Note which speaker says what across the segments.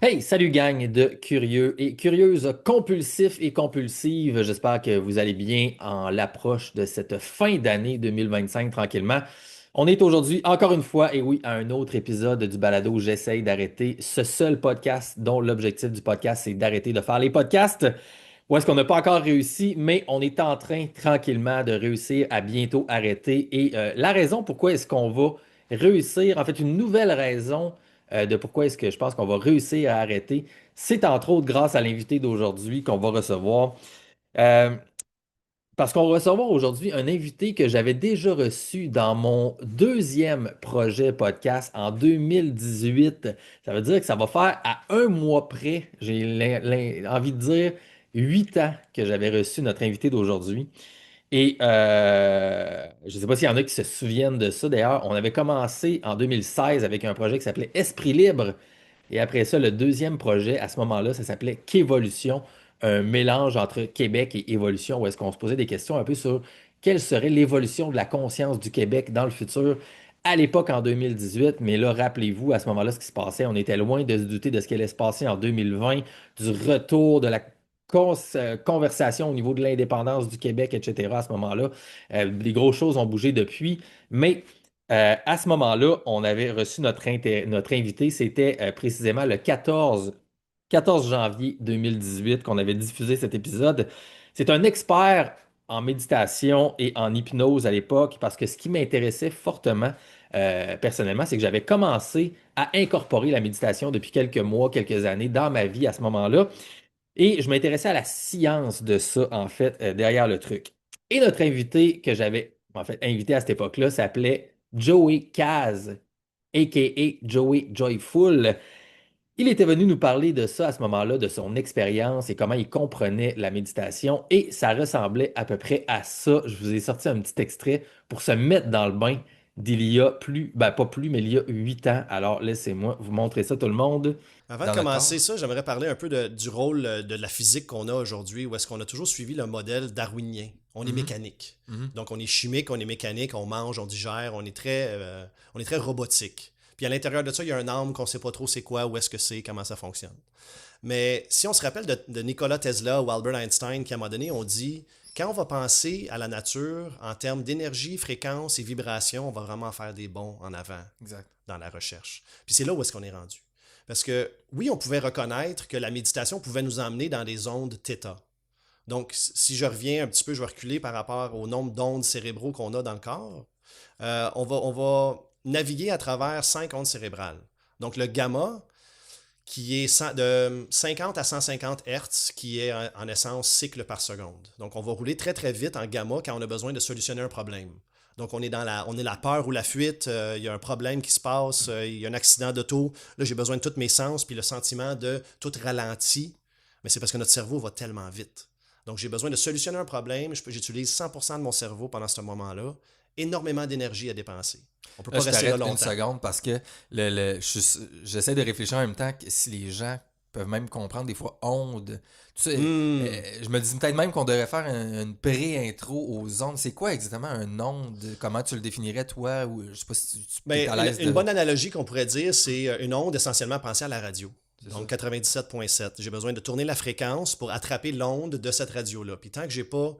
Speaker 1: Hey, salut gang de curieux et curieuses, compulsifs et compulsives. J'espère que vous allez bien en l'approche de cette fin d'année 2025 tranquillement. On est aujourd'hui, encore une fois, et oui, à un autre épisode du balado où j'essaye d'arrêter ce seul podcast dont l'objectif du podcast, c'est d'arrêter de faire les podcasts. Où est-ce qu'on n'a pas encore réussi, mais on est en train tranquillement de réussir à bientôt arrêter. Et la raison pourquoi est-ce qu'on va réussir, en fait, une nouvelle raison de pourquoi est-ce que je pense qu'on va réussir à arrêter, c'est entre autres grâce à l'invité d'aujourd'hui qu'on va recevoir. Euh, Parce qu'on va recevoir aujourd'hui un invité que j'avais déjà reçu dans mon deuxième projet podcast en 2018. Ça veut dire que ça va faire à un mois près, j'ai envie de dire 8 ans que j'avais reçu notre invité d'aujourd'hui. Et je ne sais pas s'il y en a qui se souviennent de ça. D'ailleurs, on avait commencé en 2016 avec un projet qui s'appelait Esprit Libre. Et après ça, le deuxième projet, à ce moment-là, ça s'appelait Qu'évolution, un mélange entre Québec et évolution, où est-ce qu'on se posait des questions un peu sur quelle serait l'évolution de la conscience du Québec dans le futur. À l'époque, en 2018, mais là, rappelez-vous, à ce moment-là, ce qui se passait, on était loin de se douter de ce qui allait se passer en 2020, du retour de la conversation au niveau de l'indépendance du Québec, etc. À ce moment-là. Des grosses choses ont bougé depuis, mais à ce moment-là, on avait reçu notre invité. C'était précisément le 14 janvier 2018 qu'on avait diffusé cet épisode. C'est un expert en méditation et en hypnose à l'époque parce que ce qui m'intéressait fortement, personnellement, c'est que j'avais commencé à incorporer la méditation depuis quelques mois, quelques années dans ma vie à ce moment-là. Et je m'intéressais à la science de ça, en fait, derrière le truc. Et notre invité que j'avais, en fait, invité à cette époque-là s'appelait Joey Kaz, a.k.a. Joey Joyful. Il était venu nous parler de ça à ce moment-là, de son expérience et comment il comprenait la méditation. Et ça ressemblait à peu près à ça. Je vous ai sorti un petit extrait pour se mettre dans le bain d'il y a plus, ben pas plus, mais il y a 8 ans. Alors laissez-moi vous montrer ça, tout le monde,
Speaker 2: Avant de
Speaker 1: dans notre
Speaker 2: commencer
Speaker 1: corps.
Speaker 2: ça, j'aimerais parler un peu du rôle de la physique qu'on a aujourd'hui, où est-ce qu'on a toujours suivi le modèle darwinien. On est
Speaker 1: Mhm,
Speaker 2: mécanique.
Speaker 1: mhm.
Speaker 2: Donc on est chimique, on est mécanique, on mange, on digère, on est très robotique. Puis à l'intérieur de ça, il y a un âme qu'on ne sait pas trop c'est quoi, où est-ce que c'est, comment ça fonctionne. Mais si on se rappelle de Nikola Tesla ou Albert Einstein, qui à un moment donné ont dit, quand on va penser à la nature en termes d'énergie, fréquence et vibration, on va vraiment faire des bons en avant
Speaker 1: Exact.
Speaker 2: dans la recherche. Puis c'est là où est-ce qu'on est rendu. Parce que oui, on pouvait reconnaître que la méditation pouvait nous emmener dans des ondes θ. Donc, si je reviens un petit peu, je vais reculer par rapport au nombre d'ondes cérébraux qu'on a dans le corps. On va naviguer à travers 5 ondes cérébrales. Donc, le gamma, qui est de 50 à 150 Hertz, qui est en essence cycle par seconde. Donc, on va rouler très, très vite en gamma quand on a besoin de solutionner un problème. Donc, on est la peur ou la fuite, il y a un problème qui se passe, il y a un accident d'auto, là, j'ai besoin de tous mes sens, puis le sentiment de tout ralenti, mais c'est parce que notre cerveau va tellement vite. Donc, j'ai besoin de solutionner un problème, j'utilise 100% de mon cerveau pendant ce moment-là, énormément d'énergie à dépenser. On ne peut
Speaker 1: Là,
Speaker 2: pas
Speaker 1: je
Speaker 2: rester là
Speaker 1: t'arrête une
Speaker 2: longtemps.
Speaker 1: seconde parce que j'essaie de réfléchir en même temps que si les gens peuvent même comprendre des fois ondes. Tu sais,
Speaker 2: Hmm.
Speaker 1: je me dis peut-être même qu'on devrait faire une pré-intro aux ondes. C'est quoi exactement un onde? Comment tu le définirais toi? Ou je sais pas si tu es
Speaker 2: Ben,
Speaker 1: à l'aise
Speaker 2: une
Speaker 1: de.
Speaker 2: bonne analogie qu'on pourrait dire, c'est une onde essentiellement pensée à la radio.
Speaker 1: C'est
Speaker 2: Donc
Speaker 1: ça.
Speaker 2: 97.7. J'ai besoin de tourner la fréquence pour attraper l'onde de cette radio-là. Puis tant que j'ai pas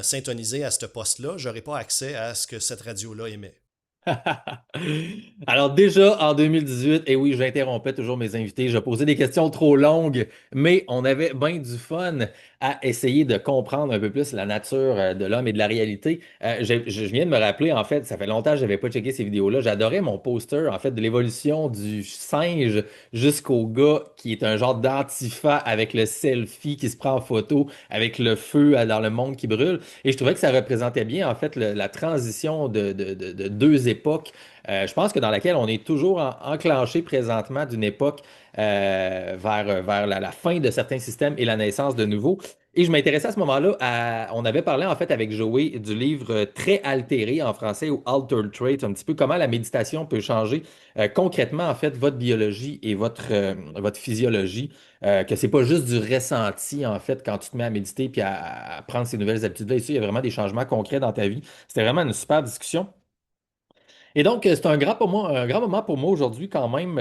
Speaker 2: syntonisé à ce poste-là, j'aurai pas accès à ce que cette radio-là émet.
Speaker 1: Alors déjà en 2018, et oui, j'interrompais toujours mes invités, je posais des questions trop longues, mais on avait bien du fun à essayer de comprendre un peu plus la nature de l'homme et de la réalité. Je viens de me rappeler, en fait, ça fait longtemps que je n'avais pas checké ces vidéos-là. J'adorais mon poster, en fait, de l'évolution du singe jusqu'au gars qui est un genre d'antifa avec le selfie qui se prend en photo, avec le feu dans le monde qui brûle. Et je trouvais que ça représentait bien, en fait, la transition de deux époques. Je pense que dans laquelle on est toujours enclenché présentement d'une époque vers la fin de certains systèmes et la naissance de nouveaux. Et je m'intéressais à ce moment-là on avait parlé en fait avec Joey du livre Très altéré en français ou Altered Traits, un petit peu comment la méditation peut changer concrètement en fait votre biologie et votre physiologie. Que c'est pas juste du ressenti en fait quand tu te mets à méditer puis à prendre ces nouvelles habitudes-là. Ici, il y a vraiment des changements concrets dans ta vie. C'était vraiment une super discussion. Et donc, c'est un grand moment pour moi aujourd'hui quand même,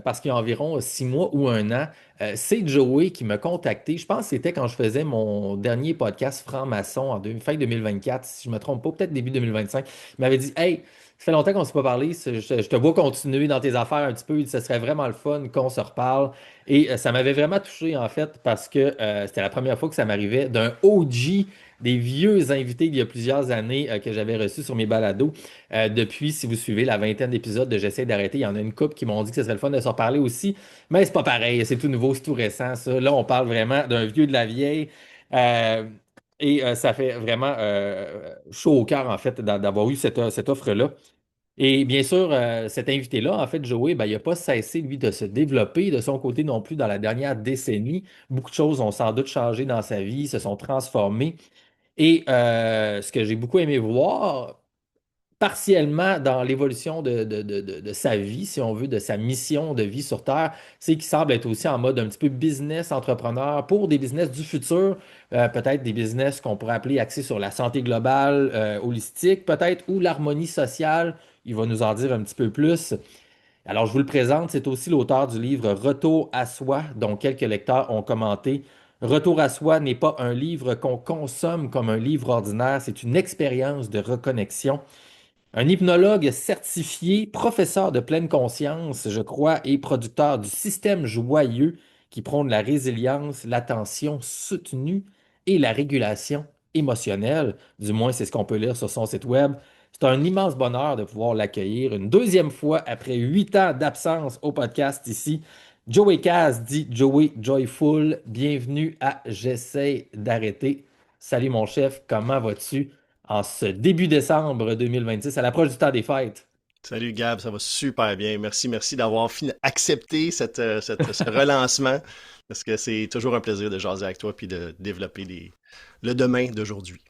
Speaker 1: parce qu'il y a environ 6 mois ou un an, c'est Joey qui m'a contacté. Je pense que c'était quand je faisais mon dernier podcast Franc-maçon fin 2024, si je ne me trompe pas, peut-être début 2025. Il m'avait dit, Hey, ça fait longtemps qu'on ne s'est pas parlé, je te vois continuer dans tes affaires un petit peu, ce serait vraiment le fun qu'on se reparle. Et ça m'avait vraiment touché en fait, parce que c'était la première fois que ça m'arrivait d'un OG, des vieux invités d'il y a plusieurs années que j'avais reçus sur mes balados. Depuis, si vous suivez la vingtaine d'épisodes de J'essaie d'arrêter, il y en a une couple qui m'ont dit que ce serait le fun de se reparler aussi. Mais c'est pas pareil, c'est tout nouveau, c'est tout récent, ça. Là, on parle vraiment d'un vieux de la vieille. Euh, Ça fait vraiment chaud au cœur, en fait, d'avoir eu cette offre-là. Et bien sûr, cet invité-là, en fait, Joey, ben, il n'a pas cessé, lui, de se développer de son côté non plus dans la dernière décennie. Beaucoup de choses ont sans doute changé dans sa vie, se sont transformées. Et ce que j'ai beaucoup aimé voir, partiellement dans l'évolution de sa vie, si on veut, de sa mission de vie sur Terre, c'est qu'il semble être aussi en mode un petit peu business entrepreneur pour des business du futur, peut-être des business qu'on pourrait appeler axés sur la santé globale, holistique, peut-être, ou l'harmonie sociale. Il va nous en dire un petit peu plus. Alors, je vous le présente, c'est aussi l'auteur du livre Retour à soi, dont quelques lecteurs ont commenté. Retour à soi n'est pas un livre qu'on consomme comme un livre ordinaire, c'est une expérience de reconnexion. Un hypnologue certifié, professeur de pleine conscience, je crois, et producteur du système joyeux qui prône la résilience, l'attention soutenue et la régulation émotionnelle. Du moins, c'est ce qu'on peut lire sur son site web. C'est un immense bonheur de pouvoir l'accueillir une deuxième fois après 8 ans d'absence au podcast ici. Joey Kaz dit Joey Joyful. Bienvenue à J'essaie d'arrêter. Salut mon chef, comment vas-tu? En ce début décembre 2026, à l'approche du temps des fêtes.
Speaker 2: Salut Gab, ça va super bien. Merci d'avoir accepté ce relancement parce que c'est toujours un plaisir de jaser avec toi puis de développer le demain d'aujourd'hui.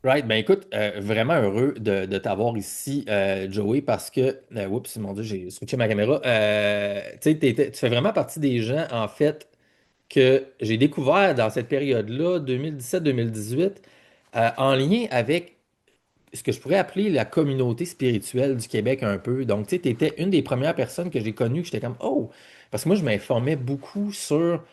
Speaker 1: Right, ben écoute, vraiment heureux de t'avoir ici, Joey, parce que, oups, mon Dieu, j'ai switché ma caméra. Tu sais, tu fais vraiment partie des gens, en fait, que j'ai découvert dans cette période-là, 2017-2018, en lien avec ce que je pourrais appeler la communauté spirituelle du Québec un peu. Donc, tu sais, tu étais une des premières personnes que j'ai connues que j'étais comme, oh, parce que moi, je m'informais beaucoup sur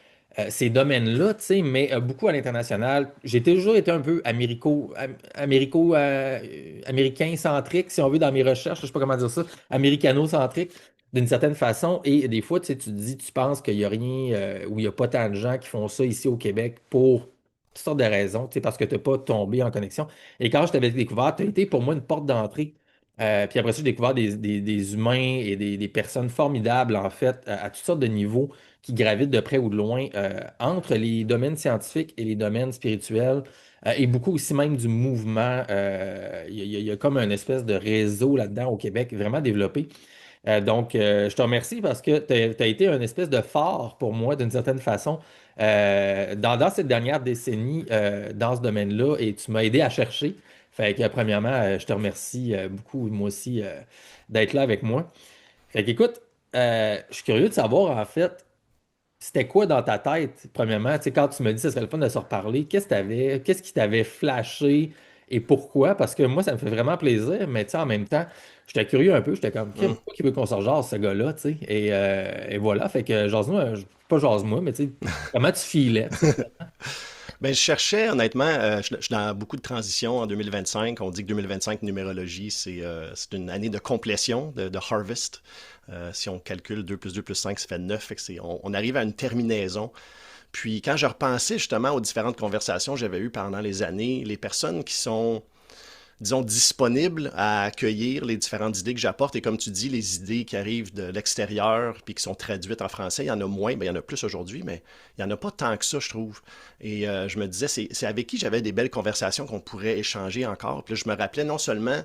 Speaker 1: ces domaines-là, tu sais, mais beaucoup à l'international. J'ai toujours été un peu américain-centrique, si on veut, dans mes recherches, je sais pas comment dire ça, américano-centrique, d'une certaine façon. Et des fois, tu sais, tu te dis, tu penses qu'il n'y a rien, ou il n'y a pas tant de gens qui font ça ici au Québec pour toutes sortes de raisons, tu sais, parce que tu n'es pas tombé en connexion. Et quand je t'avais découvert, tu as été pour moi une porte d'entrée. Puis après ça, j'ai découvert des humains et des personnes formidables, en fait, à toutes sortes de niveaux qui gravitent de près ou de loin entre les domaines scientifiques et les domaines spirituels. Et beaucoup aussi même du mouvement. Il y a comme une espèce de réseau là-dedans au Québec, vraiment développé. Donc, je te remercie parce que tu as été une espèce de phare pour moi, d'une certaine façon, dans cette dernière décennie, dans ce domaine-là, et tu m'as aidé à chercher. Fait que, premièrement, je te remercie beaucoup, moi aussi, d'être là avec moi. Fait qu'écoute, je suis curieux de savoir, en fait, c'était quoi dans ta tête, premièrement, tu sais, quand tu me dis que ce serait le fun de se reparler, qu'est-ce qui t'avait flashé et pourquoi? Parce que moi, ça me fait vraiment plaisir, mais tu sais, en même temps, j'étais curieux un peu, j'étais comme,
Speaker 2: Hmm.
Speaker 1: pourquoi il veut qu'on se rejase, ce gars-là, tu sais? Et voilà, fait que jase-moi, pas jase-moi, mais tu sais, comment tu filais, tout simplement?
Speaker 2: Ben, je cherchais, honnêtement, je suis dans beaucoup de transitions en 2025. On dit que 2025, numérologie, c'est une année de complétion, de harvest. Si on calcule 2 plus 2 plus 5, ça fait 9. Fait que on arrive à une terminaison. Puis quand je repensais justement aux différentes conversations que j'avais eues pendant les années, les personnes qui sont, disons, disponibles à accueillir les différentes idées que j'apporte, et comme tu dis, les idées qui arrivent de l'extérieur puis qui sont traduites en français, il y en a moins, ben, il y en a plus aujourd'hui, mais il n'y en a pas tant que ça, je trouve. Et je me disais, c'est avec qui j'avais des belles conversations qu'on pourrait échanger encore. Puis là, je me rappelais non seulement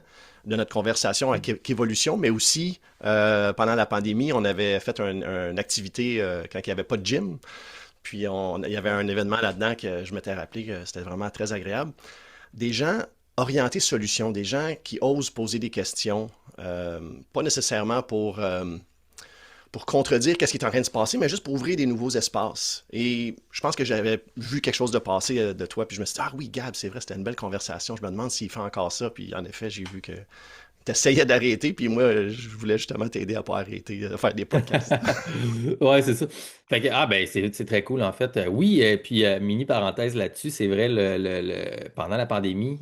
Speaker 2: de notre conversation avec Évolution, mais aussi pendant la pandémie, on avait fait une activité quand il n'y avait pas de gym. Puis il y avait un événement là-dedans que je m'étais rappelé que c'était vraiment très agréable. Des gens orientés solutions, des gens qui osent poser des questions, pas nécessairement pour contredire qu'est-ce qui est en train de se passer, mais juste pour ouvrir des nouveaux espaces. Et je pense que j'avais vu quelque chose de passer de toi, puis je me suis dit, ah oui, Gab, c'est vrai, c'était une belle conversation. Je me demande s'il fait encore ça, puis en effet, j'ai vu que t'essayais d'arrêter, puis moi, je voulais justement t'aider à pas arrêter de faire des podcasts.
Speaker 1: Ouais, c'est ça. Fait que, ah, ben, c'est très cool, en fait. Oui, puis mini parenthèse là-dessus, c'est vrai, pendant la pandémie,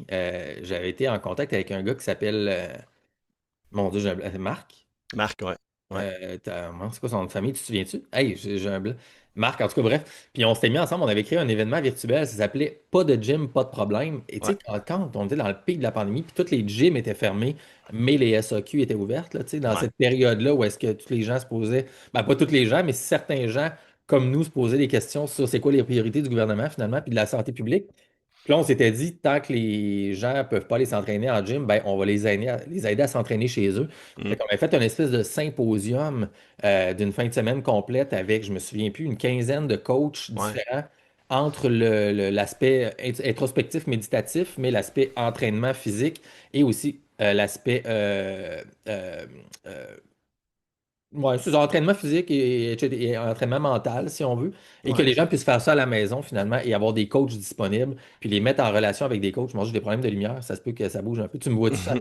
Speaker 1: j'avais été en contact avec un gars qui s'appelle, mon Dieu, Marc.
Speaker 2: Marc, ouais. Ouais,
Speaker 1: C'est quoi son nom de famille, tu te souviens-tu? Hey, j'ai un blanc. Marc, en tout cas, bref. Puis on s'était mis ensemble, on avait créé un événement virtuel, ça s'appelait Pas de gym, pas de problème. Et tu
Speaker 2: ouais,
Speaker 1: sais, quand on était dans le pic de la pandémie, puis tous les gyms étaient fermés, mais les SAQ étaient ouvertes, là, tu sais, dans
Speaker 2: ouais.
Speaker 1: cette période-là où est-ce que tous les gens se posaient, ben pas tous les gens, mais certains gens comme nous se posaient des questions sur c'est quoi les priorités du gouvernement finalement, puis de la santé publique. Puis là, on s'était dit, tant que les gens ne peuvent pas aller s'entraîner en gym, ben, on va les aider à s'entraîner chez eux. Fait
Speaker 2: Mhm.
Speaker 1: qu'on avait fait une espèce de symposium d'une fin de semaine complète avec, je me souviens plus, une quinzaine de coachs
Speaker 2: Ouais,
Speaker 1: différents entre l'aspect introspectif méditatif, mais l'aspect entraînement physique et aussi l'aspect euh, euh, ouais, c'est ça, entraînement physique et entraînement mental, si on veut, et que
Speaker 2: ouais.
Speaker 1: les gens puissent faire ça à la maison finalement et avoir des coachs disponibles, puis les mettre en relation avec des coachs. Moi, j'ai des problèmes de lumière, ça se peut que ça bouge un peu. Tu me vois-tu ça?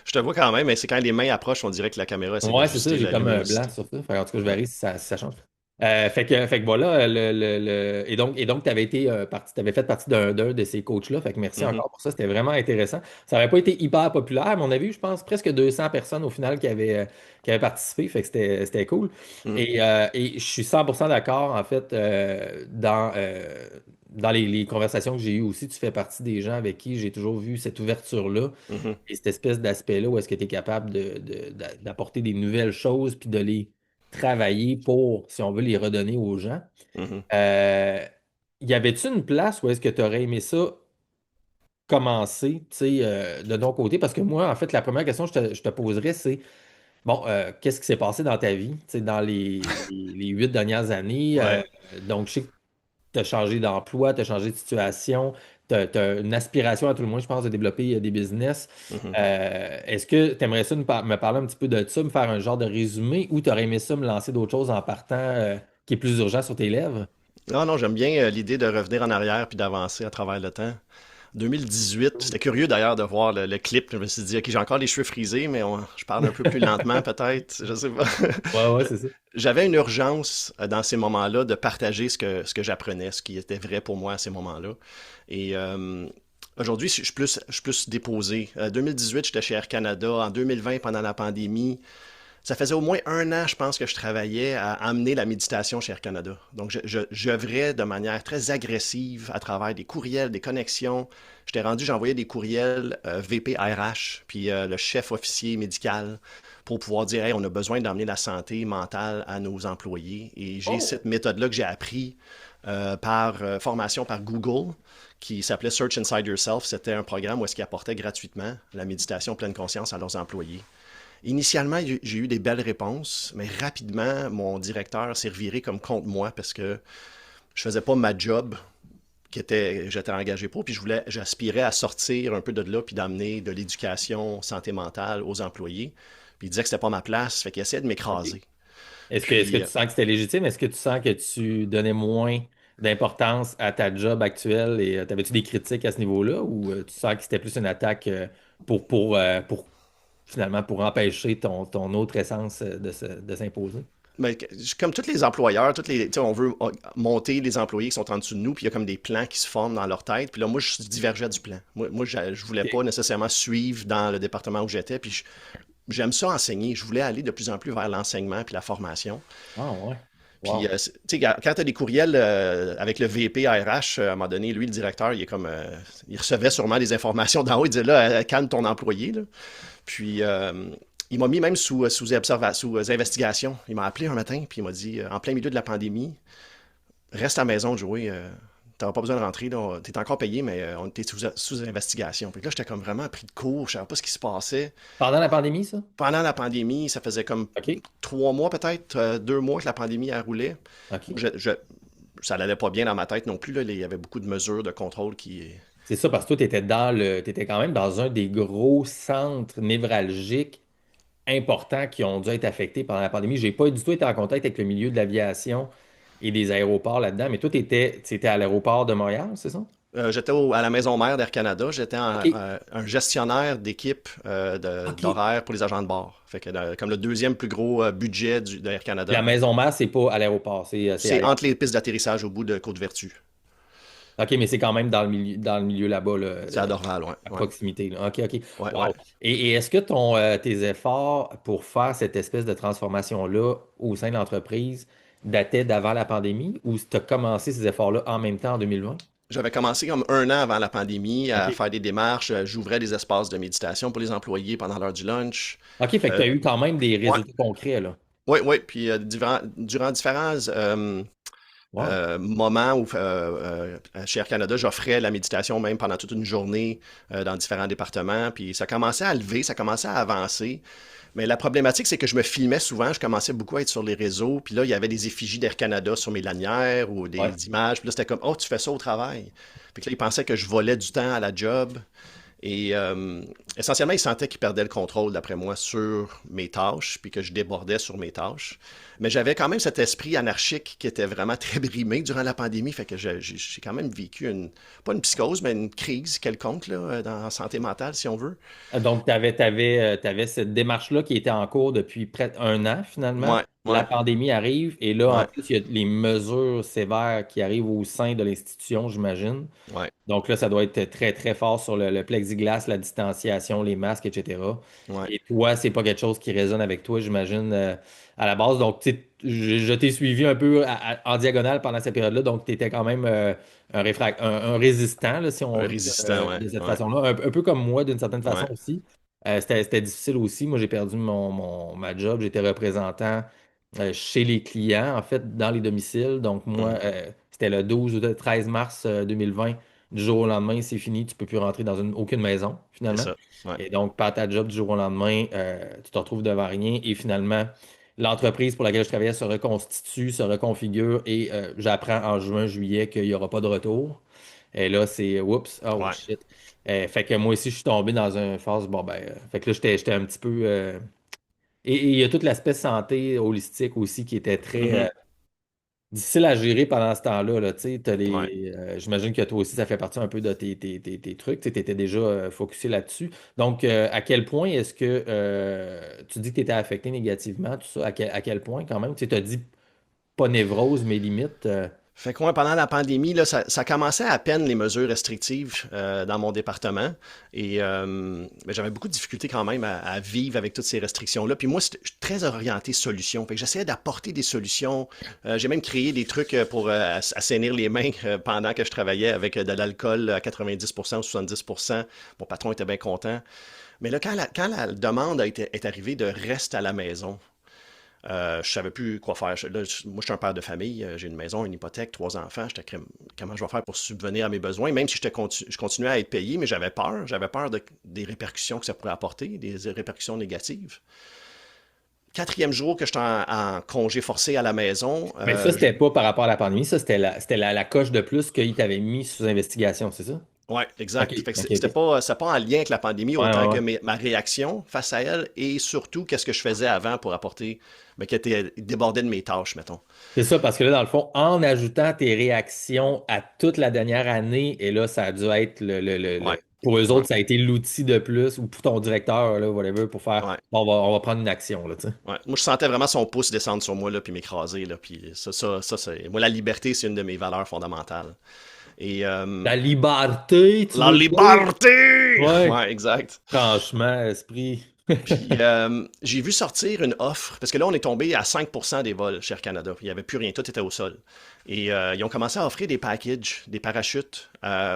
Speaker 2: Je te vois quand même, mais c'est quand les mains approchent, on dirait que la caméra essaie
Speaker 1: Ouais, c'est ça,
Speaker 2: d'ajuster
Speaker 1: j'ai
Speaker 2: la
Speaker 1: comme un blanc
Speaker 2: luminosité.
Speaker 1: sur ça. En tout cas, je
Speaker 2: Ouais.
Speaker 1: verrai si ça change. Fait que voilà, et donc tu avais été parti, t'avais fait partie d'un de ces coachs-là. Fait que merci
Speaker 2: Mhm,
Speaker 1: encore pour ça. C'était vraiment intéressant. Ça n'avait pas été hyper populaire, mais on a vu, je pense, presque 200 personnes au final qui avaient participé. Fait que c'était cool.
Speaker 2: mhm,
Speaker 1: Et je suis 100% d'accord, en fait, dans les conversations que j'ai eues aussi, tu fais partie des gens avec qui j'ai toujours vu cette ouverture-là.
Speaker 2: mhm,
Speaker 1: Et cette espèce d'aspect-là où est-ce que tu es capable d'apporter des nouvelles choses puis de les travailler pour, si on veut, les redonner aux gens.
Speaker 2: mhm.
Speaker 1: Euh, y avait-tu une place où est-ce que tu aurais aimé ça commencer, tu sais, de ton côté? Parce que moi, en fait, la première question que je te poserais, c'est, bon, qu'est-ce qui s'est passé dans ta vie, tu sais, dans les 8 dernières années?
Speaker 2: Ouais.
Speaker 1: Donc, je sais que tu as changé d'emploi, tu as changé de situation, tu as une aspiration à tout le monde, je pense, de développer des business.
Speaker 2: Mhm.
Speaker 1: Est-ce que tu aimerais ça me parler un petit peu de ça, me faire un genre de résumé ou tu aurais aimé ça me lancer d'autres choses en partant qui est plus urgent sur tes lèvres?
Speaker 2: Non, non, j'aime bien l'idée de revenir en arrière puis d'avancer à travers le temps. 2018, c'était curieux d'ailleurs de voir le clip. Je me suis dit, OK, j'ai encore les cheveux frisés, mais je parle un peu plus lentement peut-être. Je sais pas.
Speaker 1: Ouais, ouais, c'est ça.
Speaker 2: J'avais une urgence dans ces moments-là de partager ce que j'apprenais, ce qui était vrai pour moi à ces moments-là. Et aujourd'hui, je suis plus déposé. 2018, j'étais chez Air Canada. En 2020, pendant la pandémie, ça faisait au moins un an, je pense, que je travaillais à amener la méditation chez Air Canada. Donc, j'œuvrais de manière très agressive à travers des courriels, des connexions. J'envoyais des courriels VP RH, puis le chef officier médical, pour pouvoir dire, hey, on a besoin d'amener la santé mentale à nos employés. Et j'ai
Speaker 1: Oh,
Speaker 2: cette méthode-là que j'ai appris par formation par Google, qui s'appelait Search Inside Yourself. C'était un programme où est-ce qu'ils apportaient gratuitement la méditation pleine conscience à leurs employés. Initialement, j'ai eu des belles réponses, mais rapidement, mon directeur s'est reviré comme contre moi parce que je faisais pas ma job j'étais engagé pour, puis j'aspirais à sortir un peu de là, puis d'amener de l'éducation santé mentale aux employés. Puis il disait que c'était pas ma place, fait qu'il essayait de
Speaker 1: OK.
Speaker 2: m'écraser.
Speaker 1: Est-ce que
Speaker 2: Puis
Speaker 1: tu sens que c'était légitime? Est-ce que tu sens que tu donnais moins d'importance à ta job actuelle et t'avais-tu des critiques à ce niveau-là ou tu sens que c'était plus une attaque pour finalement pour empêcher ton autre essence de s'imposer?
Speaker 2: ben, comme tous les employeurs, on veut monter les employés qui sont en dessous de nous, puis il y a comme des plans qui se forment dans leur tête. Puis là, moi, je divergeais du plan. Moi je voulais pas
Speaker 1: OK.
Speaker 2: nécessairement suivre dans le département où j'étais, puis j'aime ça enseigner. Je voulais aller de plus en plus vers l'enseignement puis la formation.
Speaker 1: Ah ouais.
Speaker 2: Puis,
Speaker 1: Wow.
Speaker 2: tu sais, quand tu as des courriels avec le VP RH, à un moment donné, lui, le directeur, il recevait sûrement des informations d'en haut. Il disait, là, calme ton employé, là. Puis, il m'a mis même sous investigation. Il m'a appelé un matin, puis il m'a dit, en plein milieu de la pandémie, reste à la maison, Joey. T'auras pas besoin de rentrer, là. T'es encore payé, mais on était sous investigation. Puis là, j'étais comme vraiment pris de court. Je savais pas ce qui se passait.
Speaker 1: Pendant la pandémie, ça?
Speaker 2: Pendant la pandémie, ça faisait comme
Speaker 1: OK.
Speaker 2: 3 mois peut-être, 2 mois que la pandémie a roulé.
Speaker 1: OK.
Speaker 2: Ça n'allait pas bien dans ma tête non plus, là. Il y avait beaucoup de mesures de contrôle qui.
Speaker 1: C'est ça, parce que toi, t'étais quand même dans un des gros centres névralgiques importants qui ont dû être affectés pendant la pandémie. J'ai pas du tout été en contact avec le milieu de l'aviation et des aéroports là-dedans, mais toi, t'étais à l'aéroport de Montréal, c'est ça?
Speaker 2: J'étais à la maison mère d'Air Canada. J'étais
Speaker 1: OK.
Speaker 2: un gestionnaire d'équipe
Speaker 1: OK.
Speaker 2: d'horaire pour les agents de bord. Fait que comme le deuxième plus gros budget d'Air
Speaker 1: La
Speaker 2: Canada.
Speaker 1: maison mère, c'est pas à l'aéroport, c'est
Speaker 2: C'est
Speaker 1: ailleurs.
Speaker 2: entre les pistes d'atterrissage au bout de Côte-Vertu.
Speaker 1: OK, mais c'est quand même dans le milieu là-bas, là,
Speaker 2: C'est à Dorval, ouais.
Speaker 1: à
Speaker 2: Ouais,
Speaker 1: proximité, là. OK, OK.
Speaker 2: ouais, ouais.
Speaker 1: Wow. Et est-ce que tes efforts pour faire cette espèce de transformation-là au sein de l'entreprise dataient d'avant la pandémie ou tu as commencé ces efforts-là en même temps en 2020?
Speaker 2: J'avais commencé comme un an avant la pandémie à
Speaker 1: OK.
Speaker 2: faire des démarches. J'ouvrais des espaces de méditation pour les employés pendant l'heure du lunch.
Speaker 1: OK, fait que tu
Speaker 2: Euh,
Speaker 1: as eu quand même des
Speaker 2: ouais,
Speaker 1: résultats concrets, là.
Speaker 2: ouais, ouais. Puis durant différents
Speaker 1: Wow.
Speaker 2: moments où chez Air Canada, j'offrais la méditation même pendant toute une journée dans différents départements. Puis ça commençait à lever, ça commençait à avancer. Mais la problématique, c'est que je me filmais souvent, je commençais beaucoup à être sur les réseaux, puis là, il y avait des effigies d'Air Canada sur mes lanières ou
Speaker 1: Ouais.
Speaker 2: des images, puis là, c'était comme, oh, tu fais ça au travail. Puis là, ils pensaient que je volais du temps à la job. Et essentiellement, ils sentaient qu'ils perdaient le contrôle, d'après moi, sur mes tâches, puis que je débordais sur mes tâches. Mais j'avais quand même cet esprit anarchique qui était vraiment très brimé durant la pandémie, fait que j'ai quand même vécu pas une psychose, mais une crise quelconque là, en santé mentale, si on veut.
Speaker 1: Donc, tu avais cette démarche-là qui était en cours depuis près d'un an, finalement.
Speaker 2: Ouais,
Speaker 1: La
Speaker 2: ouais,
Speaker 1: pandémie arrive et là, en
Speaker 2: ouais,
Speaker 1: plus, il y a les mesures sévères qui arrivent au sein de l'institution, j'imagine.
Speaker 2: ouais,
Speaker 1: Donc là, ça doit être très, très fort sur le plexiglas, la distanciation, les masques, etc.
Speaker 2: ouais.
Speaker 1: Et toi, c'est pas quelque chose qui résonne avec toi, j'imagine, à la base. Donc, tu sais, je t'ai suivi un peu en diagonale pendant cette période-là. Donc, tu étais quand même un résistant, là, si on
Speaker 2: Un
Speaker 1: veut,
Speaker 2: résistant, ouais,
Speaker 1: de cette
Speaker 2: ouais,
Speaker 1: façon-là. Un peu comme moi, d'une certaine façon
Speaker 2: ouais.
Speaker 1: aussi. C'était difficile aussi. Moi, j'ai perdu ma job. J'étais représentant chez les clients, en fait, dans les domiciles. Donc, moi,
Speaker 2: Mhm.
Speaker 1: c'était le 12 ou le 13 mars 2020. Du jour au lendemain, c'est fini. Tu peux plus rentrer dans aucune maison,
Speaker 2: C'est
Speaker 1: finalement.
Speaker 2: ça, ouais.
Speaker 1: Et donc, par ta job du jour au lendemain, tu te retrouves devant rien. Et finalement, l'entreprise pour laquelle je travaillais se reconstitue, se reconfigure. Et j'apprends en juin, juillet qu'il n'y aura pas de retour. Et là, c'est oups, oh
Speaker 2: Ouais.
Speaker 1: shit. Fait que moi aussi, je suis tombé dans une phase. Bon, ben, fait que là, j'étais un petit peu. Et il y a tout l'aspect santé holistique aussi qui était très
Speaker 2: Mhm.
Speaker 1: difficile à gérer pendant ce temps-là. Là, tu sais,
Speaker 2: Ouais.
Speaker 1: j'imagine que toi aussi, ça fait partie un peu de tes trucs. Tu étais déjà focusé là-dessus. Donc, à quel point est-ce que tu dis que tu étais affecté négativement, tout ça? À quel point quand même? Tu as dit pas névrose, mais limite.
Speaker 2: Fait que ouais, pendant la pandémie, là, ça commençait à peine les mesures restrictives dans mon département. Et ben, j'avais beaucoup de difficultés quand même à vivre avec toutes ces restrictions-là. Puis moi, je suis très orienté solution. Fait que j'essayais d'apporter des solutions. J'ai même créé des trucs pour assainir les mains pendant que je travaillais avec de l'alcool à 90% ou 70%. Mon patron était bien content. Mais là, quand la demande est arrivée de reste à la maison, je savais plus quoi faire. Moi, je suis un père de famille, j'ai une maison, une hypothèque, trois enfants. J'étais comment je vais faire pour subvenir à mes besoins, même si je continuais à être payé, mais j'avais peur. J'avais peur des répercussions que ça pourrait apporter, des répercussions négatives. Quatrième jour que j'étais en congé forcé à la maison,
Speaker 1: Mais ça, c'était pas par rapport à la pandémie. Ça, c'était la coche de plus qu'il t'avait mis sous investigation, c'est ça?
Speaker 2: ouais,
Speaker 1: OK,
Speaker 2: exact. Fait que
Speaker 1: OK,
Speaker 2: c'était
Speaker 1: OK.
Speaker 2: pas en lien avec la pandémie
Speaker 1: Ouais,
Speaker 2: autant
Speaker 1: ouais,
Speaker 2: que
Speaker 1: ouais.
Speaker 2: ma réaction face à elle et surtout qu'est-ce que je faisais avant pour apporter, ben, qui était débordé de mes tâches, mettons.
Speaker 1: C'est ça, parce que là, dans le fond, en ajoutant tes réactions à toute la dernière année, et là, ça a dû être
Speaker 2: Ouais,
Speaker 1: pour eux
Speaker 2: ouais,
Speaker 1: autres, ça a été l'outil de plus, ou pour ton directeur, là, whatever, pour faire,
Speaker 2: ouais.
Speaker 1: bon, on va prendre une action, là, tu sais.
Speaker 2: Ouais. Moi, je sentais vraiment son pouce descendre sur moi, là, puis m'écraser, là, puis moi, la liberté, c'est une de mes valeurs fondamentales. Et
Speaker 1: La liberté, tu
Speaker 2: la
Speaker 1: veux dire?
Speaker 2: liberté!
Speaker 1: Ouais.
Speaker 2: Ouais, exact.
Speaker 1: Franchement, esprit.
Speaker 2: Puis j'ai vu sortir une offre, parce que là, on est tombé à 5% des vols chez Air Canada. Il n'y avait plus rien, tout était au sol. Et ils ont commencé à offrir des packages, des parachutes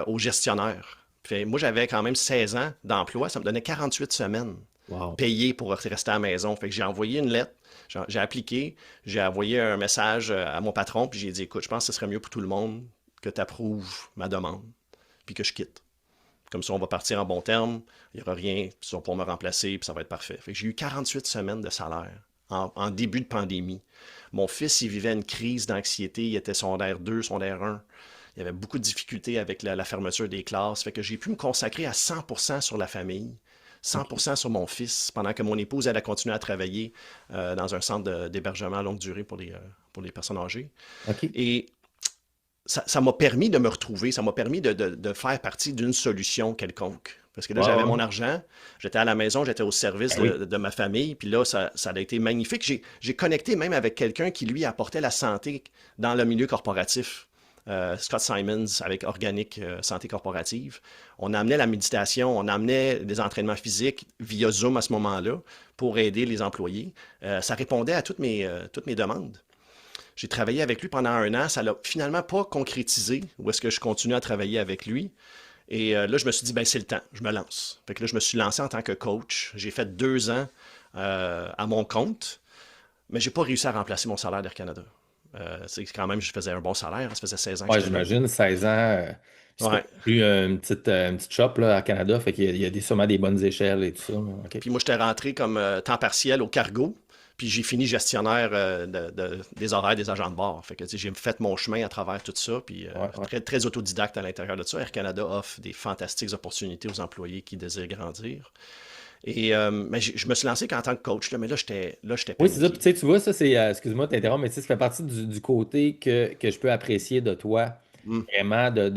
Speaker 2: aux gestionnaires. Puis, moi, j'avais quand même 16 ans d'emploi, ça me donnait 48 semaines
Speaker 1: Wow.
Speaker 2: payées pour rester à la maison. Fait que j'ai envoyé une lettre, j'ai appliqué, j'ai envoyé un message à mon patron, puis j'ai dit, écoute, je pense que ce serait mieux pour tout le monde que tu approuves ma demande, puis que je quitte. Comme ça, on va partir en bon terme, il n'y aura rien, puis ils vont pouvoir me remplacer, puis ça va être parfait. Fait que j'ai eu 48 semaines de salaire en début de pandémie. Mon fils, il vivait une crise d'anxiété, il était secondaire 2, secondaire 1. Il y avait beaucoup de difficultés avec la fermeture des classes. Fait que j'ai pu me consacrer à 100% sur la famille,
Speaker 1: OK.
Speaker 2: 100% sur mon fils, pendant que mon épouse, elle a continué à travailler dans un centre d'hébergement à longue durée pour les personnes âgées.
Speaker 1: OK.
Speaker 2: Et ça m'a permis de me retrouver, ça m'a permis de faire partie d'une solution quelconque. Parce que là,
Speaker 1: Ouais,
Speaker 2: j'avais
Speaker 1: ouais.
Speaker 2: mon argent, j'étais à la maison, j'étais au service
Speaker 1: Ben oui.
Speaker 2: de ma famille, puis là, ça a été magnifique. J'ai connecté même avec quelqu'un qui, lui, apportait la santé dans le milieu corporatif. Scott Simons avec Organic Santé Corporative. On amenait la méditation, on amenait des entraînements physiques via Zoom à ce moment-là pour aider les employés. Ça répondait à toutes mes demandes. J'ai travaillé avec lui pendant un an. Ça l'a finalement pas concrétisé. Où est-ce que je continue à travailler avec lui? Et là, je me suis dit, ben c'est le temps, je me lance. Fait que là, je me suis lancé en tant que coach. J'ai fait 2 ans à mon compte, mais j'ai pas réussi à remplacer mon salaire d'Air Canada. C'est quand même, je faisais un bon salaire. Ça faisait 16 ans que
Speaker 1: Ouais,
Speaker 2: j'étais là.
Speaker 1: j'imagine, 16 ans, c'est pas
Speaker 2: Ouais.
Speaker 1: non plus une petite shop là, à Canada, fait qu'il y a sûrement des bonnes échelles et tout ça. OK.
Speaker 2: Puis moi, j'étais rentré comme temps partiel au cargo. Puis j'ai fini gestionnaire des horaires des agents de bord. Fait que tu sais, j'ai fait mon chemin à travers tout ça. Puis
Speaker 1: Ouais, ouais.
Speaker 2: très, très autodidacte à l'intérieur de ça. Air Canada offre des fantastiques opportunités aux employés qui désirent grandir. Et mais je me suis lancé qu'en tant que coach, là, mais là, j'étais
Speaker 1: Oui, c'est ça. Puis,
Speaker 2: paniqué.
Speaker 1: tu sais, tu vois, ça, c'est, excuse-moi de t'interrompre, mais tu sais, ça fait partie du côté que je peux apprécier de toi,
Speaker 2: Hum,
Speaker 1: vraiment de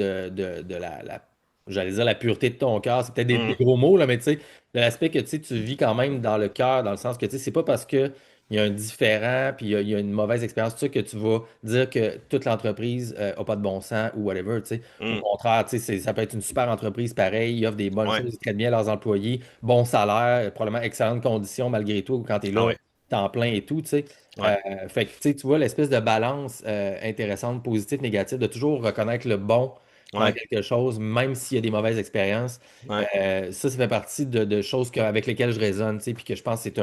Speaker 1: j'allais dire la pureté de ton cœur. C'est peut-être des
Speaker 2: hum,
Speaker 1: gros mots, là, mais tu sais, de l'aspect que tu sais, tu vis quand même dans le cœur, dans le sens que tu sais, c'est pas parce que il y a un différent, puis il y a une mauvaise expérience, tout ça, que tu vas dire que toute l'entreprise n'a pas de bon sens ou whatever, tu sais. Au
Speaker 2: hum.
Speaker 1: contraire, tu sais, ça peut être une super entreprise pareil, ils offrent des bonnes
Speaker 2: Ouais,
Speaker 1: choses, ils traitent bien leurs employés, bon salaire, probablement excellentes conditions malgré tout quand tu es
Speaker 2: ah
Speaker 1: là,
Speaker 2: ouais,
Speaker 1: temps plein et tout, tu sais.
Speaker 2: ouais.
Speaker 1: Fait que, tu sais, tu vois l'espèce de balance intéressante, positive, négative, de toujours reconnaître le bon dans
Speaker 2: Ouais,
Speaker 1: quelque chose, même s'il y a des mauvaises expériences.
Speaker 2: ouais,
Speaker 1: Ça fait partie de choses avec lesquelles je résonne, tu sais, puis que je pense que c'est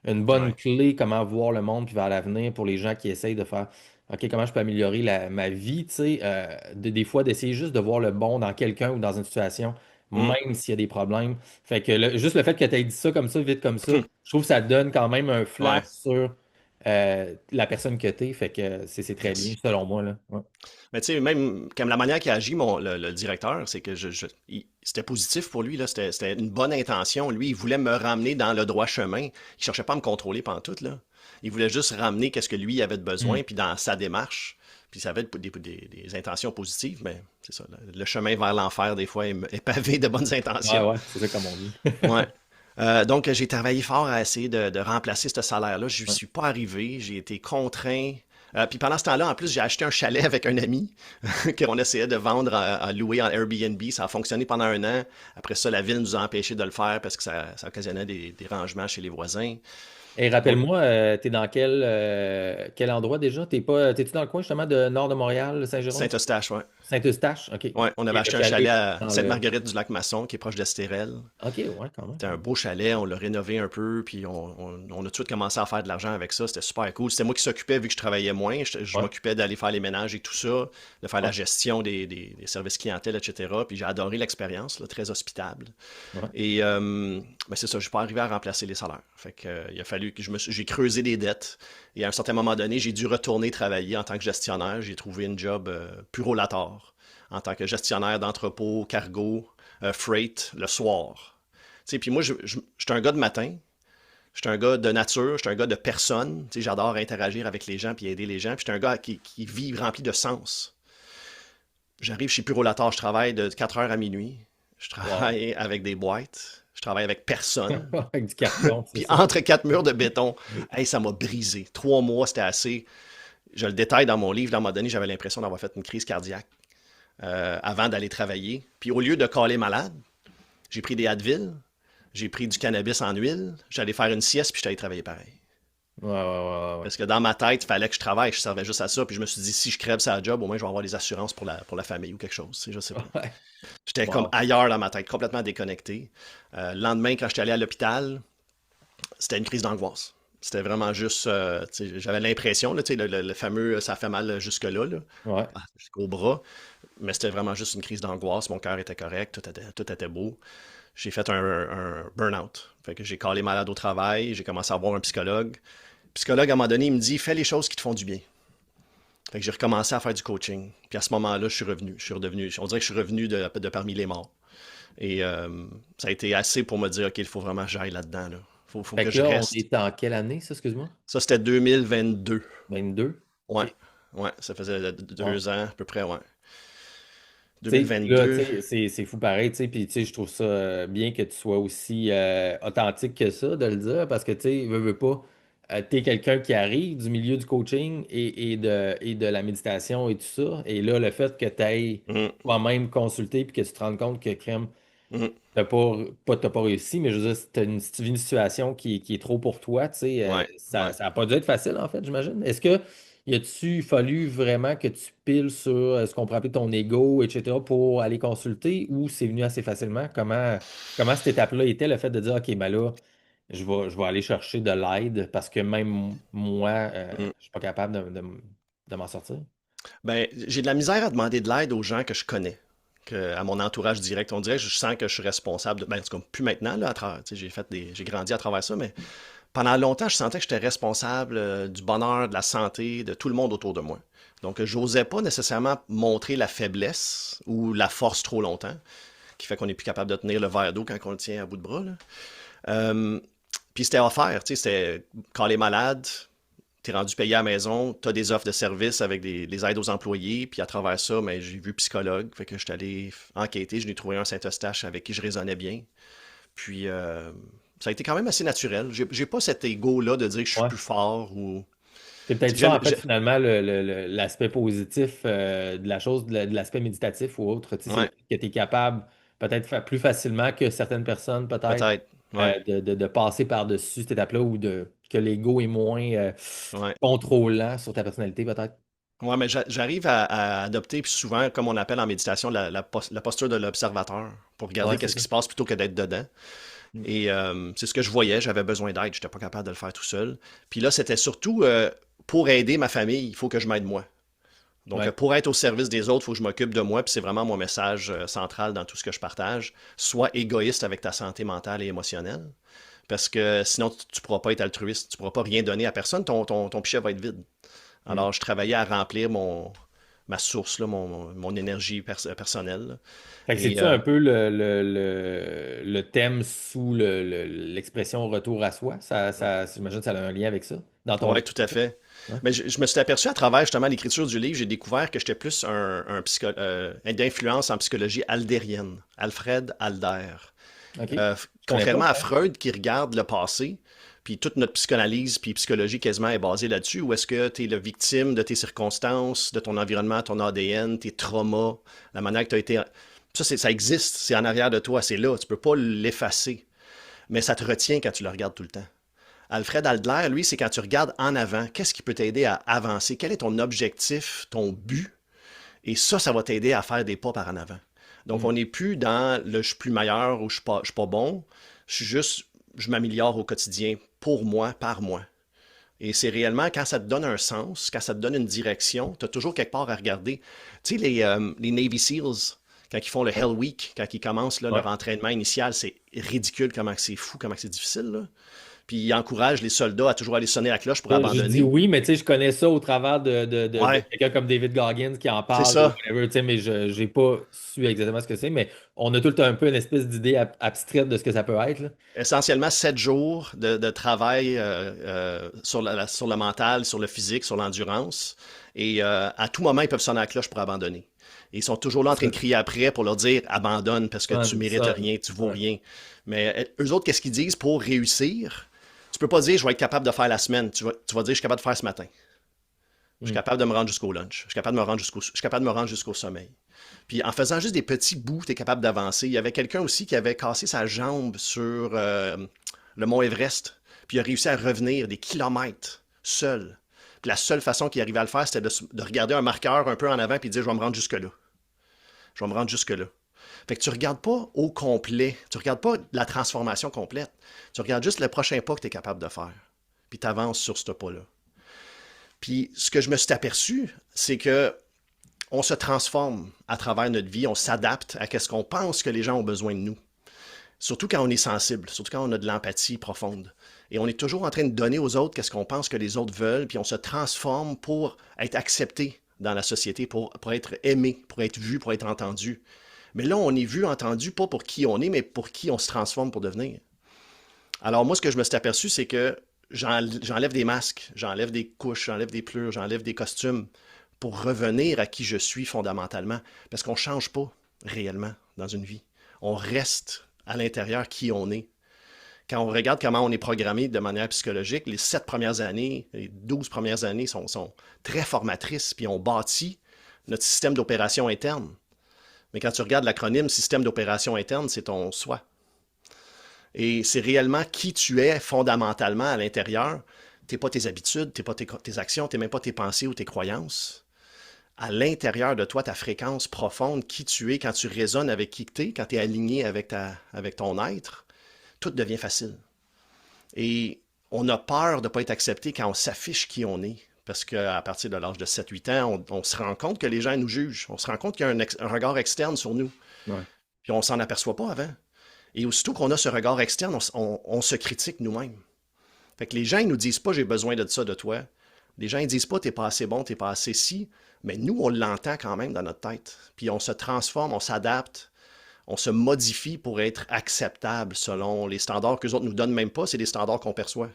Speaker 1: une bonne
Speaker 2: ouais.
Speaker 1: clé, comment voir le monde puis vers l'avenir pour les gens qui essayent de faire, OK, comment je peux améliorer ma vie, tu sais, des fois d'essayer juste de voir le bon dans quelqu'un ou dans une situation,
Speaker 2: Hum,
Speaker 1: même s'il y a des problèmes. Fait que juste le fait que tu aies dit ça comme ça, vite comme ça, je trouve que ça donne quand même un flash
Speaker 2: ouais,
Speaker 1: sur la personne que tu es. Fait que c'est très bien,
Speaker 2: merci.
Speaker 1: selon moi, là. Ouais.
Speaker 2: Mais tu sais, même comme la manière qu'il agit, le directeur, c'est que c'était positif pour lui, là. C'était une bonne intention. Lui, il voulait me ramener dans le droit chemin. Il cherchait pas à me contrôler pantoute, là. Il voulait juste ramener qu'est-ce que lui avait de
Speaker 1: Hmm.
Speaker 2: besoin, puis dans sa démarche. Puis ça avait des intentions positives, mais c'est ça. Le chemin vers l'enfer, des fois, est pavé de bonnes
Speaker 1: Ouais,
Speaker 2: intentions.
Speaker 1: ouais, c'est ça comme on dit.
Speaker 2: Ouais. Donc, j'ai travaillé fort à essayer de remplacer ce salaire-là. Je ne
Speaker 1: Ouais.
Speaker 2: suis pas arrivé. J'ai été contraint. Puis pendant ce temps-là, en plus, j'ai acheté un chalet avec un ami qu'on essayait de vendre à louer en Airbnb. Ça a fonctionné pendant un an. Après ça, la ville nous a empêchés de le faire parce que ça occasionnait des dérangements chez les voisins.
Speaker 1: Et
Speaker 2: Donc,
Speaker 1: rappelle-moi, t'es dans quel endroit déjà? T'es-tu dans le coin justement de nord de Montréal, Saint-Jérôme?
Speaker 2: Saint-Eustache, ouais.
Speaker 1: Saint-Eustache? OK.
Speaker 2: Ouais, on avait
Speaker 1: Et le
Speaker 2: acheté un chalet
Speaker 1: chalet
Speaker 2: à
Speaker 1: dans le.
Speaker 2: Sainte-Marguerite-du-Lac-Masson, qui est proche d'Estérel.
Speaker 1: OK, ouais, quand même.
Speaker 2: C'était un beau chalet, on l'a rénové un peu, puis on a tout de suite commencé à faire de l'argent avec ça. C'était super cool. C'était moi qui s'occupais, vu que je travaillais moins. Je
Speaker 1: Ouais,
Speaker 2: m'occupais d'aller faire les ménages et tout ça, de faire la
Speaker 1: ouais,
Speaker 2: gestion des services clientèle, etc. Puis j'ai adoré l'expérience, là, très hospitable.
Speaker 1: ouais.
Speaker 2: Et ben c'est ça, je suis pas arrivé à remplacer les salaires. Fait que, il a fallu que j'ai creusé des dettes. Et à un certain moment donné, j'ai dû retourner travailler en tant que gestionnaire. J'ai trouvé une job pur au lator, en tant que gestionnaire d'entrepôt, cargo, freight, le soir. Tu sais, puis moi, je suis un gars de matin, je suis un gars de nature, je suis un gars de personne. Tu sais, j'adore interagir avec les gens puis aider les gens. Puis je suis un gars qui vit rempli de sens. J'arrive chez Purolator, je travaille de 4 heures à minuit. Je
Speaker 1: Wow.
Speaker 2: travaille avec des boîtes. Je travaille avec personne.
Speaker 1: Avec du carton, c'est
Speaker 2: Puis
Speaker 1: ça.
Speaker 2: entre quatre murs de béton, hey, ça m'a brisé. 3 mois, c'était assez. Je le détaille dans mon livre. Dans un moment donné, j'avais l'impression d'avoir fait une crise cardiaque avant d'aller travailler. Puis au lieu de caler malade, j'ai pris des Advil, j'ai pris du cannabis en huile, j'allais faire une sieste, puis j'allais travailler pareil.
Speaker 1: Ouais, ouais, ouais, ouais.
Speaker 2: Parce que dans ma tête, il fallait que je travaille, je servais juste à ça, puis je me suis dit, si je crève ça job, au moins je vais avoir des assurances pour la famille ou quelque chose, tu sais, je sais pas.
Speaker 1: Ouais.
Speaker 2: J'étais comme
Speaker 1: Wow.
Speaker 2: ailleurs dans ma tête, complètement déconnecté. Le lendemain, quand j'étais allé à l'hôpital, c'était une crise d'angoisse. C'était vraiment juste, tu sais, j'avais l'impression, là, tu sais, le fameux ça fait mal jusque-là, là,
Speaker 1: Ouais.
Speaker 2: jusqu'au bras, mais c'était vraiment juste une crise d'angoisse. Mon cœur était correct, tout était beau. J'ai fait un burn-out. Fait que j'ai collé malade au travail, j'ai commencé à voir un psychologue. Le psychologue, à un moment donné, il me dit, fais les choses qui te font du bien. Fait que j'ai recommencé à faire du coaching. Puis à ce moment-là, je suis revenu. Je suis redevenu, on dirait que je suis revenu de parmi les morts. Et ça a été assez pour me dire, OK, il faut vraiment que j'aille là-dedans. Là. Faut
Speaker 1: Fait
Speaker 2: que
Speaker 1: que
Speaker 2: je
Speaker 1: là, on
Speaker 2: reste.
Speaker 1: est en quelle année, ça, excuse-moi?
Speaker 2: Ça, c'était 2022.
Speaker 1: 22.
Speaker 2: Ouais.
Speaker 1: OK.
Speaker 2: Ouais, ça faisait
Speaker 1: Ouais.
Speaker 2: 2 ans à peu près, ouais.
Speaker 1: Puis là, tu
Speaker 2: 2022.
Speaker 1: sais, c'est fou pareil, tu sais, puis tu sais, je trouve ça bien que tu sois aussi authentique que ça, de le dire, parce que, tu sais, veux pas, t'es quelqu'un qui arrive du milieu du coaching et de la méditation et tout ça, et là, le fait que tu ailles
Speaker 2: Mhm,
Speaker 1: toi-même consulter puis que tu te rendes compte que, crème,
Speaker 2: mhm.
Speaker 1: t'as pas réussi, mais je veux dire, si tu vis une situation qui est trop pour toi, tu sais,
Speaker 2: Ouais,
Speaker 1: ça
Speaker 2: ouais.
Speaker 1: n'a pas dû être facile, en fait, j'imagine. Est-ce que y a-tu fallu vraiment que tu piles sur ce qu'on pourrait appeler ton ego, etc., pour aller consulter ou c'est venu assez facilement? Comment cette étape-là était, le fait de dire, OK, ben là, je vais aller chercher de l'aide parce que même moi,
Speaker 2: Mhm.
Speaker 1: je suis pas capable de m'en sortir?
Speaker 2: Ben, j'ai de la misère à demander de l'aide aux gens que je connais, à mon entourage direct. On dirait que je sens que je suis responsable ben, c'est comme plus maintenant, là, tu sais, j'ai grandi à travers ça, mais pendant longtemps, je sentais que j'étais responsable du bonheur, de la santé, de tout le monde autour de moi. Donc, j'osais pas nécessairement montrer la faiblesse ou la force trop longtemps, qui fait qu'on n'est plus capable de tenir le verre d'eau quand on le tient à bout de bras, là. Euh, Puis c'était offert, tu sais, c'était quand les malades, t'es rendu payé à la maison, t'as des offres de services avec des aides aux employés, puis à travers ça, ben, j'ai vu psychologue, fait que je suis allé enquêter, je l'ai trouvé un Saint-Eustache avec qui je raisonnais bien. Puis ça a été quand même assez naturel. J'ai pas cet ego-là de dire que je suis
Speaker 1: Ouais.
Speaker 2: plus fort ou.
Speaker 1: C'est peut-être ça,
Speaker 2: J'aime.
Speaker 1: en fait, finalement, l'aspect positif de la chose, de l'aspect méditatif ou autre. Tu sais, c'est
Speaker 2: Ouais,
Speaker 1: que tu es capable, peut-être plus facilement que certaines personnes, peut-être,
Speaker 2: peut-être. Ouais,
Speaker 1: de passer par-dessus cette étape-là ou que l'ego est moins
Speaker 2: ouais.
Speaker 1: contrôlant sur ta personnalité, peut-être.
Speaker 2: Ouais, mais j'arrive à adopter puis souvent, comme on appelle en méditation, la posture de l'observateur pour
Speaker 1: Ouais,
Speaker 2: regarder
Speaker 1: c'est
Speaker 2: qu'est-ce
Speaker 1: ça.
Speaker 2: qui se passe plutôt que d'être dedans.
Speaker 1: Mm.
Speaker 2: Et c'est ce que je voyais, j'avais besoin d'aide, j'étais pas capable de le faire tout seul. Puis là, c'était surtout pour aider ma famille, il faut que je m'aide moi. Donc,
Speaker 1: Ouais.
Speaker 2: pour être au service des autres, il faut que je m'occupe de moi, puis c'est vraiment mon message central dans tout ce que je partage. Sois égoïste avec ta santé mentale et émotionnelle, parce que sinon, tu ne pourras pas être altruiste, tu ne pourras pas rien donner à personne, ton pichet va être vide.
Speaker 1: Mm.
Speaker 2: Alors, je travaillais à remplir ma source, là, mon énergie personnelle, là.
Speaker 1: Fait que
Speaker 2: Et
Speaker 1: c'est-tu un peu le thème sous l'expression retour à soi? J'imagine que ça a un lien avec ça, dans ton
Speaker 2: ouais,
Speaker 1: livre.
Speaker 2: tout à fait.
Speaker 1: Ouais.
Speaker 2: Mais je me suis aperçu à travers justement l'écriture du livre, j'ai découvert que j'étais plus d'influence en psychologie aldérienne, Alfred Adler.
Speaker 1: OK. Je connais pas
Speaker 2: Contrairement à
Speaker 1: ça.
Speaker 2: Freud qui regarde le passé, puis toute notre psychanalyse puis psychologie quasiment est basée là-dessus, où est-ce que tu es la victime de tes circonstances, de ton environnement, ton ADN, tes traumas, la manière que tu as été. Ça existe, c'est en arrière de toi, c'est là, tu peux pas l'effacer, mais ça te retient quand tu le regardes tout le temps. Alfred Adler, lui, c'est quand tu regardes en avant, qu'est-ce qui peut t'aider à avancer, quel est ton objectif, ton but, et ça va t'aider à faire des pas par en avant. Donc,
Speaker 1: Mm.
Speaker 2: on n'est plus dans le je suis plus meilleur ou je suis pas bon. Je suis juste, je m'améliore au quotidien pour moi, par moi. Et c'est réellement quand ça te donne un sens, quand ça te donne une direction, tu as toujours quelque part à regarder. Tu sais, les Navy SEALs, quand ils font le Hell Week, quand ils commencent là,
Speaker 1: Ouais.
Speaker 2: leur entraînement initial, c'est ridicule comment c'est fou, comment c'est difficile, là. Puis ils encouragent les soldats à toujours aller sonner la cloche pour
Speaker 1: Je dis
Speaker 2: abandonner.
Speaker 1: oui, mais tu sais, je connais ça au travers de
Speaker 2: Ouais,
Speaker 1: quelqu'un comme David Goggins qui en
Speaker 2: c'est
Speaker 1: parle ou
Speaker 2: ça.
Speaker 1: whatever, tu sais, mais je n'ai pas su exactement ce que c'est, mais on a tout le temps un peu une espèce d'idée abstraite de ce que ça peut être, là.
Speaker 2: Essentiellement 7 jours de travail sur le mental, sur le physique, sur l'endurance. Et à tout moment, ils peuvent sonner la cloche pour abandonner. Et ils sont toujours là en train
Speaker 1: Ça,
Speaker 2: de crier après pour leur dire abandonne parce que tu mérites
Speaker 1: ça,
Speaker 2: rien, tu vaux
Speaker 1: ouais.
Speaker 2: rien. Mais eux autres, qu'est-ce qu'ils disent pour réussir? Tu peux pas dire je vais être capable de faire la semaine. Tu vas dire je suis capable de faire ce matin. Je suis
Speaker 1: Mm.
Speaker 2: capable de me rendre jusqu'au lunch. Je suis capable de me rendre jusqu'au sommeil. Puis en faisant juste des petits bouts, tu es capable d'avancer. Il y avait quelqu'un aussi qui avait cassé sa jambe sur le mont Everest. Puis il a réussi à revenir des kilomètres seul. Puis la seule façon qu'il arrivait à le faire, c'était de regarder un marqueur un peu en avant puis de dire je vais me rendre jusque-là. Je vais me rendre jusque-là. Fait que tu regardes pas au complet. Tu regardes pas la transformation complète. Tu regardes juste le prochain pas que tu es capable de faire. Puis tu avances sur ce pas-là. Puis ce que je me suis aperçu, c'est que on se transforme à travers notre vie, on s'adapte à ce qu'on pense que les gens ont besoin de nous. Surtout quand on est sensible, surtout quand on a de l'empathie profonde. Et on est toujours en train de donner aux autres ce qu'on pense que les autres veulent, puis on se transforme pour être accepté dans la société, pour être aimé, pour être vu, pour être entendu. Mais là, on est vu, entendu, pas pour qui on est, mais pour qui on se transforme pour devenir. Alors moi, ce que je me suis aperçu, c'est que j'enlève des masques, j'enlève des couches, j'enlève des pleurs, j'enlève des costumes pour revenir à qui je suis fondamentalement. Parce qu'on ne change pas réellement dans une vie. On reste à l'intérieur qui on est. Quand on regarde comment on est programmé de manière psychologique, les 7 premières années, les 12 premières années sont très formatrices, puis on bâtit notre système d'opération interne. Mais quand tu regardes l'acronyme système d'opération interne, c'est ton soi. Et c'est réellement qui tu es fondamentalement à l'intérieur. Tu n'es pas tes habitudes, tu n'es pas tes actions, tu n'es même pas tes pensées ou tes croyances. À l'intérieur de toi, ta fréquence profonde, qui tu es quand tu résonnes avec qui tu es, quand tu es aligné avec ton être, tout devient facile. Et on a peur de ne pas être accepté quand on s'affiche qui on est. Parce qu'à partir de l'âge de 7-8 ans, on se rend compte que les gens nous jugent. On se rend compte qu'il y a un regard externe sur nous.
Speaker 1: Ouais.
Speaker 2: Puis on s'en aperçoit pas avant. Et aussitôt qu'on a ce regard externe, on se critique nous-mêmes. Fait que les gens, ils nous disent pas « j'ai besoin de ça de toi ». Les gens, ils disent pas « t'es pas assez bon, t'es pas assez ci ». Mais nous, on l'entend quand même dans notre tête. Puis on se transforme, on s'adapte, on se modifie pour être acceptable selon les standards que les autres nous donnent même pas. C'est des standards qu'on perçoit.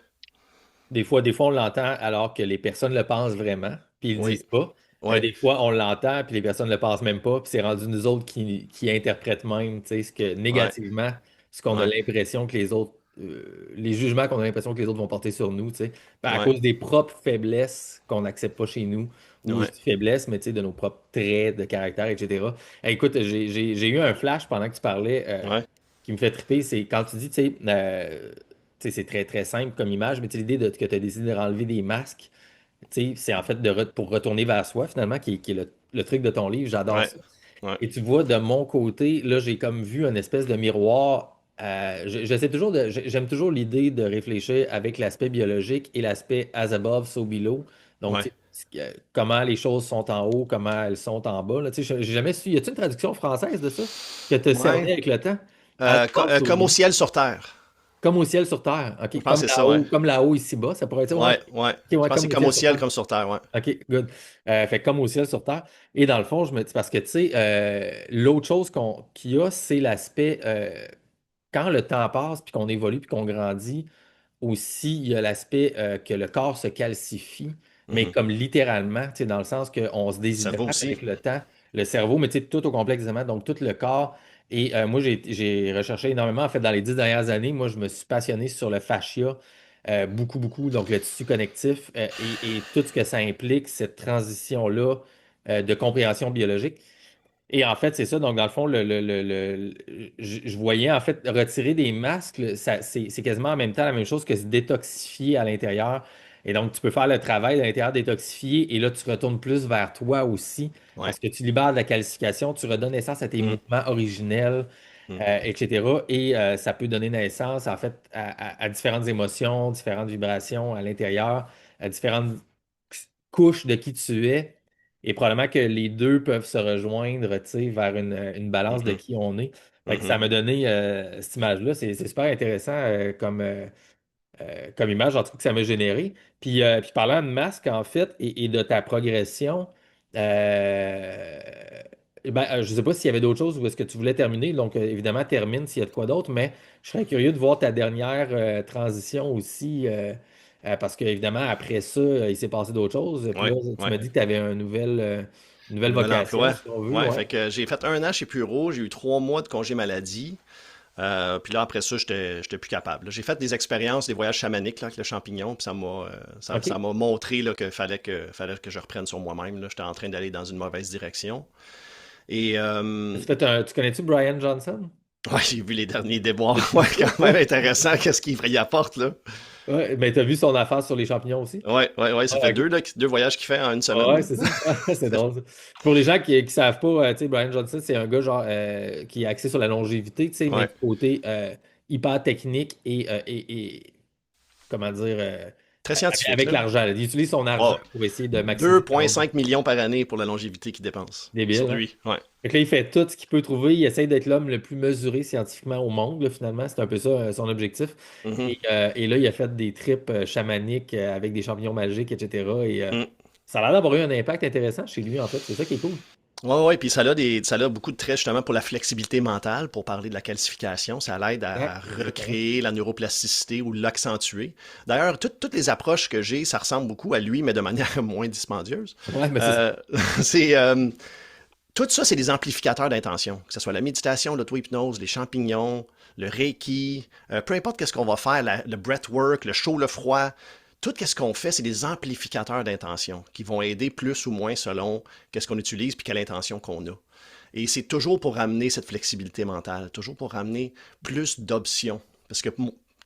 Speaker 1: Des fois, on l'entend alors que les personnes le pensent vraiment, puis ils le
Speaker 2: Oui,
Speaker 1: disent pas.
Speaker 2: oui,
Speaker 1: Des fois, on l'entend, puis les personnes ne le pensent même pas, puis c'est rendu nous autres qui interprètent même, tu sais,
Speaker 2: oui,
Speaker 1: négativement, ce qu'on a
Speaker 2: oui,
Speaker 1: l'impression que les autres, les jugements qu'on a l'impression que les autres vont porter sur nous, tu sais, à
Speaker 2: oui,
Speaker 1: cause des propres faiblesses qu'on n'accepte pas chez nous, ou
Speaker 2: oui,
Speaker 1: je dis faiblesses, mais tu sais, de nos propres traits de caractère, etc. Écoute, j'ai eu un flash pendant que tu parlais
Speaker 2: oui,
Speaker 1: qui me fait triper, c'est quand tu dis, tu sais, c'est très très simple comme image, mais tu sais, l'idée que tu as décidé de enlever des masques, tu sais, c'est en fait pour retourner vers soi, finalement, qui est le truc de ton livre.
Speaker 2: oui,
Speaker 1: J'adore ça.
Speaker 2: oui,
Speaker 1: Et tu vois, de mon côté, là, j'ai comme vu une espèce de miroir. J'essaie toujours j'aime toujours l'idée de réfléchir avec l'aspect biologique et l'aspect as above, so below. Donc,
Speaker 2: oui,
Speaker 1: tu sais, comment les choses sont en haut, comment elles sont en bas. Là. Tu sais, j'ai jamais su. Y a-t-il une traduction française de ça que tu as
Speaker 2: oui.
Speaker 1: cerné avec le temps? As above, so
Speaker 2: Comme au
Speaker 1: below.
Speaker 2: ciel sur terre.
Speaker 1: Comme au ciel sur terre.
Speaker 2: Je
Speaker 1: OK.
Speaker 2: pense que c'est ça, ouais.
Speaker 1: Comme là-haut ici-bas. Ça pourrait être ça. Ouais.
Speaker 2: Ouais, ouais.
Speaker 1: OK,
Speaker 2: Je
Speaker 1: ouais,
Speaker 2: pense que
Speaker 1: comme
Speaker 2: c'est
Speaker 1: au
Speaker 2: comme
Speaker 1: ciel
Speaker 2: au
Speaker 1: sur
Speaker 2: ciel,
Speaker 1: terre.
Speaker 2: comme sur terre, ouais.
Speaker 1: OK, good. Fait comme au ciel sur terre. Et dans le fond, je me dis, parce que tu sais, l'autre chose qu'il y a, c'est l'aspect, quand le temps passe, puis qu'on évolue, puis qu'on grandit, aussi, il y a l'aspect que le corps se calcifie, mais
Speaker 2: Mhm.
Speaker 1: comme littéralement, tu sais, dans le sens qu'on se
Speaker 2: Ça va
Speaker 1: déshydrate
Speaker 2: aussi.
Speaker 1: avec le temps, le cerveau, mais tu sais, tout au complexe, donc tout le corps. Et moi, j'ai recherché énormément, en fait, dans les 10 dernières années, moi, je me suis passionné sur le fascia, beaucoup, beaucoup, donc le tissu connectif et tout ce que ça implique, cette transition-là de compréhension biologique. Et en fait, c'est ça. Donc, dans le fond, je voyais en fait retirer des masques, là, c'est quasiment en même temps la même chose que se détoxifier à l'intérieur. Et donc, tu peux faire le travail à l'intérieur détoxifier et là, tu retournes plus vers toi aussi
Speaker 2: Ouais.
Speaker 1: parce que tu libères de la calcification, tu redonnes naissance à tes
Speaker 2: Mm,
Speaker 1: mouvements originels,
Speaker 2: mm,
Speaker 1: etc. Et ça peut donner naissance, en fait, à différentes émotions, différentes vibrations à l'intérieur, à différentes couches de qui tu es. Et probablement que les deux peuvent se rejoindre, tu sais, vers une balance de
Speaker 2: mhm,
Speaker 1: qui on est. Fait que ça
Speaker 2: mhm.
Speaker 1: m'a donné cette image-là. C'est super intéressant comme image, en tout cas, que ça m'a généré. Puis parlant de masque, en fait, et de ta progression, euh, je ne sais pas s'il y avait d'autres choses ou est-ce que tu voulais terminer. Donc, évidemment, termine s'il y a de quoi d'autre, mais je serais curieux de voir ta dernière transition aussi. Parce qu'évidemment, après ça, il s'est passé d'autres choses. Puis
Speaker 2: Ouais,
Speaker 1: là, tu
Speaker 2: ouais.
Speaker 1: m'as dit que tu avais une
Speaker 2: Un
Speaker 1: nouvelle
Speaker 2: nouvel
Speaker 1: vocation,
Speaker 2: emploi.
Speaker 1: si on veut.
Speaker 2: Ouais,
Speaker 1: Ouais.
Speaker 2: fait que j'ai fait un an chez Puro, j'ai eu 3 mois de congé maladie. Puis là, après ça, j'étais plus capable. Là, j'ai fait des expériences, des voyages chamaniques là, avec le champignon, puis ça
Speaker 1: OK.
Speaker 2: m'a montré là, qu'il fallait que je reprenne sur moi-même. Là. J'étais en train d'aller dans une mauvaise direction. Et
Speaker 1: Tu connais-tu Brian Johnson?
Speaker 2: ouais, j'ai vu les derniers déboires. Ouais, quand même intéressant, qu'est-ce qu'il y apporte là.
Speaker 1: Ouais, mais tu as vu son affaire sur les champignons aussi?
Speaker 2: Ouais, ouais, ouais, ça fait
Speaker 1: Ouais,
Speaker 2: deux, là, 2 voyages qu'il fait en une
Speaker 1: ah
Speaker 2: semaine.
Speaker 1: ouais,
Speaker 2: Là.
Speaker 1: c'est ça. C'est drôle, ça. Pour les gens qui savent pas, tu sais, Brian Johnson, c'est un gars genre qui est axé sur la longévité, tu sais, mais
Speaker 2: Ouais,
Speaker 1: du côté hyper technique et comment dire,
Speaker 2: très scientifique,
Speaker 1: avec
Speaker 2: là.
Speaker 1: l'argent. Il utilise son argent
Speaker 2: Oh,
Speaker 1: pour essayer de maximiser la longévité.
Speaker 2: 2,5 millions par année pour la longévité qu'il dépense. Sur
Speaker 1: Débile, hein?
Speaker 2: lui, ouais.
Speaker 1: Fait que là, il fait tout ce qu'il peut trouver. Il essaie d'être l'homme le plus mesuré scientifiquement au monde, là, finalement. C'est un peu ça, son objectif.
Speaker 2: Mhm,
Speaker 1: Et là, il a fait des trips chamaniques avec des champignons magiques, etc. Et
Speaker 2: mm.
Speaker 1: ça a l'air d'avoir eu un impact intéressant chez lui, en fait. C'est ça qui est cool.
Speaker 2: Ouais, ouais, puis ça a beaucoup de traits justement pour la flexibilité mentale, pour parler de la calcification. Ça l'aide à
Speaker 1: Exact, exactement.
Speaker 2: recréer la neuroplasticité ou l'accentuer. D'ailleurs, toutes les approches que j'ai, ça ressemble beaucoup à lui, mais de manière moins dispendieuse.
Speaker 1: Ouais, mais c'est ça.
Speaker 2: Euh, c'est, euh, Tout ça, c'est des amplificateurs d'intention, que ce soit la méditation, l'auto-hypnose, les champignons, le reiki, peu importe qu'est-ce qu'on va faire, le breathwork, le chaud, le froid, tout ce qu'on fait, c'est des amplificateurs d'intention qui vont aider plus ou moins selon qu'est-ce qu'on utilise puis quelle intention qu'on a. Et c'est toujours pour ramener cette flexibilité mentale, toujours pour ramener plus d'options. Parce que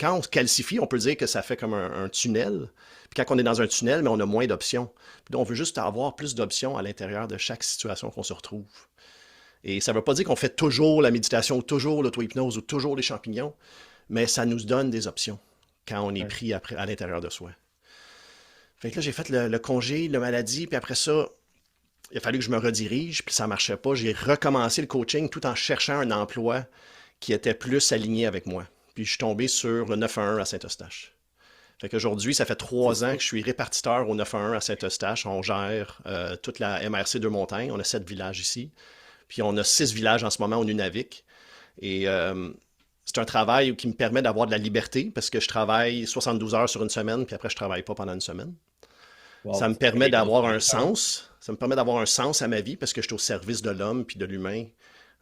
Speaker 2: quand on se calcifie, on peut dire que ça fait comme un tunnel. Puis quand on est dans un tunnel, mais on a moins d'options. Puis on veut juste avoir plus d'options à l'intérieur de chaque situation qu'on se retrouve. Et ça ne veut pas dire qu'on fait toujours la méditation, ou toujours l'auto-hypnose, ou toujours les champignons, mais ça nous donne des options quand on est
Speaker 1: Ouais.
Speaker 2: pris après, à l'intérieur de soi. Fait que là, j'ai fait le congé, la maladie, puis après ça, il a fallu que je me redirige, puis ça ne marchait pas. J'ai recommencé le coaching tout en cherchant un emploi qui était plus aligné avec moi. Puis je suis tombé sur le 911 à Saint-Eustache. Fait qu'aujourd'hui, ça fait
Speaker 1: C'est
Speaker 2: 3 ans
Speaker 1: ça.
Speaker 2: que je suis répartiteur au 911 à Saint-Eustache. On gère toute la MRC Deux Montagnes. On a 7 villages ici. Puis on a 6 villages en ce moment au Nunavik. Et c'est un travail qui me permet d'avoir de la liberté parce que je travaille 72 heures sur une semaine, puis après, je travaille pas pendant une semaine. Ça
Speaker 1: Wow,
Speaker 2: me
Speaker 1: c'est très
Speaker 2: permet
Speaker 1: bien
Speaker 2: d'avoir
Speaker 1: construit
Speaker 2: un
Speaker 1: quand même.
Speaker 2: sens. Ça me permet d'avoir un sens à ma vie parce que je suis au service de l'homme puis de l'humain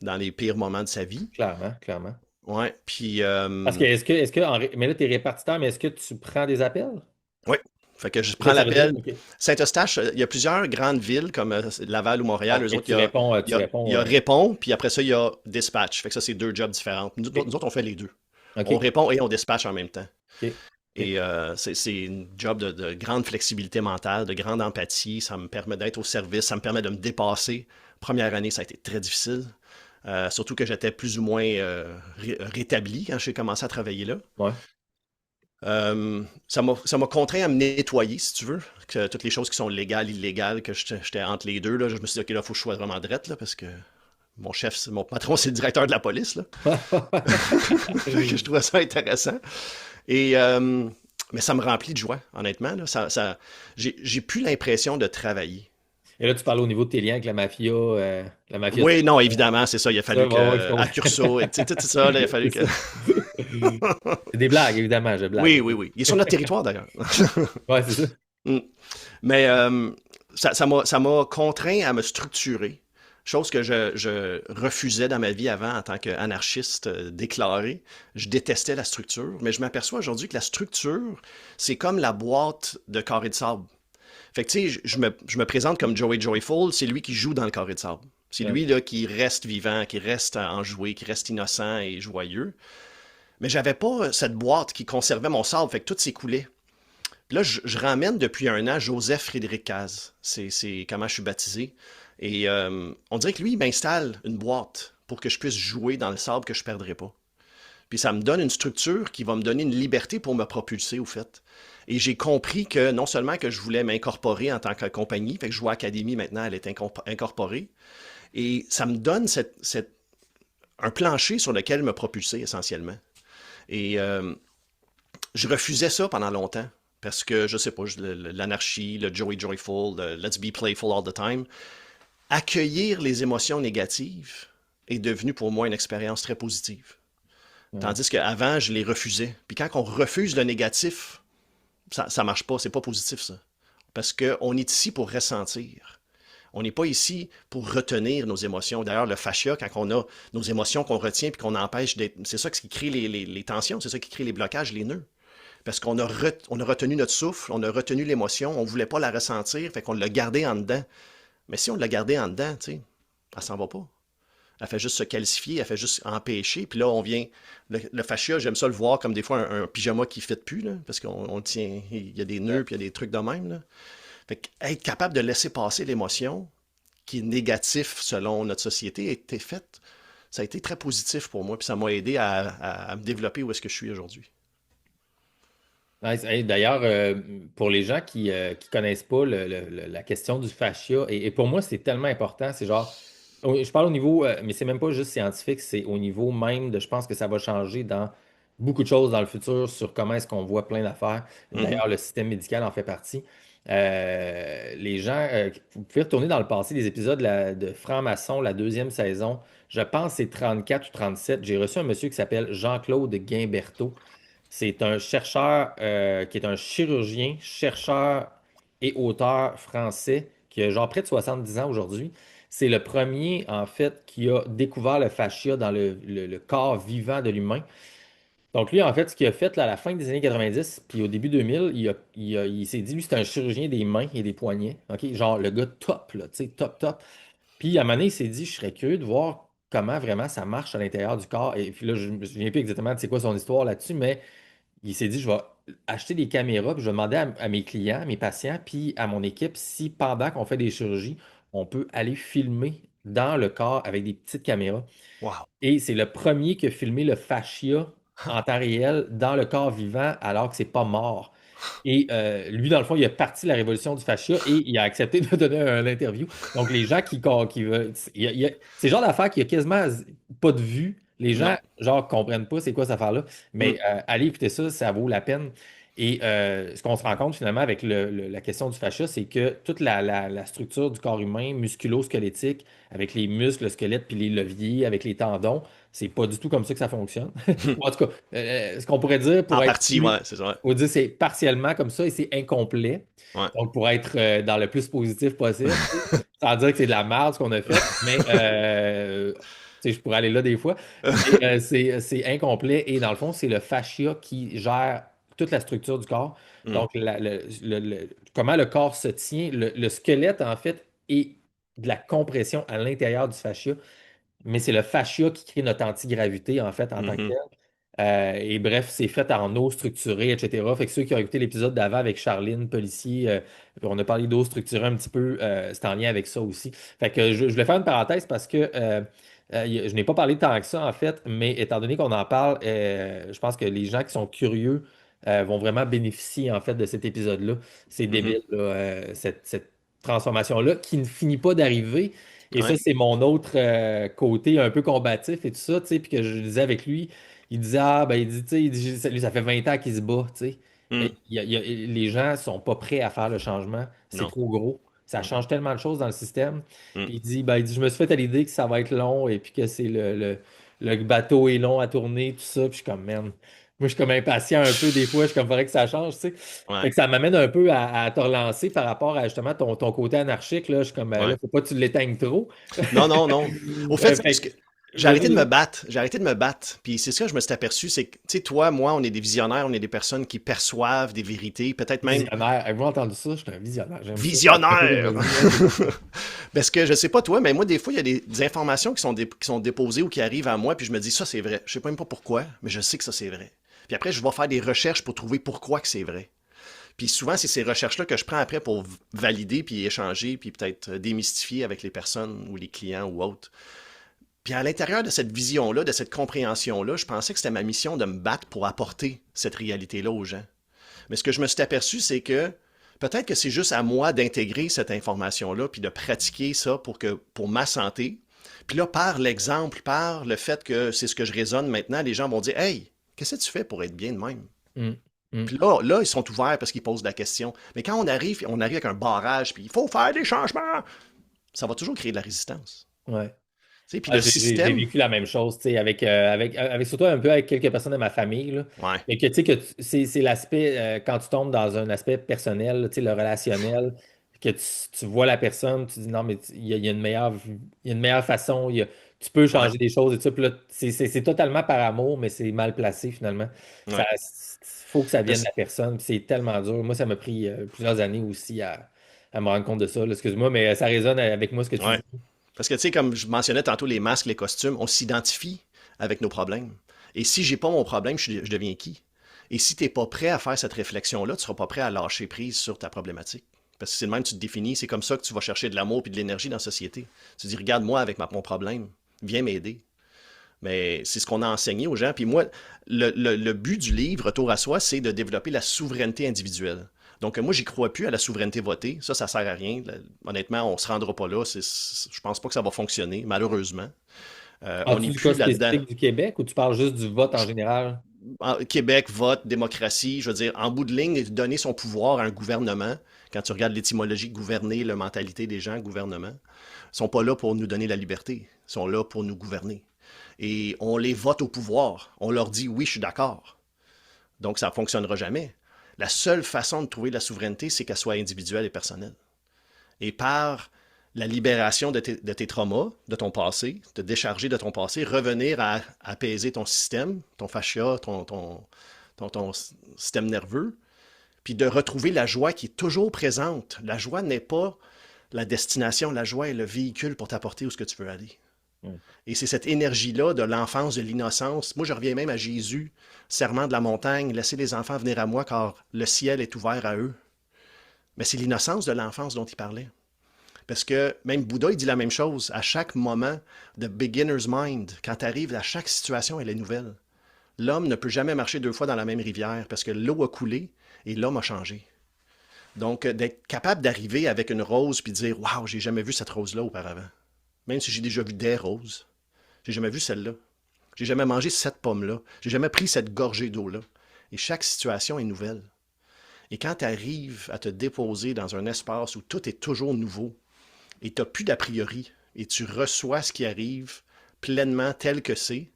Speaker 2: dans les pires moments de sa vie.
Speaker 1: Clairement, clairement.
Speaker 2: Ouais, puis
Speaker 1: Parce que, mais là, tu es répartiteur, mais est-ce que tu prends des appels?
Speaker 2: ouais. Fait que je
Speaker 1: C'est ça
Speaker 2: prends
Speaker 1: que ça veut dire?
Speaker 2: l'appel.
Speaker 1: OK.
Speaker 2: Saint-Eustache, il y a plusieurs grandes villes comme Laval ou Montréal.
Speaker 1: OK,
Speaker 2: Eux autres,
Speaker 1: tu réponds,
Speaker 2: il y a, il y a Répond, puis après ça, il y a Dispatch. Fait que ça, c'est 2 jobs différents.
Speaker 1: OK,
Speaker 2: Nous autres, on fait les deux. On
Speaker 1: OK,
Speaker 2: répond et on dispatche en même temps.
Speaker 1: OK, OK.
Speaker 2: Et c'est une job de grande flexibilité mentale, de grande empathie. Ça me permet d'être au service, ça me permet de me dépasser. Première année, ça a été très difficile. Surtout que j'étais plus ou moins rétabli quand j'ai commencé à travailler là.
Speaker 1: Ouais.
Speaker 2: Ça m'a contraint à me nettoyer, si tu veux, que toutes les choses qui sont légales, illégales, que j'étais entre les deux. Là, je me suis dit, OK, là, il faut que je sois vraiment drette, là, parce que mon chef, mon patron, c'est le directeur de la police. Là. Fait que je trouvais ça intéressant. Et, mais ça me remplit de joie, honnêtement. Là. J'ai plus l'impression de travailler.
Speaker 1: Et là, tu parles au niveau de tes liens avec la mafia
Speaker 2: Oui, non,
Speaker 1: saoudite.
Speaker 2: évidemment, c'est ça. Il a
Speaker 1: Ça,
Speaker 2: fallu
Speaker 1: ouais, ouais, je
Speaker 2: que, à
Speaker 1: comprends.
Speaker 2: Curso, et, tu sais, tout ça, là, il a fallu
Speaker 1: C'est
Speaker 2: que.
Speaker 1: ça. C'est des blagues, évidemment, je
Speaker 2: Oui,
Speaker 1: blague.
Speaker 2: oui, oui. Il est sur notre territoire, d'ailleurs.
Speaker 1: Ouais, c'est ça.
Speaker 2: Mm. Mais ça m'a contraint à me structurer, chose que je refusais dans ma vie avant en tant qu'anarchiste déclaré. Je détestais la structure, mais je m'aperçois aujourd'hui que la structure, c'est comme la boîte de carré de sable. Fait que tu sais, je me présente comme Joey Joyful, c'est lui qui joue dans le carré de sable. C'est
Speaker 1: Ouais.
Speaker 2: lui là, qui reste vivant, qui reste enjoué, qui reste innocent et joyeux. Mais j'avais pas cette boîte qui conservait mon sable, fait que tout s'écoulait. Puis là, je ramène depuis un an Joseph Frédéric Caz. C'est comment je suis baptisé. Et on dirait que lui, il m'installe une boîte pour que je puisse jouer dans le sable que je ne perdrai pas. Puis ça me donne une structure qui va me donner une liberté pour me propulser, au fait. Et j'ai compris que non seulement que je voulais m'incorporer en tant que compagnie, fait que Joie Académie maintenant, elle est incorporée, et ça me donne un plancher sur lequel me propulser essentiellement. Et je refusais ça pendant longtemps. Parce que, je sais pas, l'anarchie, le Joey Joyful, le Let's be playful all the time, accueillir les émotions négatives est devenu pour moi une expérience très positive.
Speaker 1: Ouais.
Speaker 2: Tandis qu'avant, je les refusais. Puis quand on refuse le négatif, ça marche pas, c'est pas positif ça. Parce qu'on est ici pour ressentir. On n'est pas ici pour retenir nos émotions. D'ailleurs, le fascia, quand on a nos émotions qu'on retient puis qu'on empêche d'être. C'est ça qui crée les tensions, c'est ça qui crée les blocages, les nœuds. Parce on a retenu notre souffle, on a retenu l'émotion, on ne voulait pas la ressentir, fait qu'on l'a gardée en dedans. Mais si on l'a gardée en dedans, tu sais, elle s'en va pas. Elle fait juste se calcifier, elle fait juste empêcher. Puis là, on vient. Le fascia, j'aime ça le voir comme des fois un pyjama qui ne fit plus, là, parce qu'on le tient. Il y a des nœuds, puis il y a des trucs de même. Là. Fait être capable de laisser passer l'émotion, qui est négatif selon notre société, a été faite. Ça a été très positif pour moi, puis ça m'a aidé à me développer où est-ce que je suis aujourd'hui.
Speaker 1: Nice. Hey, d'ailleurs, pour les gens qui connaissent pas la question du fascia, et pour moi, c'est tellement important. C'est genre, je parle au niveau, mais c'est même pas juste scientifique, c'est au niveau même de, je pense que ça va changer dans beaucoup de choses dans le futur sur comment est-ce qu'on voit plein d'affaires.
Speaker 2: Mm -hmm.
Speaker 1: D'ailleurs, le système médical en fait partie. Les gens, vous pouvez retourner dans le passé, les épisodes de Franc-Maçon, la deuxième saison, je pense que c'est 34 ou 37. J'ai reçu un monsieur qui s'appelle Jean-Claude Guimberteau. C'est un chercheur qui est un chirurgien, chercheur et auteur français qui a genre près de 70 ans aujourd'hui. C'est le premier, en fait, qui a découvert le fascia dans le corps vivant de l'humain. Donc lui, en fait, ce qu'il a fait là, à la fin des années 90, puis au début 2000, il s'est dit, lui, c'est un chirurgien des mains et des poignets. OK? Genre le gars top, là, tu sais, top, top. Puis à un moment donné, il s'est dit, je serais curieux de voir comment vraiment ça marche à l'intérieur du corps. Et puis là, je ne me souviens plus exactement de c'est quoi son histoire là-dessus, mais il s'est dit, je vais acheter des caméras, puis je vais demander à mes clients, à mes patients, puis à mon équipe si pendant qu'on fait des chirurgies, on peut aller filmer dans le corps avec des petites caméras.
Speaker 2: Wow.
Speaker 1: Et c'est le premier qui a filmé le fascia en temps réel dans le corps vivant alors que c'est pas mort. Et lui, dans le fond, il a parti la révolution du fascia et il a accepté de donner un interview. Donc, les gens qui veulent. C'est le genre d'affaire qui a quasiment pas de vue. Les
Speaker 2: Non.
Speaker 1: gens, genre, comprennent pas c'est quoi cette affaire-là.
Speaker 2: Mm.
Speaker 1: Mais allez écouter ça, ça vaut la peine. Et ce qu'on se rend compte finalement avec la question du fascia, c'est que toute la structure du corps humain, musculo-squelettique, avec les muscles, le squelette, puis les leviers, avec les tendons, c'est pas du tout comme ça que ça fonctionne. Ou en tout cas, ce qu'on pourrait dire
Speaker 2: En
Speaker 1: pour être
Speaker 2: partie,
Speaker 1: plus
Speaker 2: ouais, c'est ça.
Speaker 1: faut dire c'est partiellement comme ça et c'est incomplet.
Speaker 2: Ouais.
Speaker 1: Donc, pour être dans le plus positif possible, tu sais, sans dire que c'est de la merde ce qu'on a fait, mais tu sais, je pourrais aller là des fois, mais c'est incomplet et dans le fond, c'est le fascia qui gère toute la structure du corps.
Speaker 2: Mm.
Speaker 1: Donc, comment le corps se tient, le squelette, en fait, est de la compression à l'intérieur du fascia, mais c'est le fascia qui crée notre antigravité, en fait, en tant que
Speaker 2: Mhm.
Speaker 1: tel. Et bref, c'est fait en eau structurée, etc. Fait que ceux qui ont écouté l'épisode d'avant avec Charline Policier, on a parlé d'eau structurée un petit peu, c'est en lien avec ça aussi. Fait que je voulais faire une parenthèse parce que je n'ai pas parlé tant que ça en fait, mais étant donné qu'on en parle, je pense que les gens qui sont curieux vont vraiment bénéficier en fait de cet épisode-là. C'est
Speaker 2: Mhm.
Speaker 1: débile, là, cette transformation-là qui ne finit pas d'arriver. Et
Speaker 2: Ouais.
Speaker 1: ça, c'est mon autre côté un peu combatif et tout ça, tu sais, puis que je disais avec lui. Il disait, ah, ben, il dit, tu sais, il dit, lui, ça fait 20 ans qu'il se bat, tu sais. Mais
Speaker 2: Mm.
Speaker 1: les gens sont pas prêts à faire le changement. C'est
Speaker 2: Non.
Speaker 1: trop gros. Ça
Speaker 2: Mm.
Speaker 1: change tellement de choses dans le système.
Speaker 2: Mm.
Speaker 1: Puis il dit, je me suis fait à l'idée que ça va être long et puis que c'est le bateau est long à tourner, tout ça. Puis je suis comme, man, moi, je suis comme impatient un peu des fois. Je suis comme, faudrait que ça change, tu sais.
Speaker 2: Ouais.
Speaker 1: Fait que ça m'amène un peu à te relancer par rapport à justement ton côté anarchique, là. Je suis comme, ben, là,
Speaker 2: Ouais.
Speaker 1: faut pas que tu l'éteignes trop.
Speaker 2: Non, non, non. Au fait,
Speaker 1: Fait que,
Speaker 2: j'ai arrêté de me
Speaker 1: vas-y.
Speaker 2: battre. J'ai arrêté de me battre. Puis c'est ça que je me suis aperçu, c'est que, tu sais, toi, moi, on est des visionnaires, on est des personnes qui perçoivent des vérités, peut-être même
Speaker 1: Visionnaire. Avez-vous entendu ça? Je suis un visionnaire. J'aime ça.
Speaker 2: visionnaires!
Speaker 1: Vas-y, vas-y.
Speaker 2: Parce que je sais pas toi, mais moi, des fois, il y a des informations qui sont déposées ou qui arrivent à moi, puis je me dis, ça, c'est vrai. Je sais même pas pourquoi, mais je sais que ça, c'est vrai. Puis après, je vais faire des recherches pour trouver pourquoi que c'est vrai. Puis souvent, c'est ces recherches-là que je prends après pour valider, puis échanger, puis peut-être démystifier avec les personnes ou les clients ou autres. Puis à l'intérieur de cette vision-là, de cette compréhension-là, je pensais que c'était ma mission de me battre pour apporter cette réalité-là aux gens. Mais ce que je me suis aperçu, c'est que peut-être que c'est juste à moi d'intégrer cette information-là, puis de pratiquer ça pour ma santé. Puis là, par l'exemple, par le fait que c'est ce que je raisonne maintenant, les gens vont dire, hey, qu'est-ce que tu fais pour être bien de même?
Speaker 1: Hum, hum,
Speaker 2: Puis là, ils sont ouverts parce qu'ils posent la question. Mais quand on arrive avec un barrage, puis il faut faire des changements, ça va toujours créer de la résistance.
Speaker 1: ouais.
Speaker 2: Tu sais, puis
Speaker 1: Ah,
Speaker 2: le
Speaker 1: j'ai
Speaker 2: système,
Speaker 1: vécu la même chose, tu sais, avec surtout un peu avec quelques personnes de ma famille, là.
Speaker 2: ouais,
Speaker 1: Mais que, tu sais, c'est l'aspect, quand tu tombes dans un aspect personnel, là, tu sais, le relationnel, que tu vois la personne, tu dis non, mais il y a il y a une meilleure façon, tu peux
Speaker 2: ouais,
Speaker 1: changer des choses et tout ça. Puis là, c'est totalement par amour, mais c'est mal placé finalement.
Speaker 2: ouais.
Speaker 1: Faut que ça vienne de
Speaker 2: Parce-
Speaker 1: la personne, puis c'est tellement dur. Moi, ça m'a pris plusieurs années aussi à me rendre compte de ça, là. Excuse-moi, mais ça résonne avec moi ce que tu
Speaker 2: ouais.
Speaker 1: dis.
Speaker 2: Parce que, tu sais, comme je mentionnais tantôt, les masques, les costumes, on s'identifie avec nos problèmes. Et si j'ai pas mon problème, je deviens qui? Et si t'es pas prêt à faire cette réflexion-là, tu seras pas prêt à lâcher prise sur ta problématique. Parce que c'est le même que tu te définis, c'est comme ça que tu vas chercher de l'amour et de l'énergie dans la société. Tu dis, regarde-moi avec mon problème, viens m'aider. Mais c'est ce qu'on a enseigné aux gens. Puis moi, le but du livre, Retour à soi, c'est de développer la souveraineté individuelle. Donc, moi, j'y crois plus à la souveraineté votée. Ça sert à rien. Honnêtement, on se rendra pas là. Je pense pas que ça va fonctionner, malheureusement. On n'est
Speaker 1: As-tu du cas
Speaker 2: plus là-dedans.
Speaker 1: spécifique du Québec ou tu parles juste du vote en général?
Speaker 2: Québec, vote, démocratie, je veux dire, en bout de ligne, donner son pouvoir à un gouvernement, quand tu regardes l'étymologie gouverner, la mentalité des gens, gouvernement, ils sont pas là pour nous donner la liberté, ils sont là pour nous gouverner. Et on les vote au pouvoir, on leur dit oui, je suis d'accord. Donc ça ne fonctionnera jamais. La seule façon de trouver la souveraineté, c'est qu'elle soit individuelle et personnelle. Et par la libération de tes traumas, de ton passé, te décharger de ton passé, revenir à apaiser ton système, ton fascia, ton système nerveux, puis de retrouver la joie qui est toujours présente. La joie n'est pas la destination, la joie est le véhicule pour t'apporter où ce que tu veux aller.
Speaker 1: Mm.
Speaker 2: Et c'est cette énergie-là de l'enfance, de l'innocence. Moi, je reviens même à Jésus, serment de la montagne, laissez les enfants venir à moi car le ciel est ouvert à eux. Mais c'est l'innocence de l'enfance dont il parlait. Parce que même Bouddha, il dit la même chose. À chaque moment, de beginner's mind, quand tu arrives à chaque situation, elle est nouvelle. L'homme ne peut jamais marcher deux fois dans la même rivière parce que l'eau a coulé et l'homme a changé. Donc, d'être capable d'arriver avec une rose puis de dire waouh, j'ai jamais vu cette rose-là auparavant. Même si j'ai déjà vu des roses, j'ai jamais vu celle-là. J'ai jamais mangé cette pomme-là. J'ai jamais pris cette gorgée d'eau-là. Et chaque situation est nouvelle. Et quand tu arrives à te déposer dans un espace où tout est toujours nouveau, et tu n'as plus d'a priori, et tu reçois ce qui arrive pleinement tel que c'est,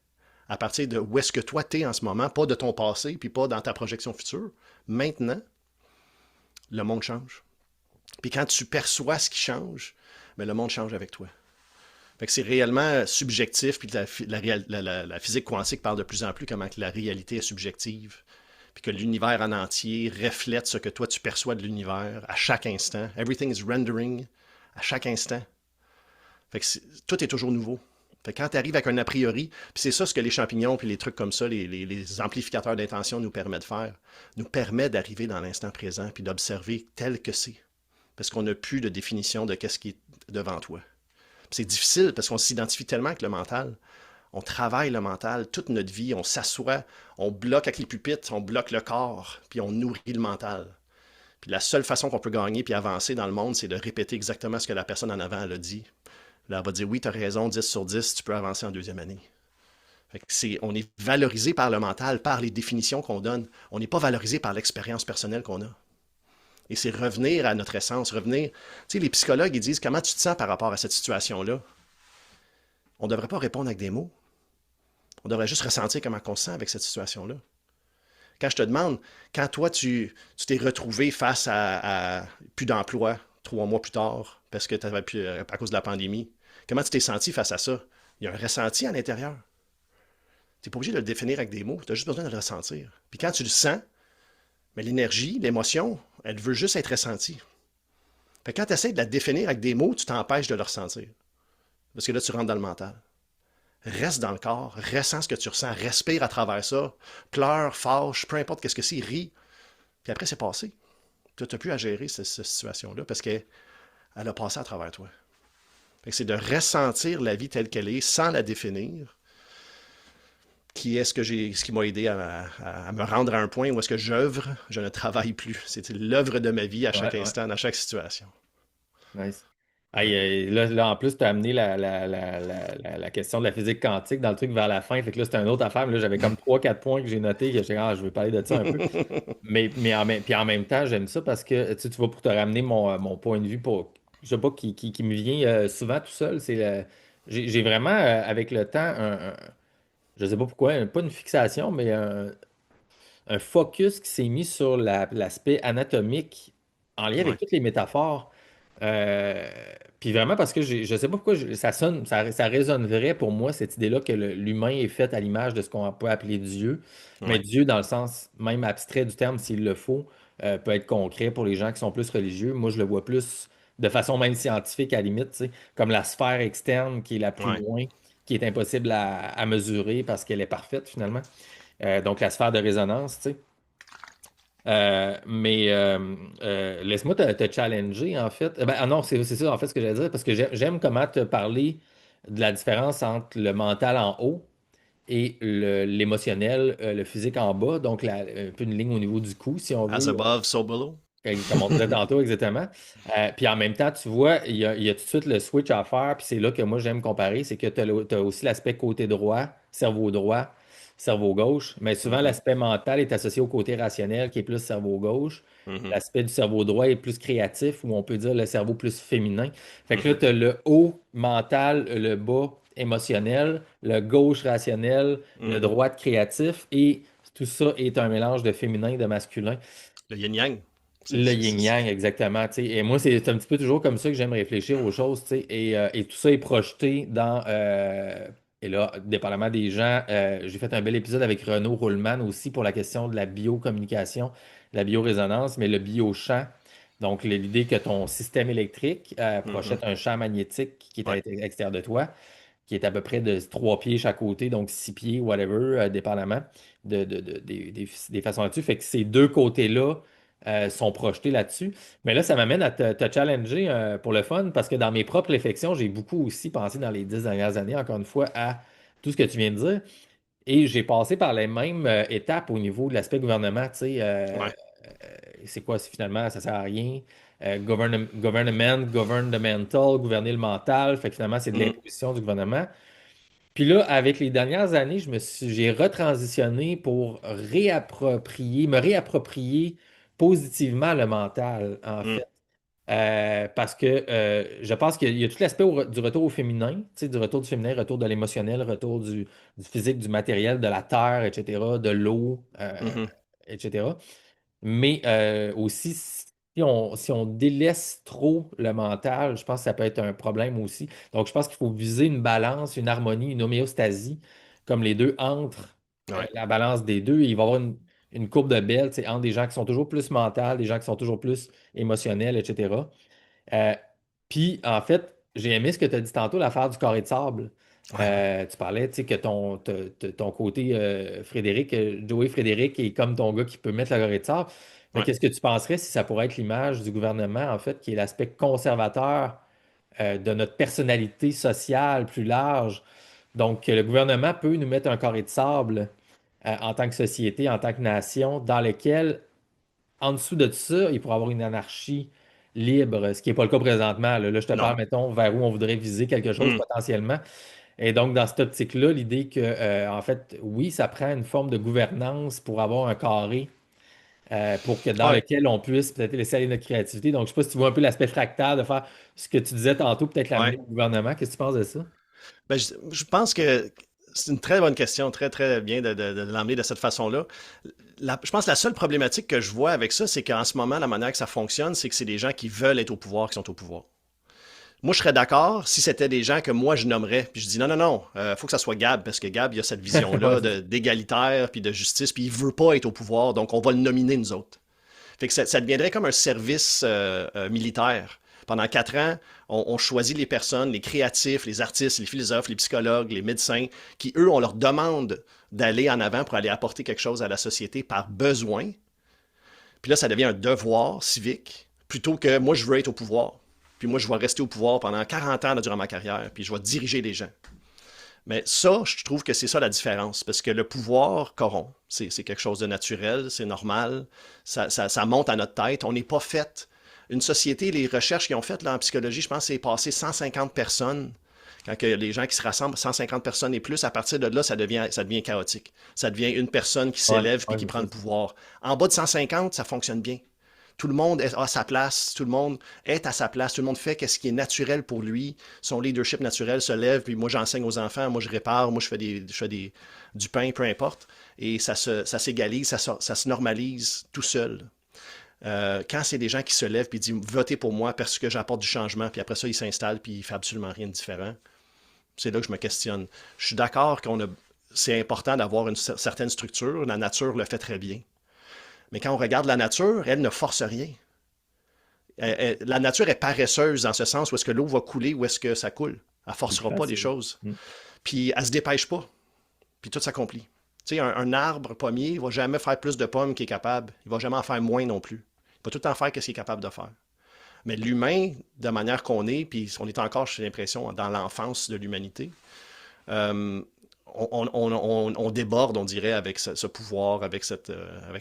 Speaker 2: à partir de où est-ce que toi t'es en ce moment, pas de ton passé, puis pas dans ta projection future, maintenant, le monde change. Puis quand tu perçois ce qui change, mais le monde change avec toi. Fait que c'est réellement subjectif, puis la physique quantique parle de plus en plus comment que la réalité est subjective, puis que l'univers en entier reflète ce que toi tu perçois de l'univers à chaque instant. Everything is rendering à chaque instant. Fait que tout est toujours nouveau. Fait que quand tu arrives avec un a priori, puis c'est ça ce que les champignons puis les trucs comme ça, les amplificateurs d'intention nous permettent de faire, nous permet d'arriver dans l'instant présent puis d'observer tel que c'est. Parce qu'on n'a plus de définition de qu'est-ce qui est devant toi. C'est difficile parce qu'on s'identifie tellement avec le mental. On travaille le mental toute notre vie, on s'assoit, on bloque avec les pupitres, on bloque le corps, puis on nourrit le mental. Puis la seule façon qu'on peut gagner puis avancer dans le monde, c'est de répéter exactement ce que la personne en avant elle a dit. Là, elle va dire oui, tu as raison, 10 sur 10, tu peux avancer en deuxième année. Fait que on est valorisé par le mental, par les définitions qu'on donne. On n'est pas valorisé par l'expérience personnelle qu'on a. Et c'est revenir à notre essence, revenir. Tu sais, les psychologues, ils disent comment tu te sens par rapport à cette situation-là. On ne devrait pas répondre avec des mots. On devrait juste ressentir comment on se sent avec cette situation-là. Quand je te demande, quand toi, tu t'es retrouvé face à plus d'emploi 3 mois plus tard, parce que tu avais plus, à cause de la pandémie, comment tu t'es senti face à ça? Il y a un ressenti à l'intérieur. Tu n'es pas obligé de le définir avec des mots, tu as juste besoin de le ressentir. Puis quand tu le sens, mais l'énergie, l'émotion, elle veut juste être ressentie. Fait que quand tu essaies de la définir avec des mots, tu t'empêches de le ressentir. Parce que là, tu rentres dans le mental. Reste dans le corps, ressens ce que tu ressens, respire à travers ça, pleure, fâche, peu importe qu'est-ce que c'est, ris. Puis après, c'est passé. Tu n'as plus à gérer cette situation-là parce qu'elle a passé à travers toi. Fait que c'est de ressentir la vie telle qu'elle est sans la définir, qui est ce qui m'a aidé à me rendre à un point où est-ce que j'œuvre, je ne travaille plus. C'est l'œuvre de ma vie à
Speaker 1: Ouais,
Speaker 2: chaque
Speaker 1: ouais.
Speaker 2: instant, dans chaque situation.
Speaker 1: Nice.
Speaker 2: Ouais.
Speaker 1: Aïe, là, en plus, tu as amené la question de la physique quantique dans le truc vers la fin. Fait que là, c'était une autre affaire. Mais là, j'avais comme trois quatre points que j'ai notés que j'ai dit, ah, je vais parler de ça un peu. Mais puis en même temps, j'aime ça parce que tu sais, tu vas pour te ramener mon point de vue pour, je sais pas, qui me vient souvent tout seul. J'ai vraiment, avec le temps, je sais pas pourquoi, pas une fixation, mais un focus qui s'est mis sur l'aspect anatomique en lien avec
Speaker 2: Ouais.
Speaker 1: toutes les métaphores. Euh, Puis vraiment parce que je sais pas pourquoi ça sonne, ça résonne vrai pour moi, cette idée-là que l'humain est fait à l'image de ce qu'on peut appeler Dieu. Mais
Speaker 2: Ouais.
Speaker 1: Dieu, dans le sens même abstrait du terme, s'il le faut, peut être concret pour les gens qui sont plus religieux. Moi, je le vois plus de façon même scientifique à la limite, tu sais, comme la sphère externe qui est la plus
Speaker 2: Ouais.
Speaker 1: loin, qui est impossible à mesurer parce qu'elle est parfaite finalement. Donc la sphère de résonance, tu sais. Laisse-moi te challenger, en fait. Ah non, c'est ça, en fait, ce que j'allais dire, parce que j'aime comment te parler de la différence entre le mental en haut et l'émotionnel, le physique en bas, donc un peu une ligne au niveau du cou, si on
Speaker 2: As
Speaker 1: veut,
Speaker 2: above, so below.
Speaker 1: comme on disait tantôt exactement. Puis en même temps, tu vois, il y a tout de suite le switch à faire, puis c'est là que moi j'aime comparer, c'est que tu as aussi l'aspect côté droit, cerveau droit, cerveau gauche, mais souvent
Speaker 2: Mhm,
Speaker 1: l'aspect mental est associé au côté rationnel qui est plus cerveau gauche.
Speaker 2: mhm,
Speaker 1: L'aspect du cerveau droit est plus créatif, ou on peut dire le cerveau plus féminin. Fait que là,
Speaker 2: mhm,
Speaker 1: tu as le haut mental, le bas émotionnel, le gauche rationnel, le
Speaker 2: mhm.
Speaker 1: droit créatif, et tout ça est un mélange de féminin et de masculin.
Speaker 2: Le yin-yang.
Speaker 1: Le yin-yang, exactement. Tu sais. Et moi, c'est un petit peu toujours comme ça que j'aime réfléchir aux choses. Tu sais. Et tout ça est projeté dans. Et là, dépendamment des gens, j'ai fait un bel épisode avec Renaud Ruhlmann aussi pour la question de la biocommunication, la biorésonance, mais le biochamp. Donc, l'idée que ton système électrique
Speaker 2: Mhm.
Speaker 1: projette un champ magnétique qui est à
Speaker 2: Ouais,
Speaker 1: l'extérieur de toi, qui est à peu près de 3 pieds chaque côté, donc 6 pieds, whatever, dépendamment des façons là-dessus. Fait que ces deux côtés-là sont projetés là-dessus. Mais là, ça m'amène à te challenger pour le fun, parce que dans mes propres réflexions, j'ai beaucoup aussi pensé dans les 10 dernières années, encore une fois, à tout ce que tu viens de dire. Et j'ai passé par les mêmes étapes au niveau de l'aspect gouvernement. Tu sais,
Speaker 2: ouais.
Speaker 1: c'est quoi si finalement ça sert à rien? Governmental, gouverner le mental. Fait que finalement, c'est de
Speaker 2: Mhm.
Speaker 1: l'imposition du gouvernement. Puis là, avec les dernières années, j'ai retransitionné pour me réapproprier positivement le mental, en
Speaker 2: Mhm.
Speaker 1: fait. Parce que je pense qu'il y a tout l'aspect du retour au féminin, tu sais, du retour du féminin, retour de l'émotionnel, retour du physique, du matériel, de la terre, etc., de l'eau,
Speaker 2: Mhm.
Speaker 1: etc. Mais aussi, si on délaisse trop le mental, je pense que ça peut être un problème aussi. Donc, je pense qu'il faut viser une balance, une harmonie, une homéostasie, comme les deux entre
Speaker 2: Ouais,
Speaker 1: la balance des deux. Il va y avoir une courbe de Bell, tu sais, entre des gens qui sont toujours plus mentales, des gens qui sont toujours plus émotionnels, etc. Euh, Puis, en fait, j'ai aimé ce que tu as dit tantôt, l'affaire du carré de sable.
Speaker 2: ouais, ouais.
Speaker 1: Tu parlais, tu sais, que ton côté Frédéric, Joey Frédéric est comme ton gars qui peut mettre le carré de sable. Mais
Speaker 2: Ouais.
Speaker 1: qu'est-ce que tu penserais si ça pourrait être l'image du gouvernement, en fait, qui est l'aspect conservateur de notre personnalité sociale plus large? Donc, le gouvernement peut nous mettre un carré de sable en tant que société, en tant que nation, dans lequel en dessous de ça, il pourrait y avoir une anarchie libre, ce qui n'est pas le cas présentement. Là, je te
Speaker 2: Non.
Speaker 1: parle, mettons, vers où on voudrait viser quelque chose
Speaker 2: Mhm.
Speaker 1: potentiellement. Et donc, dans cette optique-là, l'idée que, en fait, oui, ça prend une forme de gouvernance pour avoir un carré, dans
Speaker 2: Ouais.
Speaker 1: lequel on puisse peut-être laisser aller notre créativité. Donc, je ne sais pas si tu vois un peu l'aspect fractal de faire ce que tu disais tantôt, peut-être l'amener
Speaker 2: Ouais.
Speaker 1: au gouvernement. Qu'est-ce que tu penses de ça?
Speaker 2: Ben, je pense que c'est une très bonne question, très, très bien de l'emmener de cette façon-là. Je pense que la seule problématique que je vois avec ça, c'est qu'en ce moment, la manière que ça fonctionne, c'est que c'est des gens qui veulent être au pouvoir qui sont au pouvoir. Moi, je serais d'accord si c'était des gens que moi, je nommerais. Puis je dis non, non, non, faut que ça soit Gab, parce que Gab, il a cette
Speaker 1: Ouais,
Speaker 2: vision-là
Speaker 1: c'est ça.
Speaker 2: d'égalitaire, puis de justice, puis il veut pas être au pouvoir, donc on va le nominer, nous autres. Fait que ça deviendrait comme un service militaire. Pendant 4 ans, on choisit les personnes, les créatifs, les artistes, les philosophes, les psychologues, les médecins, qui, eux, on leur demande d'aller en avant pour aller apporter quelque chose à la société par besoin. Puis là, ça devient un devoir civique, plutôt que moi, je veux être au pouvoir. Puis moi, je vais rester au pouvoir pendant 40 ans durant ma carrière, puis je vais diriger les gens. Mais ça, je trouve que c'est ça la différence, parce que le pouvoir corrompt. C'est quelque chose de naturel, c'est normal, ça monte à notre tête. On n'est pas fait. Une société, les recherches qu'ils ont faites là, en psychologie, je pense que c'est passé 150 personnes. Quand que les gens qui se rassemblent, 150 personnes et plus, à partir de là, ça devient chaotique. Ça devient une personne qui
Speaker 1: Ouais,
Speaker 2: s'élève puis
Speaker 1: ouais,
Speaker 2: qui
Speaker 1: c'est
Speaker 2: prend
Speaker 1: ça.
Speaker 2: le pouvoir. En bas de 150, ça fonctionne bien. Tout le monde a sa place, tout le monde est à sa place, tout le monde fait ce qui est naturel pour lui. Son leadership naturel se lève, puis moi j'enseigne aux enfants, moi je répare, moi du pain, peu importe. Et ça s'égalise, ça se normalise tout seul. Quand c'est des gens qui se lèvent et disent votez pour moi parce que j'apporte du changement, puis après ça ils s'installent puis ils font absolument rien de différent, c'est là que je me questionne. Je suis d'accord c'est important d'avoir une certaine structure, la nature le fait très bien. Mais quand on regarde la nature, elle ne force rien. La nature est paresseuse dans ce sens où est-ce que l'eau va couler, où est-ce que ça coule. Elle ne
Speaker 1: C'est plus
Speaker 2: forcera pas des
Speaker 1: facile.
Speaker 2: choses.
Speaker 1: Mm.
Speaker 2: Puis elle se dépêche pas. Puis tout s'accomplit. Tu sais, un arbre pommier ne va jamais faire plus de pommes qu'il est capable. Il ne va jamais en faire moins non plus. Il va tout le temps faire ce qu'il est capable de faire. Mais l'humain, de manière qu'on est, puis on est encore, j'ai l'impression, dans l'enfance de l'humanité, euh, on déborde, on dirait, avec ce pouvoir, avec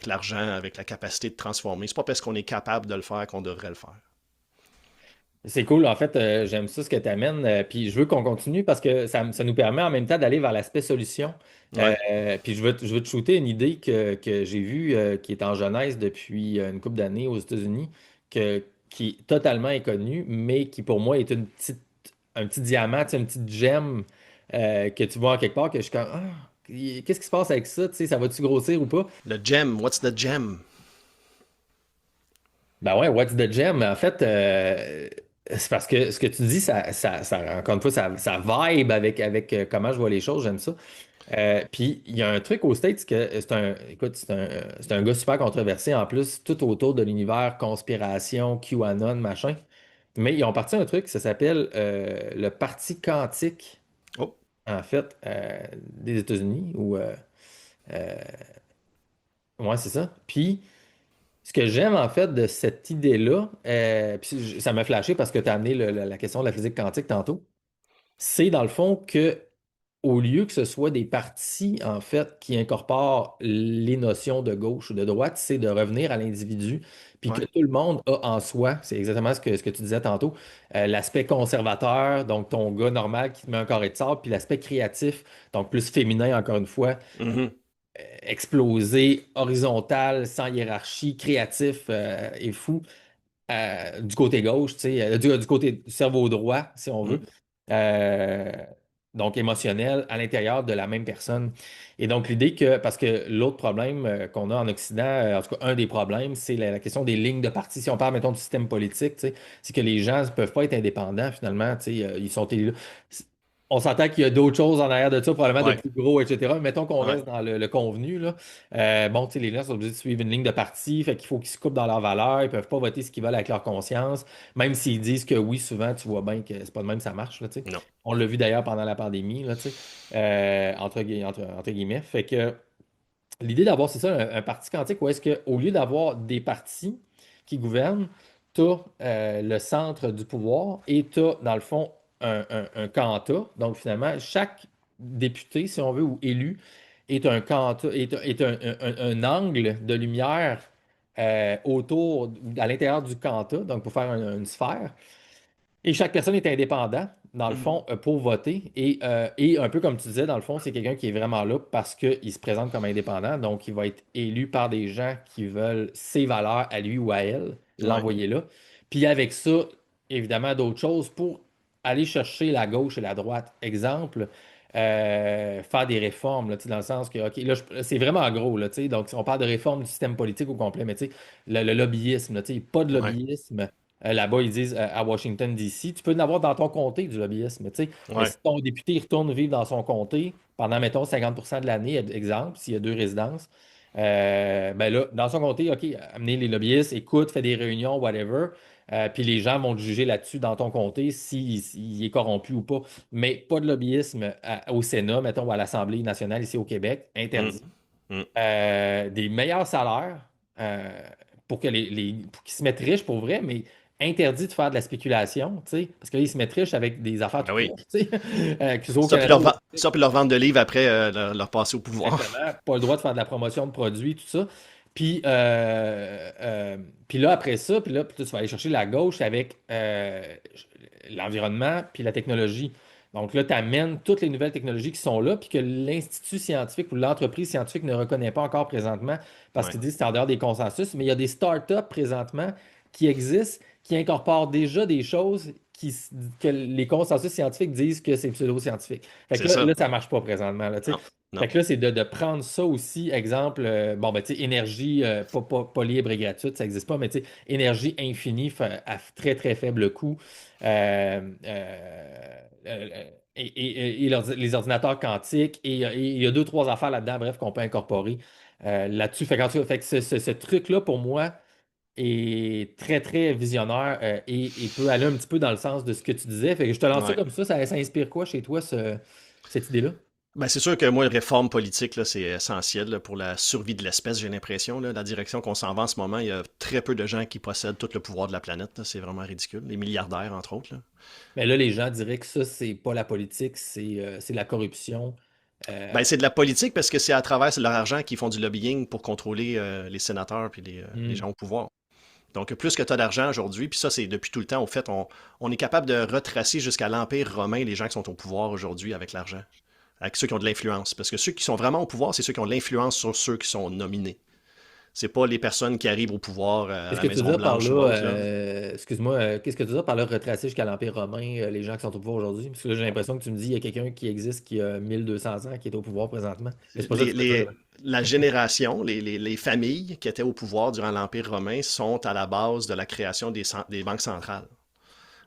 Speaker 2: l'argent, avec la capacité de transformer. C'est pas parce qu'on est capable de le faire qu'on devrait le faire.
Speaker 1: C'est cool. En fait, j'aime ça ce que tu amènes. Puis je veux qu'on continue parce que ça nous permet en même temps d'aller vers l'aspect solution.
Speaker 2: Ouais.
Speaker 1: Puis je veux te shooter une idée que j'ai vue qui est en genèse depuis une couple d'années aux États-Unis, qui est totalement inconnue, mais qui pour moi est un petit diamant, tu sais, une petite gemme que tu vois en quelque part que je suis comme Ah, qu'est-ce qui se passe avec ça? Tu sais, ça va-tu grossir ou pas?
Speaker 2: Le gem, what's the gem?
Speaker 1: Ben ouais, what's the gem? En fait, c'est parce que ce que tu dis, encore une fois, ça vibe avec comment je vois les choses, j'aime ça. Puis il y a un truc au States que écoute, c'est un gars super controversé en plus, tout autour de l'univers conspiration, QAnon, machin. Mais ils ont parti un truc, ça s'appelle le Parti quantique,
Speaker 2: Oh.
Speaker 1: en fait, des États-Unis. Euh, ouais, c'est ça. Puis ce que j'aime en fait de cette idée-là, puis ça m'a flashé parce que tu as amené la question de la physique quantique tantôt, c'est dans le fond que au lieu que ce soit des partis en fait qui incorporent les notions de gauche ou de droite, c'est de revenir à l'individu, puis que
Speaker 2: Ouais.
Speaker 1: tout le monde a en soi, c'est exactement ce que tu disais tantôt, l'aspect conservateur, donc ton gars normal qui te met un carré de sable, puis l'aspect créatif, donc plus féminin encore une fois,
Speaker 2: Mhm.
Speaker 1: explosé, horizontal, sans hiérarchie, créatif et fou du côté gauche, tu sais, du côté du cerveau droit, si on veut.
Speaker 2: Mhm.
Speaker 1: Euh, donc émotionnel à l'intérieur de la même personne. Et donc l'idée que, parce que l'autre problème qu'on a en Occident, en tout cas un des problèmes, c'est la question des lignes de parti. Si on parle, mettons, du système politique, tu sais, c'est que les gens ne peuvent pas être indépendants finalement, tu sais, ils sont élus là. On s'entend qu'il y a d'autres choses en arrière de ça, probablement de
Speaker 2: Ouais.
Speaker 1: plus gros, etc. Mettons qu'on
Speaker 2: Ouais.
Speaker 1: reste dans le convenu, là. Bon, tu sais, les gens sont obligés de suivre une ligne de parti, fait qu'il faut qu'ils se coupent dans leurs valeurs, ils peuvent pas voter ce qu'ils veulent avec leur conscience, même s'ils disent que oui, souvent, tu vois bien que c'est pas de même que ça marche, là, tu sais.
Speaker 2: Non.
Speaker 1: On l'a vu d'ailleurs pendant la pandémie, là, tu sais, entre guillemets. Fait que l'idée d'avoir, c'est ça, un parti quantique où est-ce qu'au lieu d'avoir des partis qui gouvernent, tu as le centre du pouvoir et tu as, dans le fond, un cantat. Donc, finalement, chaque député, si on veut, ou élu, est un cantat, est un angle de lumière autour, à l'intérieur du cantat, donc pour faire une sphère. Et chaque personne est indépendant, dans le
Speaker 2: Mhm.
Speaker 1: fond, pour voter. Et un peu comme tu disais, dans le fond, c'est quelqu'un qui est vraiment là parce qu'il se présente comme indépendant. Donc, il va être élu par des gens qui veulent ses valeurs à lui ou à elle,
Speaker 2: Ouais.
Speaker 1: l'envoyer là. Puis avec ça, évidemment, d'autres choses pour aller chercher la gauche et la droite. Exemple, faire des réformes, là, tu sais, dans le sens que, OK, là, c'est vraiment gros, là, tu sais, donc, si on parle de réforme du système politique au complet, mais tu sais, le lobbyisme, là, tu sais, pas de
Speaker 2: Ouais.
Speaker 1: lobbyisme. Là-bas, ils disent à Washington, D.C. Tu peux en avoir dans ton comté du lobbyisme, tu sais. Mais
Speaker 2: Ouais.
Speaker 1: si ton député il retourne vivre dans son comté pendant, mettons, 50% de l'année, exemple, s'il y a deux résidences, ben là, dans son comté, OK, amener les lobbyistes, écoute, fais des réunions, whatever. Puis les gens vont te juger là-dessus dans ton comté s'il est corrompu ou pas. Mais pas de lobbyisme au Sénat, mettons, ou à l'Assemblée nationale ici au Québec,
Speaker 2: Mm.
Speaker 1: interdit.
Speaker 2: Mm.
Speaker 1: Des meilleurs salaires euh, pour pour qu'ils se mettent riches pour vrai, mais interdit de faire de la spéculation, tu sais, parce que là, ils se mettent riches avec des affaires
Speaker 2: Ben
Speaker 1: tout
Speaker 2: oui.
Speaker 1: croches, tu sais, que ce soit au
Speaker 2: Ça,
Speaker 1: Canada ou au
Speaker 2: ça,
Speaker 1: Québec.
Speaker 2: puis leur vendre de livres après leur passer au pouvoir.
Speaker 1: Exactement. Pas le droit de faire de la promotion de produits, tout ça. Puis, puis là, après ça, puis là, tu vas aller chercher la gauche avec l'environnement puis la technologie. Donc là, tu amènes toutes les nouvelles technologies qui sont là, puis que l'Institut scientifique ou l'entreprise scientifique ne reconnaît pas encore présentement parce
Speaker 2: Ouais.
Speaker 1: qu'ils disent que c'est en dehors des consensus, mais il y a des startups présentement qui existent, qui incorporent déjà des choses que les consensus scientifiques disent que c'est pseudo-scientifique. Fait
Speaker 2: C'est
Speaker 1: que là,
Speaker 2: ça.
Speaker 1: ça ne marche pas présentement, là, tu sais.
Speaker 2: Non. Non.
Speaker 1: Fait que là, c'est de prendre ça aussi, exemple, bon, ben, tu sais, énergie pas libre et gratuite, ça n'existe pas, mais tu sais, énergie infinie à très, très faible coût. Euh, les ordinateurs quantiques, et il y a deux, trois affaires là-dedans, bref, qu'on peut incorporer là-dessus. Fait que ce truc-là, pour moi, est très, très visionnaire et peut aller un petit peu dans le sens de ce que tu disais. Fait que je te lance ça
Speaker 2: Ouais.
Speaker 1: comme ça inspire quoi chez toi, cette idée-là?
Speaker 2: Ben, c'est sûr que moi, réforme politique, là, c'est essentiel là, pour la survie de l'espèce, j'ai l'impression. Là. La direction qu'on s'en va en ce moment, il y a très peu de gens qui possèdent tout le pouvoir de la planète. Là. C'est vraiment ridicule. Les milliardaires, entre autres. Là.
Speaker 1: Mais là, les gens diraient que ça, c'est pas la politique, c'est la corruption.
Speaker 2: Ben,
Speaker 1: Euh,
Speaker 2: c'est de la politique parce que c'est à travers leur argent qu'ils font du lobbying pour contrôler les sénateurs et les
Speaker 1: hmm.
Speaker 2: gens au pouvoir. Donc, plus que tu as d'argent aujourd'hui, puis ça, c'est depuis tout le temps, au fait, on est capable de retracer jusqu'à l'Empire romain les gens qui sont au pouvoir aujourd'hui avec l'argent, avec ceux qui ont de l'influence. Parce que ceux qui sont vraiment au pouvoir, c'est ceux qui ont de l'influence sur ceux qui sont nominés. C'est pas les personnes qui arrivent au pouvoir à
Speaker 1: Qu'est-ce
Speaker 2: la
Speaker 1: que tu veux dire par
Speaker 2: Maison-Blanche ou
Speaker 1: là,
Speaker 2: autre, là.
Speaker 1: excuse-moi, qu'est-ce que tu veux dire par là retracer jusqu'à l'Empire romain, les gens qui sont au pouvoir aujourd'hui? Parce que là, j'ai l'impression que tu me dis il y a quelqu'un qui existe qui a 1200 ans, qui est au pouvoir présentement. Mais c'est pas ça que
Speaker 2: Les,
Speaker 1: tu veux dire,
Speaker 2: les-
Speaker 1: là.
Speaker 2: la génération, les familles qui étaient au pouvoir durant l'Empire romain sont à la base de la création des banques centrales.
Speaker 1: Ouais.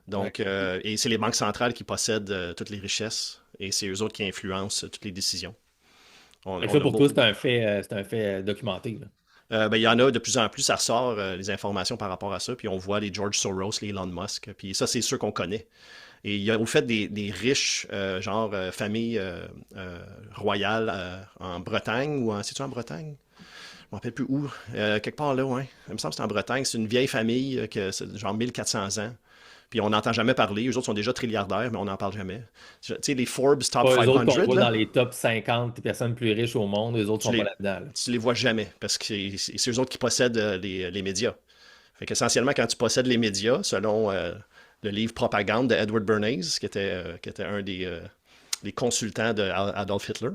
Speaker 2: Donc, et c'est les banques centrales qui possèdent toutes les richesses et c'est eux autres qui influencent toutes les décisions.
Speaker 1: Fait que ça,
Speaker 2: On a
Speaker 1: pour toi,
Speaker 2: beau,
Speaker 1: c'est un fait documenté, là.
Speaker 2: ben, il y en a de plus en plus, ça ressort les informations par rapport à ça, puis on voit les George Soros, les Elon Musk, puis ça, c'est ceux qu'on connaît. Et il y a au fait des riches, genre famille royale en Bretagne, ou c'est-tu en Bretagne? Je me rappelle plus où. Quelque part là, ouais. Il me semble que c'est en Bretagne. C'est une vieille famille que c'est genre 1400 ans. Puis on n'entend jamais parler. Eux autres sont déjà trilliardaires, mais on n'en parle jamais. Tu sais, les Forbes Top
Speaker 1: Pas eux
Speaker 2: 500,
Speaker 1: autres qu'on voit
Speaker 2: là,
Speaker 1: dans les top 50 des personnes plus riches au monde, eux autres
Speaker 2: tu
Speaker 1: sont pas
Speaker 2: les,
Speaker 1: là-dedans, là.
Speaker 2: tu les vois jamais parce que c'est eux autres qui possèdent les médias. Fait qu'essentiellement, quand tu possèdes les médias, selon le livre Propagande de Edward Bernays, qui était un des consultants d'Adolf Hitler,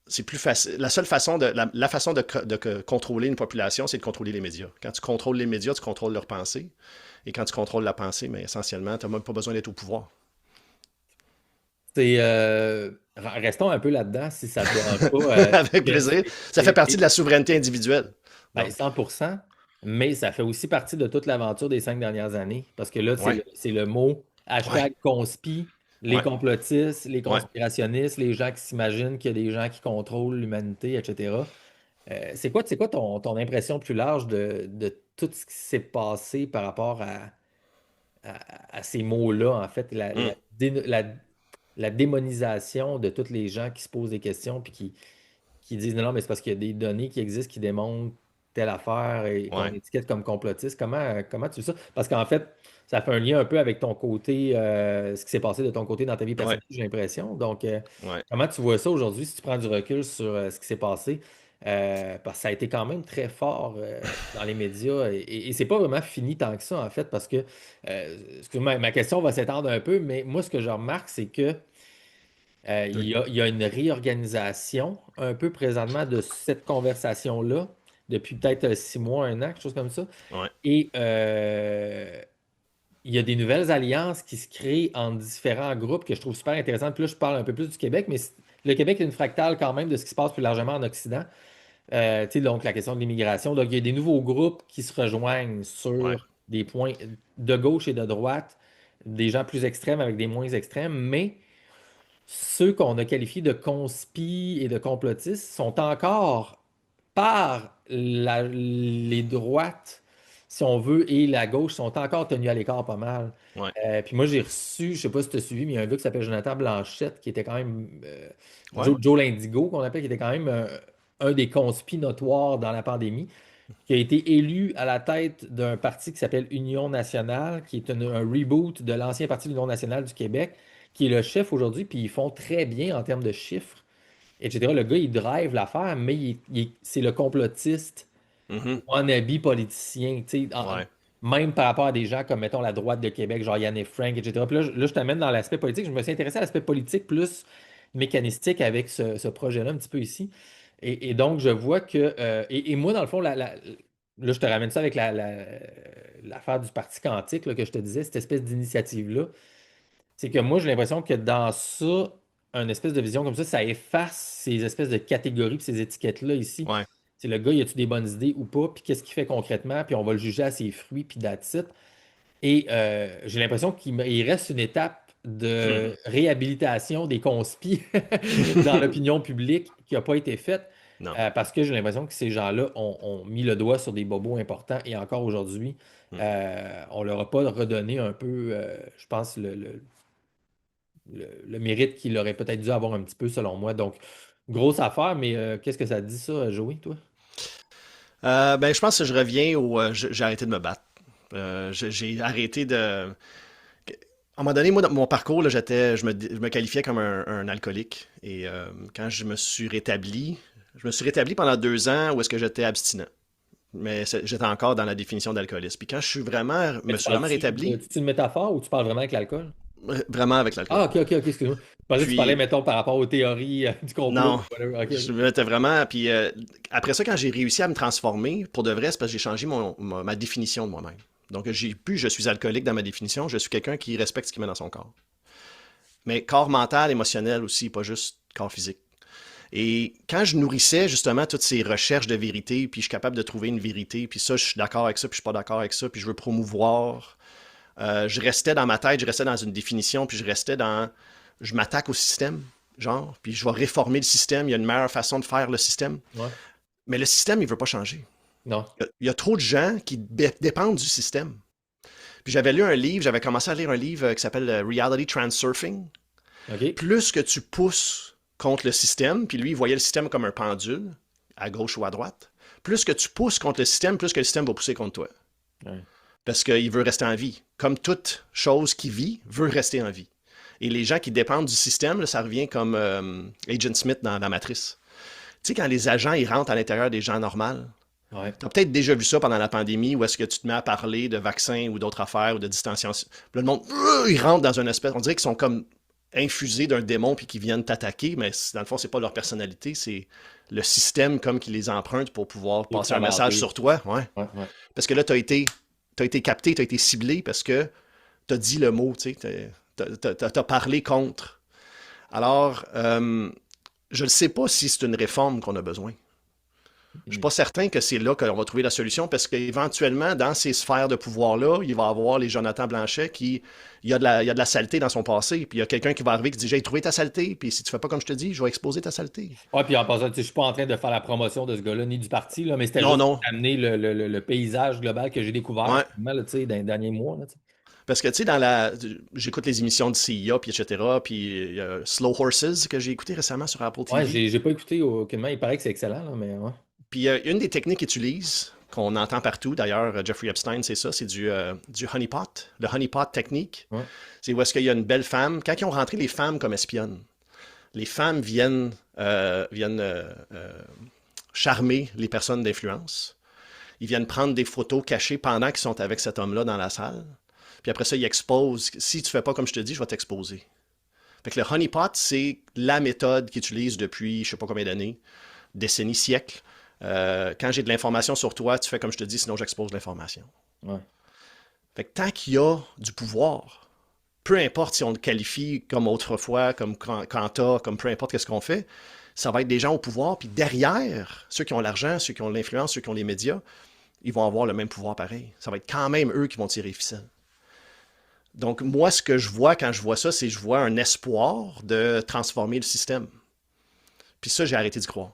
Speaker 2: c'est plus facile. La seule façon la façon de contrôler une population, c'est de contrôler les médias. Quand tu contrôles les médias, tu contrôles leur pensée. Et quand tu contrôles la pensée, mais essentiellement, tu n'as même pas besoin d'être au pouvoir.
Speaker 1: C'est, restons un peu là-dedans, si ça te dérange pas.
Speaker 2: Avec
Speaker 1: Que
Speaker 2: plaisir. Ça fait partie de
Speaker 1: c'est-
Speaker 2: la souveraineté individuelle.
Speaker 1: Ben,
Speaker 2: Donc,
Speaker 1: 100%, mais ça fait aussi partie de toute l'aventure des 5 dernières années. Parce que là,
Speaker 2: ouais,
Speaker 1: c'est le mot
Speaker 2: ouais,
Speaker 1: hashtag conspi, les
Speaker 2: ouais,
Speaker 1: complotistes, les
Speaker 2: ouais.
Speaker 1: conspirationnistes, les gens qui s'imaginent qu'il y a des gens qui contrôlent l'humanité, etc. C'est quoi ton impression plus large de tout ce qui s'est passé par rapport à ces mots-là, en fait,
Speaker 2: Hmm,
Speaker 1: la démonisation de tous les gens qui se posent des questions puis qui disent non, non, mais c'est parce qu'il y a des données qui existent qui démontrent telle affaire et qu'on
Speaker 2: ouais,
Speaker 1: étiquette comme complotiste. Comment tu fais ça? Parce qu'en fait, ça fait un lien un peu avec ton côté, ce qui s'est passé de ton côté dans ta vie
Speaker 2: ouais,
Speaker 1: personnelle, j'ai l'impression. Donc,
Speaker 2: ouais.
Speaker 1: comment tu vois ça aujourd'hui si tu prends du recul sur ce qui s'est passé? Parce que ça a été quand même très fort dans les médias et c'est pas vraiment fini tant que ça, en fait, parce que, excuse-moi, ma question va s'étendre un peu, mais moi, ce que je remarque, c'est que il y a une réorganisation un peu présentement de cette conversation-là, depuis peut-être 6 mois, un an, quelque chose comme ça.
Speaker 2: Ouais.
Speaker 1: Et il y a des nouvelles alliances qui se créent en différents groupes que je trouve super intéressantes. Puis là, je parle un peu plus du Québec, mais le Québec est une fractale quand même de ce qui se passe plus largement en Occident. Tu sais, donc la question de l'immigration. Donc, il y a des nouveaux groupes qui se rejoignent
Speaker 2: Ouais.
Speaker 1: sur des points de gauche et de droite, des gens plus extrêmes avec des moins extrêmes, mais ceux qu'on a qualifiés de conspi et de complotistes sont encore par les droites, si on veut, et la gauche sont encore tenus à l'écart pas mal.
Speaker 2: Ouais.
Speaker 1: Puis moi, j'ai reçu, je sais pas si tu as suivi, mais il y a un gars qui s'appelle Jonathan Blanchette, qui était quand même
Speaker 2: Ouais.
Speaker 1: Joe l'Indigo, qu'on appelle, qui était quand même un des conspis notoires dans la pandémie, qui a été élu à la tête d'un parti qui s'appelle Union nationale, qui est un reboot de l'ancien parti de l'Union nationale du Québec, qui est le chef aujourd'hui, puis ils font très bien en termes de chiffres, etc. Le gars, il drive l'affaire, mais c'est le complotiste
Speaker 2: Mhm.
Speaker 1: wannabe politicien, tu sais,
Speaker 2: Ouais.
Speaker 1: même par rapport à des gens comme, mettons, la droite de Québec, genre Yann et Frank, etc. Puis là, je t'amène dans l'aspect politique. Je me suis intéressé à l'aspect politique plus mécanistique avec ce projet-là un petit peu ici. Et donc, je vois que... et moi, dans le fond, là, je te ramène ça avec l'affaire du Parti quantique là, que je te disais, cette espèce d'initiative-là. C'est que moi, j'ai l'impression que dans ça, une espèce de vision comme ça efface ces espèces de catégories puis ces étiquettes-là ici.
Speaker 2: Ouais.
Speaker 1: C'est le gars, y a-tu des bonnes idées ou pas, puis qu'est-ce qu'il fait concrètement, puis on va le juger à ses fruits, puis that's it. Et j'ai l'impression qu'il reste une étape de réhabilitation des conspis dans l'opinion publique qui n'a pas été faite,
Speaker 2: Non.
Speaker 1: parce que j'ai l'impression que ces gens-là ont mis le doigt sur des bobos importants et encore aujourd'hui,
Speaker 2: Mm.
Speaker 1: on leur a pas redonné un peu, je pense, le mérite qu'il aurait peut-être dû avoir un petit peu, selon moi. Donc, grosse affaire, mais qu'est-ce que ça te dit, ça, Joey, toi?
Speaker 2: Ben, je pense que je reviens au. J'ai arrêté de me battre. J'ai arrêté de. À un moment donné, moi, dans mon parcours, là, je me qualifiais comme un alcoolique. Et quand je me suis rétabli pendant 2 ans où est-ce que j'étais abstinent. mais j'étais encore dans la définition d'alcoolisme. Puis quand je
Speaker 1: Mais
Speaker 2: me suis vraiment rétabli,
Speaker 1: c'est une métaphore ou tu parles vraiment avec l'alcool?
Speaker 2: vraiment avec l'alcool.
Speaker 1: Ah, ok, excuse-moi. Je pensais que tu parlais,
Speaker 2: Puis,
Speaker 1: mettons, par rapport aux théories du complot.
Speaker 2: non,
Speaker 1: Whatever.
Speaker 2: je
Speaker 1: Ok.
Speaker 2: m'étais vraiment. Puis après ça, quand j'ai réussi à me transformer, pour de vrai, c'est parce que j'ai changé ma définition de moi-même. Donc, je suis alcoolique dans ma définition, je suis quelqu'un qui respecte ce qu'il met dans son corps. Mais corps mental, émotionnel aussi, pas juste corps physique. Et quand je nourrissais justement toutes ces recherches de vérité, puis je suis capable de trouver une vérité, puis ça, je suis d'accord avec ça, puis je suis pas d'accord avec ça, puis je veux promouvoir, je restais dans ma tête, je restais dans une définition, puis je restais dans, je m'attaque au système, genre, puis je vais réformer le système, il y a une meilleure façon de faire le système.
Speaker 1: Ouais.
Speaker 2: Mais le système, il veut pas changer.
Speaker 1: Non.
Speaker 2: Il y a trop de gens qui dépendent du système. Puis j'avais lu un livre, j'avais commencé à lire un livre qui s'appelle Reality Transurfing.
Speaker 1: OK.
Speaker 2: Plus que tu pousses contre le système, puis lui, il voyait le système comme un pendule, à gauche ou à droite, plus que tu pousses contre le système, plus que le système va pousser contre toi.
Speaker 1: Ouais.
Speaker 2: Parce qu'il veut rester en vie. Comme toute chose qui vit, veut rester en vie. Et les gens qui dépendent du système, là, ça revient comme Agent Smith dans la Matrice. Tu sais, quand les agents ils rentrent à l'intérieur des gens normaux,
Speaker 1: Ouais.
Speaker 2: tu as peut-être déjà vu ça pendant la pandémie où est-ce que tu te mets à parler de vaccins ou d'autres affaires ou de distanciation. Puis là, le monde, ils rentrent dans une espèce. On dirait qu'ils sont comme infusés d'un démon puis qu'ils viennent t'attaquer, mais dans le fond, c'est pas leur personnalité, c'est le système comme qui les emprunte pour pouvoir
Speaker 1: Pour
Speaker 2: passer un message sur toi. Ouais.
Speaker 1: ouais.
Speaker 2: Parce que là, t'as été capté, t'as été ciblé parce que t'as dit le mot, tu sais, t'as parlé contre. Alors, je ne sais pas si c'est une réforme qu'on a besoin. Je ne suis pas certain que c'est là qu'on va trouver la solution parce qu'éventuellement, dans ces sphères de pouvoir-là, il va y avoir les Jonathan Blanchet qui. Il y a de la saleté dans son passé. Puis il y a quelqu'un qui va arriver qui dit: J'ai trouvé ta saleté. Puis si tu fais pas comme je te dis, je vais exposer ta saleté.
Speaker 1: Ouais, puis en passant, tu sais, je suis pas en train de faire la promotion de ce gars-là ni du parti, là, mais c'était
Speaker 2: Non,
Speaker 1: juste
Speaker 2: non.
Speaker 1: pour amener le paysage global que j'ai découvert
Speaker 2: Ouais.
Speaker 1: finalement, là, tu sais, dans les derniers mois. Là, tu sais.
Speaker 2: Parce que, tu sais, j'écoute les émissions de CIA, puis etc., puis il y a Slow Horses que j'ai écouté récemment sur Apple
Speaker 1: Ouais,
Speaker 2: TV.
Speaker 1: j'ai pas écouté aucunement. Il paraît que c'est excellent, là, mais ouais.
Speaker 2: Puis une des techniques qu'ils utilisent, qu'on entend partout, d'ailleurs, Jeffrey Epstein, c'est ça, c'est du honeypot, le honeypot technique.
Speaker 1: Ouais.
Speaker 2: C'est où est-ce qu'il y a une belle femme. Quand ils ont rentré les femmes comme espionnes, les femmes viennent charmer les personnes d'influence. Ils viennent prendre des photos cachées pendant qu'ils sont avec cet homme-là dans la salle. Puis après ça, ils exposent. Si tu fais pas comme je te dis, je vais t'exposer. Fait que le honeypot, c'est la méthode qu'ils utilisent depuis je sais pas combien d'années, décennies, siècles. Quand j'ai de l'information sur toi, tu fais comme je te dis, sinon j'expose l'information.
Speaker 1: Ouais.
Speaker 2: Fait que tant qu'il y a du pouvoir, peu importe si on le qualifie comme autrefois, comme Quanta, comme peu importe ce qu'on fait, ça va être des gens au pouvoir, puis derrière, ceux qui ont l'argent, ceux qui ont l'influence, ceux qui ont les médias, ils vont avoir le même pouvoir pareil. Ça va être quand même eux qui vont tirer les ficelles. Donc moi, ce que je vois quand je vois ça, c'est que je vois un espoir de transformer le système. Puis ça, j'ai arrêté d'y croire.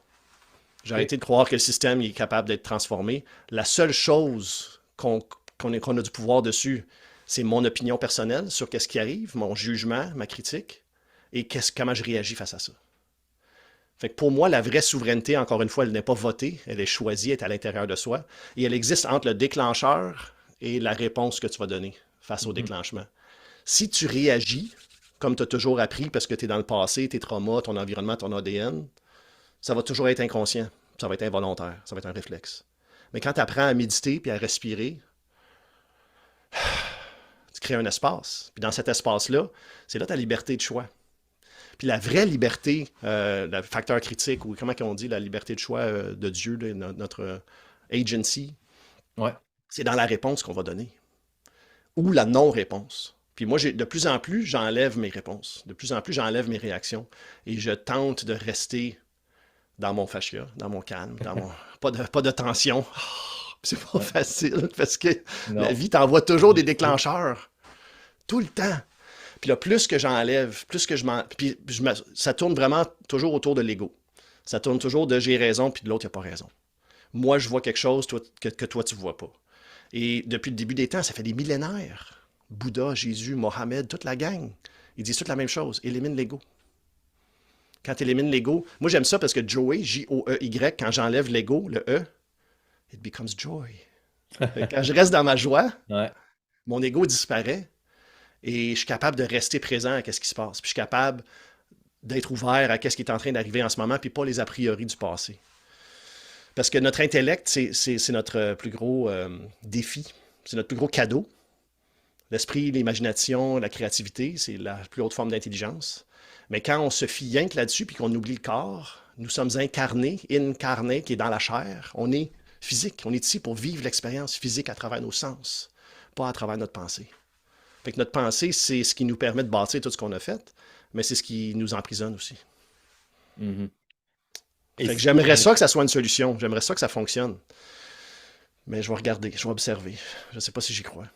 Speaker 2: J'ai arrêté de croire que le système est capable d'être transformé. La seule chose qu'on a du pouvoir dessus, c'est mon opinion personnelle sur qu'est-ce qui arrive, mon jugement, ma critique, et comment je réagis face à ça. Fait que pour moi, la vraie souveraineté, encore une fois, elle n'est pas votée, elle est choisie, elle est à l'intérieur de soi, et elle existe entre le déclencheur et la réponse que tu vas donner face au déclenchement. Si tu réagis, comme tu as toujours appris, parce que tu es dans le passé, tes traumas, ton environnement, ton ADN, ça va toujours être inconscient, ça va être involontaire, ça va être un réflexe. Mais quand tu apprends à méditer puis à respirer, tu crées un espace. Puis dans cet espace-là, c'est là ta liberté de choix. Puis la vraie liberté, le facteur critique, ou comment on dit, la liberté de choix de Dieu, de notre agency,
Speaker 1: Ouais.
Speaker 2: c'est dans la réponse qu'on va donner. Ou la non-réponse. Puis moi, de plus en plus, j'enlève mes réponses. De plus en plus, j'enlève mes réactions. Et je tente de rester dans mon fascia, dans mon calme, dans mon pas de tension. C'est pas facile parce que la vie t'envoie toujours des déclencheurs. Tout le temps. Puis là, plus que j'enlève, plus que ça tourne vraiment toujours autour de l'ego. Ça tourne toujours de j'ai raison, puis de l'autre, il n'a pas raison. Moi, je vois quelque chose que toi, tu ne vois pas. Et depuis le début des temps, ça fait des millénaires. Bouddha, Jésus, Mohamed, toute la gang, ils disent toute la même chose. Élimine l'ego. Quand tu élimines l'ego, moi j'aime ça parce que Joey, J-O-E-Y, quand j'enlève l'ego, le E, it becomes joy. Quand je reste dans ma joie,
Speaker 1: Ouais.
Speaker 2: mon ego disparaît et je suis capable de rester présent à ce qui se passe. Puis je suis capable d'être ouvert à ce qui est en train d'arriver en ce moment, puis pas les a priori du passé. Parce que notre intellect, c'est notre plus gros défi. C'est notre plus gros cadeau. L'esprit, l'imagination, la créativité, c'est la plus haute forme d'intelligence. Mais quand on se fie rien que là-dessus puis qu'on oublie le corps, nous sommes incarnés, incarnés, qui est dans la chair. On est physique. On est ici pour vivre l'expérience physique à travers nos sens, pas à travers notre pensée. Fait que notre pensée, c'est ce qui nous permet de bâtir tout ce qu'on a fait, mais c'est ce qui nous emprisonne aussi.
Speaker 1: Mhm. Et
Speaker 2: Fait que
Speaker 1: si,
Speaker 2: j'aimerais ça que ça soit une solution. J'aimerais ça que ça fonctionne. Mais je vais regarder, je vais observer. Je ne sais pas si j'y crois.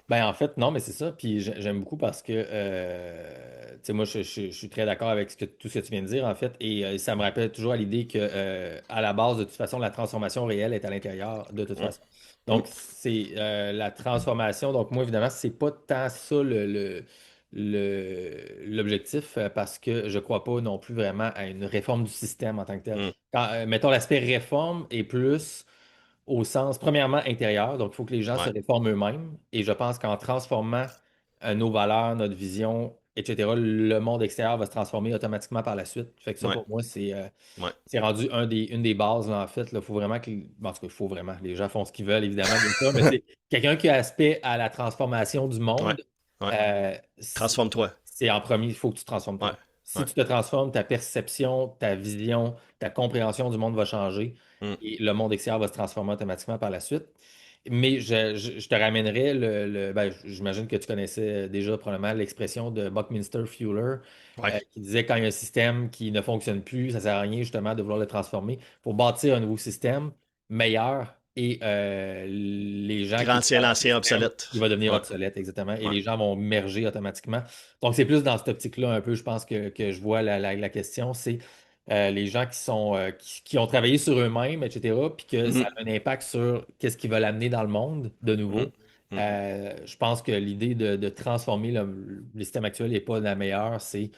Speaker 1: ben en fait, non, mais c'est ça. Puis j'aime beaucoup parce que, tu sais, moi, je suis très d'accord avec tout ce que tu viens de dire, en fait. Et ça me rappelle toujours à l'idée que, à la base, de toute façon, la transformation réelle est à l'intérieur, de toute
Speaker 2: Hum,
Speaker 1: façon.
Speaker 2: hum,
Speaker 1: Donc, c'est la transformation. Donc, moi, évidemment, c'est pas tant ça l'objectif, parce que je crois pas non plus vraiment à une réforme du système en tant que tel.
Speaker 2: hum.
Speaker 1: Mettons, l'aspect réforme est plus au sens, premièrement, intérieur. Donc, il faut que les gens se
Speaker 2: Ouais,
Speaker 1: réforment eux-mêmes. Et je pense qu'en transformant nos valeurs, notre vision, etc., le monde extérieur va se transformer automatiquement par la suite. Fait que ça,
Speaker 2: ouais,
Speaker 1: pour moi,
Speaker 2: ouais,
Speaker 1: c'est rendu une des bases, là, en fait. Il faut vraiment que. Bon, en tout cas, il faut vraiment. Les gens font ce qu'ils veulent, évidemment, bien sûr, mais c'est quelqu'un qui a aspect à la transformation du
Speaker 2: ouais,
Speaker 1: monde.
Speaker 2: ouais.
Speaker 1: euh,
Speaker 2: Transforme-toi.
Speaker 1: c'est en premier, il faut que tu te transformes
Speaker 2: Ouais,
Speaker 1: toi. Si
Speaker 2: ouais.
Speaker 1: tu te transformes, ta perception, ta vision, ta compréhension du monde va changer
Speaker 2: Hum,
Speaker 1: et le monde extérieur va se transformer automatiquement par la suite. Mais je te ramènerais ben, j'imagine que tu connaissais déjà probablement l'expression de Buckminster Fuller,
Speaker 2: ouais.
Speaker 1: qui disait quand il y a un système qui ne fonctionne plus, ça ne sert à rien justement de vouloir le transformer pour bâtir un nouveau système meilleur et les gens
Speaker 2: Qui
Speaker 1: qui sont
Speaker 2: retient
Speaker 1: dans le
Speaker 2: l'ancien
Speaker 1: système,
Speaker 2: obsolète.
Speaker 1: il va devenir
Speaker 2: Ouais,
Speaker 1: obsolète, exactement, et
Speaker 2: ouais.
Speaker 1: les gens vont merger automatiquement. Donc, c'est plus dans cette optique-là un peu, je pense, que je vois la question, c'est les gens qui ont travaillé sur eux-mêmes, etc., puis que ça
Speaker 2: Mhm,
Speaker 1: a un impact sur qu'est-ce qu'ils veulent amener dans le monde de
Speaker 2: mhm,
Speaker 1: nouveau.
Speaker 2: mhm.
Speaker 1: Je pense que l'idée de transformer le système actuel n'est pas la meilleure. C'est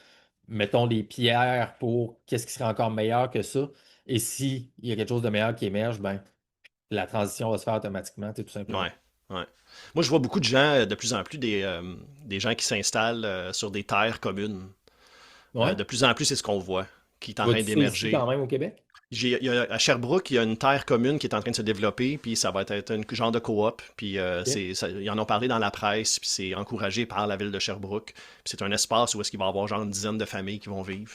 Speaker 1: mettons des pierres pour qu'est-ce qui serait encore meilleur que ça. Et s'il y a quelque chose de meilleur qui émerge, ben, la transition va se faire automatiquement, tout simplement.
Speaker 2: Ouais, ouais. Moi, je vois beaucoup de gens, de plus en plus, des gens qui s'installent sur des terres communes.
Speaker 1: Ouais.
Speaker 2: De plus en plus, c'est ce qu'on voit, qui est en train
Speaker 1: Vois-tu ça ici
Speaker 2: d'émerger.
Speaker 1: quand même au Québec?
Speaker 2: À Sherbrooke, il y a une terre commune qui est en train de se développer, puis ça va être un genre de coop. Puis
Speaker 1: OK.
Speaker 2: ils en ont parlé dans la presse, puis c'est encouragé par la ville de Sherbrooke. Puis c'est un espace où est-ce qu'il va y avoir genre une dizaine de familles qui vont vivre.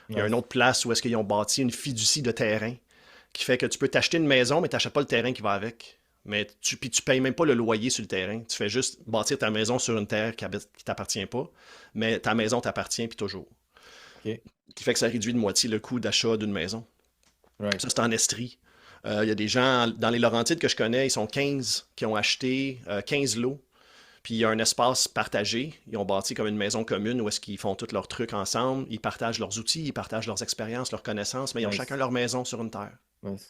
Speaker 2: Il y a une
Speaker 1: Nice.
Speaker 2: autre place où est-ce qu'ils ont bâti une fiducie de terrain, qui fait que tu peux t'acheter une maison, mais tu n'achètes pas le terrain qui va avec. Puis tu payes même pas le loyer sur le terrain. Tu fais juste bâtir ta maison sur une terre qui t'appartient pas, mais ta maison t'appartient, puis toujours.
Speaker 1: OK.
Speaker 2: Qui fait que ça réduit de moitié le coût d'achat d'une maison.
Speaker 1: Right.
Speaker 2: Ça, c'est en Estrie. Il y a des gens dans les Laurentides que je connais, ils sont 15 qui ont acheté 15 lots. Puis il y a un espace partagé. Ils ont bâti comme une maison commune où est-ce qu'ils font tous leurs trucs ensemble. Ils partagent leurs outils, ils partagent leurs expériences, leurs connaissances, mais ils ont chacun
Speaker 1: Nice.
Speaker 2: leur maison sur une terre.
Speaker 1: Nice.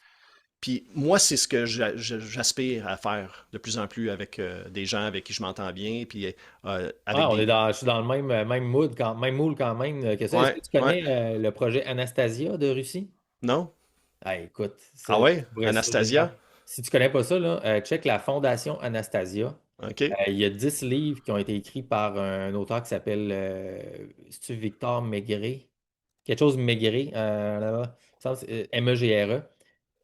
Speaker 2: Puis moi, c'est ce que j'aspire à faire de plus en plus avec des gens avec qui je m'entends bien, puis avec
Speaker 1: Ah,
Speaker 2: des...
Speaker 1: je suis dans le même mood, même mood quand même que ça. Est-ce
Speaker 2: Ouais,
Speaker 1: que tu
Speaker 2: ouais.
Speaker 1: connais le projet Anastasia de Russie?
Speaker 2: Non?
Speaker 1: Ah, écoute,
Speaker 2: Ah ouais?
Speaker 1: ça,
Speaker 2: Anastasia?
Speaker 1: si tu connais pas ça, là, check la Fondation Anastasia.
Speaker 2: OK.
Speaker 1: Il y a 10 livres qui ont été écrits par un auteur qui s'appelle c'est-tu Victor Maigret? Quelque chose Maigret, là-bas. Il me semble que c'est, Megre.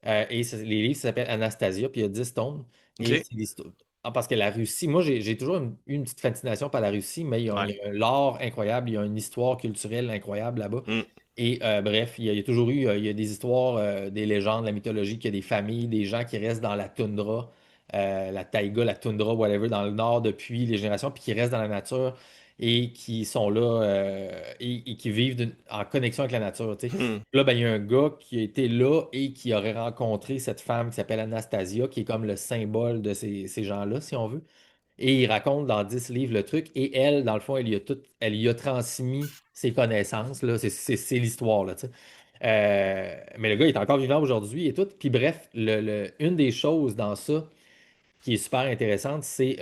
Speaker 1: Les livres s'appellent Anastasia, puis il y a 10 tomes. Et
Speaker 2: OK.
Speaker 1: c'est l'histoire. Ah, parce que la Russie, moi j'ai toujours eu une petite fascination par la Russie, mais il
Speaker 2: Ouais.
Speaker 1: y a un lore incroyable, il y a une histoire culturelle incroyable là-bas.
Speaker 2: Hmm.
Speaker 1: Et bref, il y a toujours eu il y a des histoires, des légendes, la mythologie, qu'il y a des familles, des gens qui restent dans la toundra, la taïga, la toundra, whatever, dans le nord depuis les générations, puis qui restent dans la nature et qui sont là et qui vivent en connexion avec la nature. Tu sais.
Speaker 2: Hmm.
Speaker 1: Là, ben, il y a un gars qui a été là et qui aurait rencontré cette femme qui s'appelle Anastasia, qui est comme le symbole de ces gens-là, si on veut. Et il raconte dans 10 livres le truc. Et elle, dans le fond, elle y a transmis ses connaissances. Là. C'est l'histoire, là, tu sais. Mais le gars est encore vivant aujourd'hui et tout. Puis bref, une des choses dans ça qui est super intéressante, c'est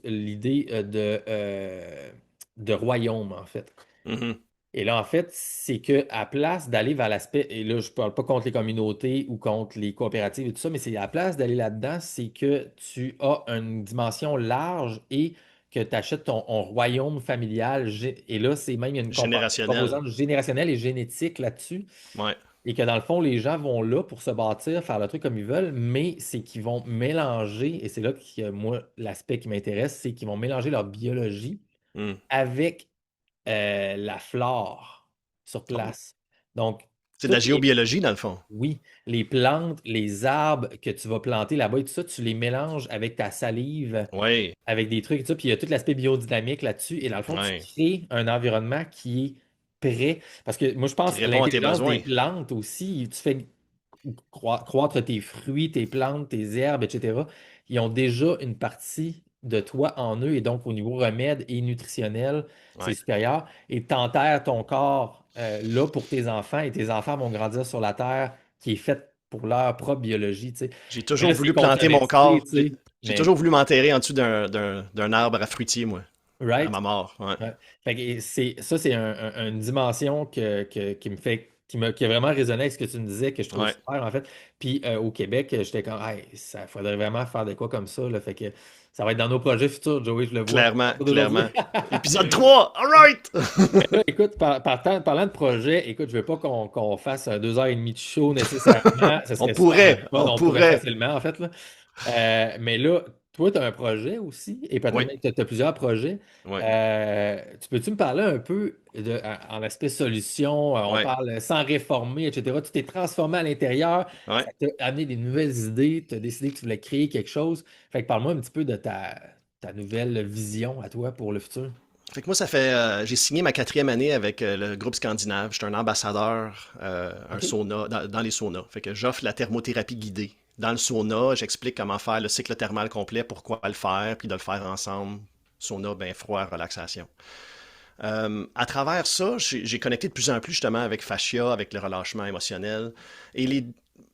Speaker 1: l'idée de royaume, en fait.
Speaker 2: Mhm.
Speaker 1: Et là, en fait, c'est que à place d'aller vers l'aspect, et là, je ne parle pas contre les communautés ou contre les coopératives et tout ça, mais c'est à la place d'aller là-dedans, c'est que tu as une dimension large et que tu achètes ton royaume familial. Et là, c'est même, il y a une
Speaker 2: Générationnel.
Speaker 1: composante générationnelle et génétique là-dessus.
Speaker 2: Ouais.
Speaker 1: Et que dans le fond, les gens vont là pour se bâtir, faire le truc comme ils veulent, mais c'est qu'ils vont mélanger, et c'est là que moi, l'aspect qui m'intéresse, c'est qu'ils vont mélanger leur biologie
Speaker 2: Hmm.
Speaker 1: avec la flore sur
Speaker 2: Oh.
Speaker 1: place. Donc,
Speaker 2: C'est de la
Speaker 1: toutes les,
Speaker 2: géobiologie, dans le fond.
Speaker 1: oui, les plantes, les arbres que tu vas planter là-bas et tout ça, tu les mélanges avec ta salive,
Speaker 2: Oui,
Speaker 1: avec des trucs et tout ça, puis il y a tout l'aspect biodynamique là-dessus, et dans le fond, tu
Speaker 2: oui.
Speaker 1: crées un environnement qui est prêt. Parce que moi, je
Speaker 2: Qui
Speaker 1: pense que
Speaker 2: répond à tes
Speaker 1: l'intelligence des
Speaker 2: besoins.
Speaker 1: plantes aussi, tu fais croître tes fruits, tes plantes, tes herbes, etc. Ils ont déjà une partie de toi en eux, et donc au niveau remède et nutritionnel, c'est
Speaker 2: Ouais.
Speaker 1: supérieur. Et t'enterres ton corps là pour tes enfants, et tes enfants vont grandir sur la terre qui est faite pour leur propre biologie, tu sais.
Speaker 2: J'ai
Speaker 1: Mais
Speaker 2: toujours
Speaker 1: là, c'est
Speaker 2: voulu planter mon
Speaker 1: controversé,
Speaker 2: corps.
Speaker 1: tu
Speaker 2: J'ai
Speaker 1: sais.
Speaker 2: j'ai
Speaker 1: Mais,
Speaker 2: toujours voulu m'enterrer en dessous d'un arbre à fruitier, moi, à
Speaker 1: right?
Speaker 2: ma mort. Ouais.
Speaker 1: Ouais. Fait que ça, c'est une dimension qui me fait, qui a vraiment résonné avec ce que tu me disais, que je trouve
Speaker 2: Ouais.
Speaker 1: super, en fait. Puis au Québec, j'étais comme, hey, ça faudrait vraiment faire de quoi comme ça, là. Fait que ça va être dans nos projets futurs, Joey, je le vois.
Speaker 2: Clairement,
Speaker 1: Pas d'aujourd'hui.
Speaker 2: clairement. Épisode 3, all right!
Speaker 1: Mais là, écoute, parlant de projet, écoute, je veux pas qu'on fasse 2 heures et demie de show nécessairement. Ce
Speaker 2: On
Speaker 1: serait super le
Speaker 2: pourrait,
Speaker 1: fun.
Speaker 2: on
Speaker 1: On pourrait
Speaker 2: pourrait.
Speaker 1: facilement, en fait, là. Mais là, toi, tu as un projet aussi, et peut-être
Speaker 2: Oui,
Speaker 1: même que tu as plusieurs projets.
Speaker 2: oui,
Speaker 1: Tu peux-tu me parler un peu en aspect solution? On
Speaker 2: oui,
Speaker 1: parle sans réformer, etc. Tu t'es transformé à l'intérieur,
Speaker 2: oui.
Speaker 1: ça t'a amené des nouvelles idées, tu as décidé que tu voulais créer quelque chose. Fait que parle-moi un petit peu de ta nouvelle vision à toi pour le futur.
Speaker 2: Fait que moi, ça fait. J'ai signé ma 4e année avec le groupe scandinave. J'étais un ambassadeur, un
Speaker 1: OK?
Speaker 2: sauna, dans les saunas. Fait que j'offre la thermothérapie guidée. Dans le sauna, j'explique comment faire le cycle thermal complet, pourquoi le faire, puis de le faire ensemble. Sauna, bain froid, relaxation. À travers ça, j'ai connecté de plus en plus justement avec fascia, avec le relâchement émotionnel. Et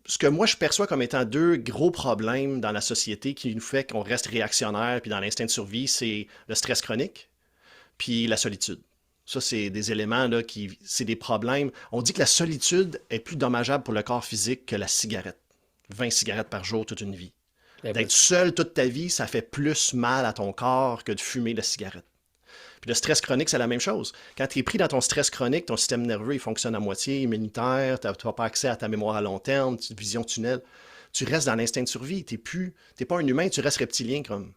Speaker 2: ce que moi je perçois comme étant deux gros problèmes dans la société qui nous fait qu'on reste réactionnaire puis dans l'instinct de survie, c'est le stress chronique puis la solitude. Ça, c'est des éléments là, c'est des problèmes. On dit que la solitude est plus dommageable pour le corps physique que la cigarette. 20 cigarettes par jour toute une vie.
Speaker 1: C'est
Speaker 2: D'être
Speaker 1: possible.
Speaker 2: seul toute ta vie, ça fait plus mal à ton corps que de fumer la cigarette. Puis le stress chronique, c'est la même chose. Quand tu es pris dans ton stress chronique, ton système nerveux, il fonctionne à moitié, immunitaire, tu n'as pas accès à ta mémoire à long terme, vision tunnel. Tu restes dans l'instinct de survie. T'es pas un humain, tu restes reptilien comme.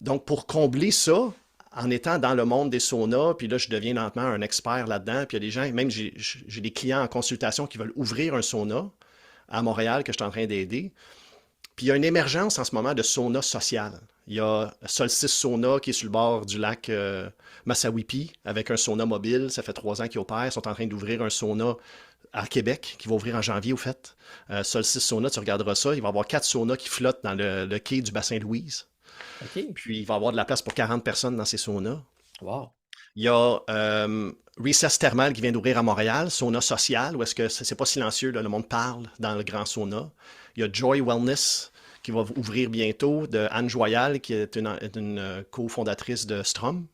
Speaker 2: Donc, pour combler ça, en étant dans le monde des saunas, puis là, je deviens lentement un expert là-dedans, puis il y a des gens, même j'ai des clients en consultation qui veulent ouvrir un sauna à Montréal que je suis en train d'aider. Puis il y a une émergence en ce moment de sauna social. Il y a Solstice Sauna qui est sur le bord du lac Massawippi avec un sauna mobile. Ça fait 3 ans qu'ils opèrent. Ils sont en train d'ouvrir un sauna à Québec qui va ouvrir en janvier au fait. Solstice Sauna, tu regarderas ça. Il va y avoir 4 saunas qui flottent dans le quai du bassin Louise.
Speaker 1: OK.
Speaker 2: Puis il va y avoir de la place pour 40 personnes dans ces saunas.
Speaker 1: Wow.
Speaker 2: Il y a Recess Thermal qui vient d'ouvrir à Montréal, sauna social, où est-ce que c'est pas silencieux, là, le monde parle dans le grand sauna. Il y a Joy Wellness qui va ouvrir bientôt, de Anne Joyal, qui est une cofondatrice de Strom,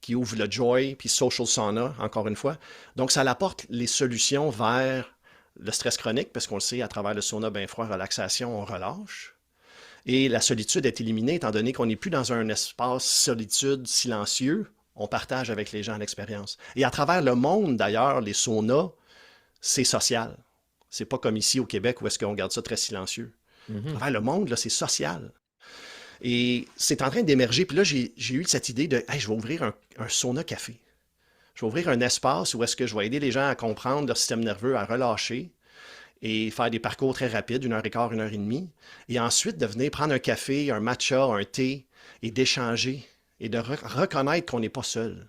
Speaker 2: qui ouvre le Joy, puis Social Sauna, encore une fois. Donc, ça apporte les solutions vers le stress chronique, parce qu'on le sait, à travers le sauna, bain froid, relaxation, on relâche. Et la solitude est éliminée, étant donné qu'on n'est plus dans un espace solitude silencieux, on partage avec les gens l'expérience. Et à travers le monde, d'ailleurs, les saunas, c'est social. C'est pas comme ici au Québec où est-ce qu'on garde ça très silencieux. À
Speaker 1: Mhm.
Speaker 2: travers le monde, là, c'est social. Et c'est en train d'émerger. Puis là, j'ai eu cette idée de hey, je vais ouvrir un sauna café. Je vais ouvrir un espace où est-ce que je vais aider les gens à comprendre leur système nerveux, à relâcher et faire des parcours très rapides, 1h15, 1h30. Et ensuite, de venir prendre un café, un matcha, un thé et d'échanger et de reconnaître qu'on n'est pas seul.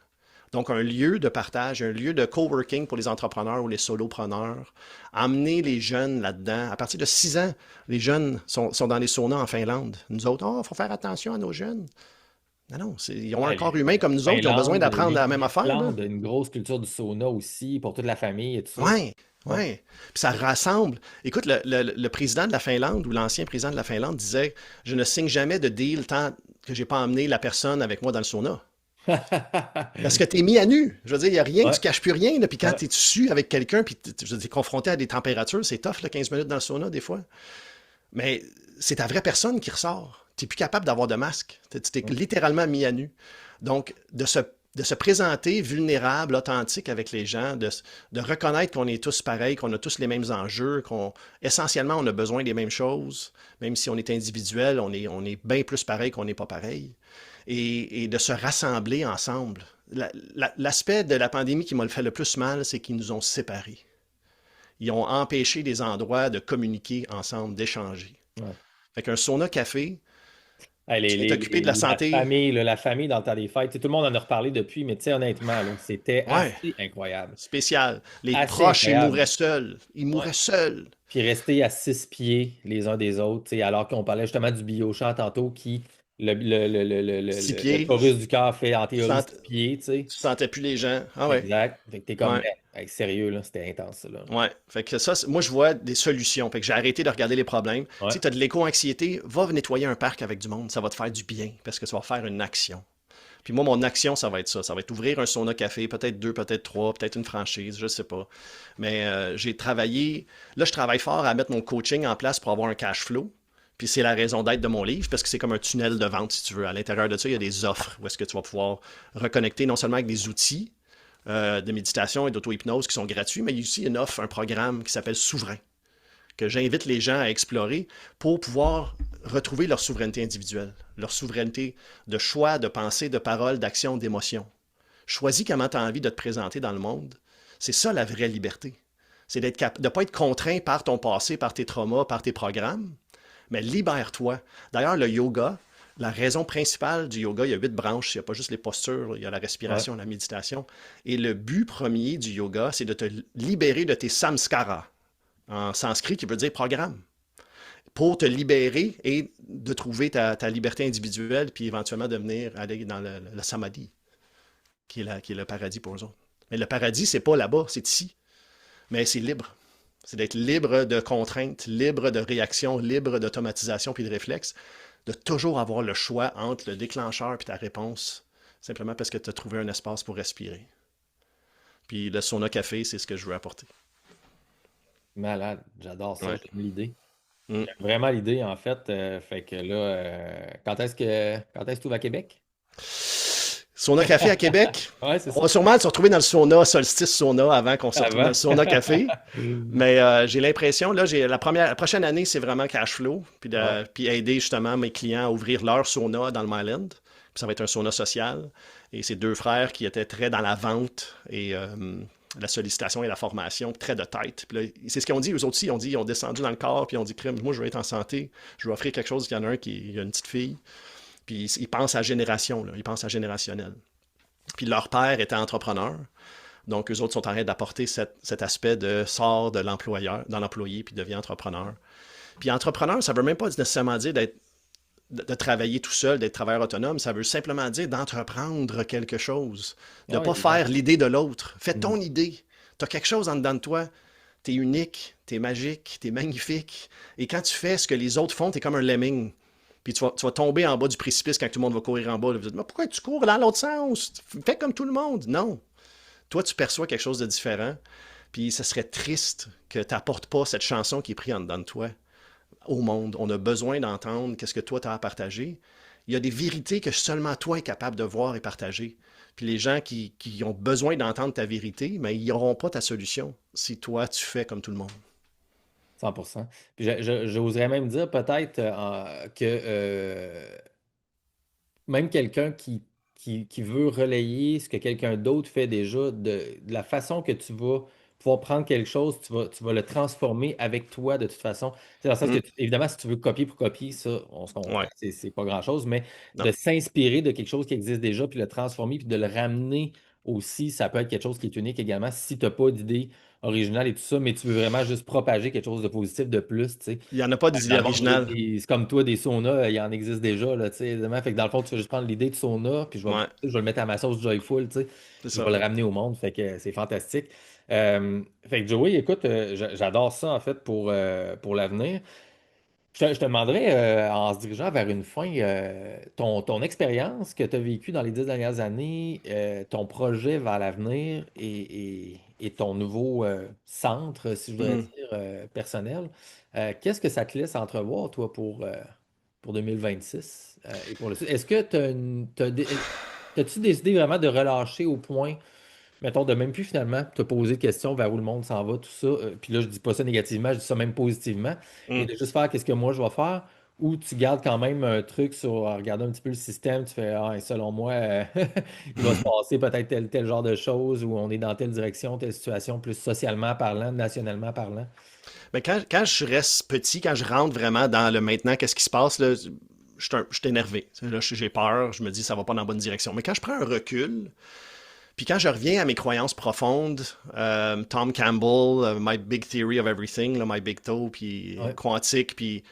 Speaker 2: Donc, un lieu de partage, un lieu de coworking pour les entrepreneurs ou les solopreneurs. Amener les jeunes là-dedans. À partir de 6 ans, les jeunes sont dans les saunas en Finlande. Nous autres, il faut faire attention à nos jeunes. Non, non, ils ont un
Speaker 1: Ouais,
Speaker 2: corps humain comme nous autres, ils ont besoin
Speaker 1: Finlande,
Speaker 2: d'apprendre la même affaire. Là.
Speaker 1: l'Islande, une grosse culture du sauna aussi pour toute la famille et tout ça.
Speaker 2: Ouais,
Speaker 1: Ouais.
Speaker 2: ouais. Puis ça rassemble. Écoute, le président de la Finlande ou l'ancien président de la Finlande disait je ne signe jamais de deal tant que j'ai pas emmené la personne avec moi dans le sauna. Parce que tu es mis à nu. Je veux dire, il n'y a rien,
Speaker 1: Ouais,
Speaker 2: tu caches plus rien. Là. Puis quand
Speaker 1: ouais.
Speaker 2: tu es dessus avec quelqu'un, puis je veux dire, confronté à des températures, c'est tough, là, 15 minutes dans le sauna, des fois. Mais c'est ta vraie personne qui ressort. Tu n'es plus capable d'avoir de masque. Tu t'es littéralement mis à nu. Donc, de se présenter vulnérable, authentique avec les gens, de reconnaître qu'on est tous pareils, qu'on a tous les mêmes enjeux, qu'on essentiellement on a besoin des mêmes choses, même si on est individuel, on est bien plus pareil qu'on n'est pas pareil, et de se rassembler ensemble. L'aspect de la pandémie qui m'a fait le plus mal, c'est qu'ils nous ont séparés. Ils ont empêché des endroits de communiquer ensemble, d'échanger.
Speaker 1: Ouais.
Speaker 2: Fait qu'un sauna café,
Speaker 1: Hey,
Speaker 2: tu viens t'occuper de la
Speaker 1: la
Speaker 2: santé.
Speaker 1: famille, là, la famille dans le temps des fêtes, tu sais, tout le monde en a reparlé depuis, mais tu sais, honnêtement, là, c'était
Speaker 2: Ouais,
Speaker 1: assez incroyable.
Speaker 2: spécial. Les
Speaker 1: Assez
Speaker 2: proches, ils
Speaker 1: incroyable.
Speaker 2: mouraient seuls. Ils
Speaker 1: Ouais.
Speaker 2: mouraient seuls.
Speaker 1: Puis rester à 6 pieds les uns des autres, tu sais, alors qu'on parlait justement du Biochamp tantôt, qui,
Speaker 2: Six
Speaker 1: le
Speaker 2: pieds,
Speaker 1: chorus du corps fait en
Speaker 2: tu,
Speaker 1: théorie 6 pieds, tu sais.
Speaker 2: sentais plus les gens. Ah ouais,
Speaker 1: Exact. Fait que t'es comme,
Speaker 2: ouais,
Speaker 1: man, hey, sérieux, là, c'était intense, ça, là.
Speaker 2: ouais. Fait que ça, moi, je vois des solutions. Fait que j'ai arrêté de regarder les problèmes. Tu
Speaker 1: Ouais.
Speaker 2: sais, t'as de l'éco-anxiété, va nettoyer un parc avec du monde. Ça va te faire du bien parce que ça va faire une action. Puis moi, mon action, ça va être ça. Ça va être ouvrir un sauna café, peut-être deux, peut-être trois, peut-être une franchise, je sais pas. Mais j'ai travaillé. Là, je travaille fort à mettre mon coaching en place pour avoir un cash flow. Puis c'est la raison d'être de mon livre, parce que c'est comme un tunnel de vente, si tu veux. À l'intérieur de ça, il y a des offres où est-ce que tu vas pouvoir reconnecter non seulement avec des outils de méditation et d'auto-hypnose qui sont gratuits, mais il y a aussi une offre, un programme qui s'appelle Souverain, que j'invite les gens à explorer pour pouvoir retrouver leur souveraineté individuelle, leur souveraineté de choix, de pensée, de parole, d'action, d'émotion. Choisis comment tu as envie de te présenter dans le monde. C'est ça la vraie liberté. C'est de ne pas être contraint par ton passé, par tes traumas, par tes programmes, mais libère-toi. D'ailleurs, le yoga, la raison principale du yoga, il y a 8 branches, il n'y a pas juste les postures, il y a la
Speaker 1: Ouais.
Speaker 2: respiration, la méditation. Et le but premier du yoga, c'est de te libérer de tes samskaras, en sanskrit qui veut dire programme, pour te libérer et de trouver ta liberté individuelle, puis éventuellement devenir aller dans le samadhi, qui est le paradis pour eux autres. Mais le paradis, c'est pas là-bas, c'est ici. Mais c'est libre. C'est d'être libre de contraintes, libre de réactions, libre d'automatisation puis de réflexes, de toujours avoir le choix entre le déclencheur et ta réponse, simplement parce que tu as trouvé un espace pour respirer. Puis le sauna café, c'est ce que je veux apporter.
Speaker 1: Malade. J'adore ça.
Speaker 2: Ouais.
Speaker 1: J'aime l'idée.
Speaker 2: Mm.
Speaker 1: J'aime vraiment l'idée, en fait. Fait que là, quand est-ce que tu vas à Québec?
Speaker 2: Sauna café à Québec.
Speaker 1: Ouais, c'est
Speaker 2: On va
Speaker 1: ça.
Speaker 2: sûrement se retrouver dans le sauna, solstice sauna, avant qu'on se retrouve dans
Speaker 1: Avant.
Speaker 2: le sauna café. Mais j'ai l'impression, là, la prochaine année, c'est vraiment cash flow,
Speaker 1: Ouais.
Speaker 2: puis aider justement mes clients à ouvrir leur sauna dans le Myland. Puis ça va être un sauna social. Et c'est deux frères qui étaient très dans la vente et la sollicitation et la formation, très de tête. Puis là, c'est ce qu'ils ont dit, eux autres aussi, ils ont descendu dans le corps, puis ils ont dit, crème, moi je veux être en santé, je veux offrir quelque chose, il y en a un qui a une petite fille. Puis ils pensent à génération, là, ils pensent à générationnel. Puis leur père était entrepreneur. Donc, eux autres sont en train d'apporter cet aspect de sort de l'employeur, dans l'employé, puis devient entrepreneur. Puis entrepreneur, ça ne veut même pas nécessairement dire de travailler tout seul, d'être travailleur autonome. Ça veut simplement dire d'entreprendre quelque chose, de ne
Speaker 1: Ouais,
Speaker 2: pas
Speaker 1: exact.
Speaker 2: faire l'idée de l'autre. Fais
Speaker 1: Mhm.
Speaker 2: ton idée. Tu as quelque chose en dedans de toi. Tu es unique, tu es magique, tu es magnifique. Et quand tu fais ce que les autres font, tu es comme un lemming. Puis tu vas tomber en bas du précipice quand tout le monde va courir en bas. Vous dites, mais pourquoi tu cours dans l'autre sens? Fais comme tout le monde. Non. Toi, tu perçois quelque chose de différent. Puis ce serait triste que tu n'apportes pas cette chanson qui est prise en dedans de toi au monde. On a besoin d'entendre qu'est-ce que toi, tu as à partager. Il y a des vérités que seulement toi es capable de voir et partager. Puis les gens qui ont besoin d'entendre ta vérité, mais ils n'auront pas ta solution si toi, tu fais comme tout le monde.
Speaker 1: 100%. Puis j'oserais même dire peut-être que même quelqu'un qui veut relayer ce que quelqu'un d'autre fait déjà, de la façon que tu vas pouvoir prendre quelque chose, tu vas le transformer avec toi de toute façon. C'est dans le sens que,
Speaker 2: Mm.
Speaker 1: évidemment, si tu veux copier pour copier, ça,
Speaker 2: Ouais.
Speaker 1: c'est pas grand-chose, mais
Speaker 2: Non.
Speaker 1: de s'inspirer de quelque chose qui existe déjà, puis le transformer, puis de le ramener aussi, ça peut être quelque chose qui est unique également si tu n'as pas d'idée originale et tout ça, mais tu veux vraiment juste propager quelque chose de positif de plus, tu sais.
Speaker 2: Il n'y en a pas
Speaker 1: Fait que
Speaker 2: d'idée
Speaker 1: dans le fond,
Speaker 2: originale.
Speaker 1: c'est comme toi, des saunas, il y en existe déjà, là, tu sais, évidemment. Fait que dans le fond, tu vas juste prendre l'idée de sauna, puis
Speaker 2: Ouais,
Speaker 1: je vais le mettre à ma sauce Joyful, tu sais,
Speaker 2: c'est
Speaker 1: puis je
Speaker 2: ça.
Speaker 1: vais le ramener au monde, fait que c'est fantastique. Fait que Joey, écoute, j'adore ça, en fait, pour l'avenir. Je te demanderais, en se dirigeant vers une fin, ton expérience que tu as vécue dans les 10 dernières années, ton projet vers l'avenir et ton nouveau centre, si je voudrais
Speaker 2: Mhm.
Speaker 1: dire, personnel, qu'est-ce que ça te laisse entrevoir, toi, pour 2026 et pour le sud? Est-ce que tu as T'as-tu décidé vraiment de relâcher au point, mettons, de même plus finalement te poser de questions vers où le monde s'en va, tout ça. Puis là, je dis pas ça négativement, je dis ça même positivement. Et
Speaker 2: Hmm.
Speaker 1: de juste faire qu'est-ce que moi je vais faire. Ou tu gardes quand même un truc sur regarder un petit peu le système, tu fais, ah, selon moi, il va se passer peut-être tel genre de choses, ou on est dans telle direction, telle situation, plus socialement parlant, nationalement parlant.
Speaker 2: Mais quand je reste petit, quand je rentre vraiment dans le maintenant, qu'est-ce qui se passe, là, je suis énervé. Là, j'ai peur, je me dis ça va pas dans la bonne direction. Mais quand je prends un recul, puis quand je reviens à mes croyances profondes, Tom Campbell, My Big Theory of Everything, là, My Big Toe, puis
Speaker 1: Ouais.
Speaker 2: quantique, puis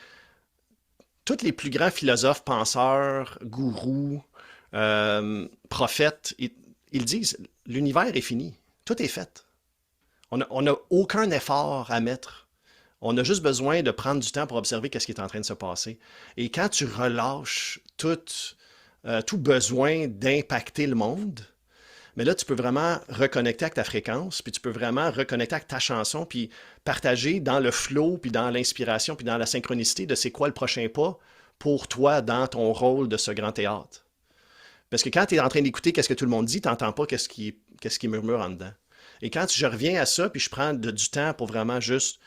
Speaker 2: tous les plus grands philosophes, penseurs, gourous, prophètes, ils disent l'univers est fini. Tout est fait. On n'a aucun effort à mettre. On a juste besoin de prendre du temps pour observer ce qui est en train de se passer. Et quand tu relâches tout besoin d'impacter le monde, mais là, tu peux vraiment reconnecter avec ta fréquence, puis tu peux vraiment reconnecter avec ta chanson, puis partager dans le flow, puis dans l'inspiration, puis dans la synchronicité de c'est quoi le prochain pas pour toi dans ton rôle de ce grand théâtre. Parce que quand tu es en train d'écouter qu'est-ce que tout le monde dit, tu n'entends pas qu'est-ce qui murmure en dedans. Et quand je reviens à ça, puis je prends du temps pour vraiment juste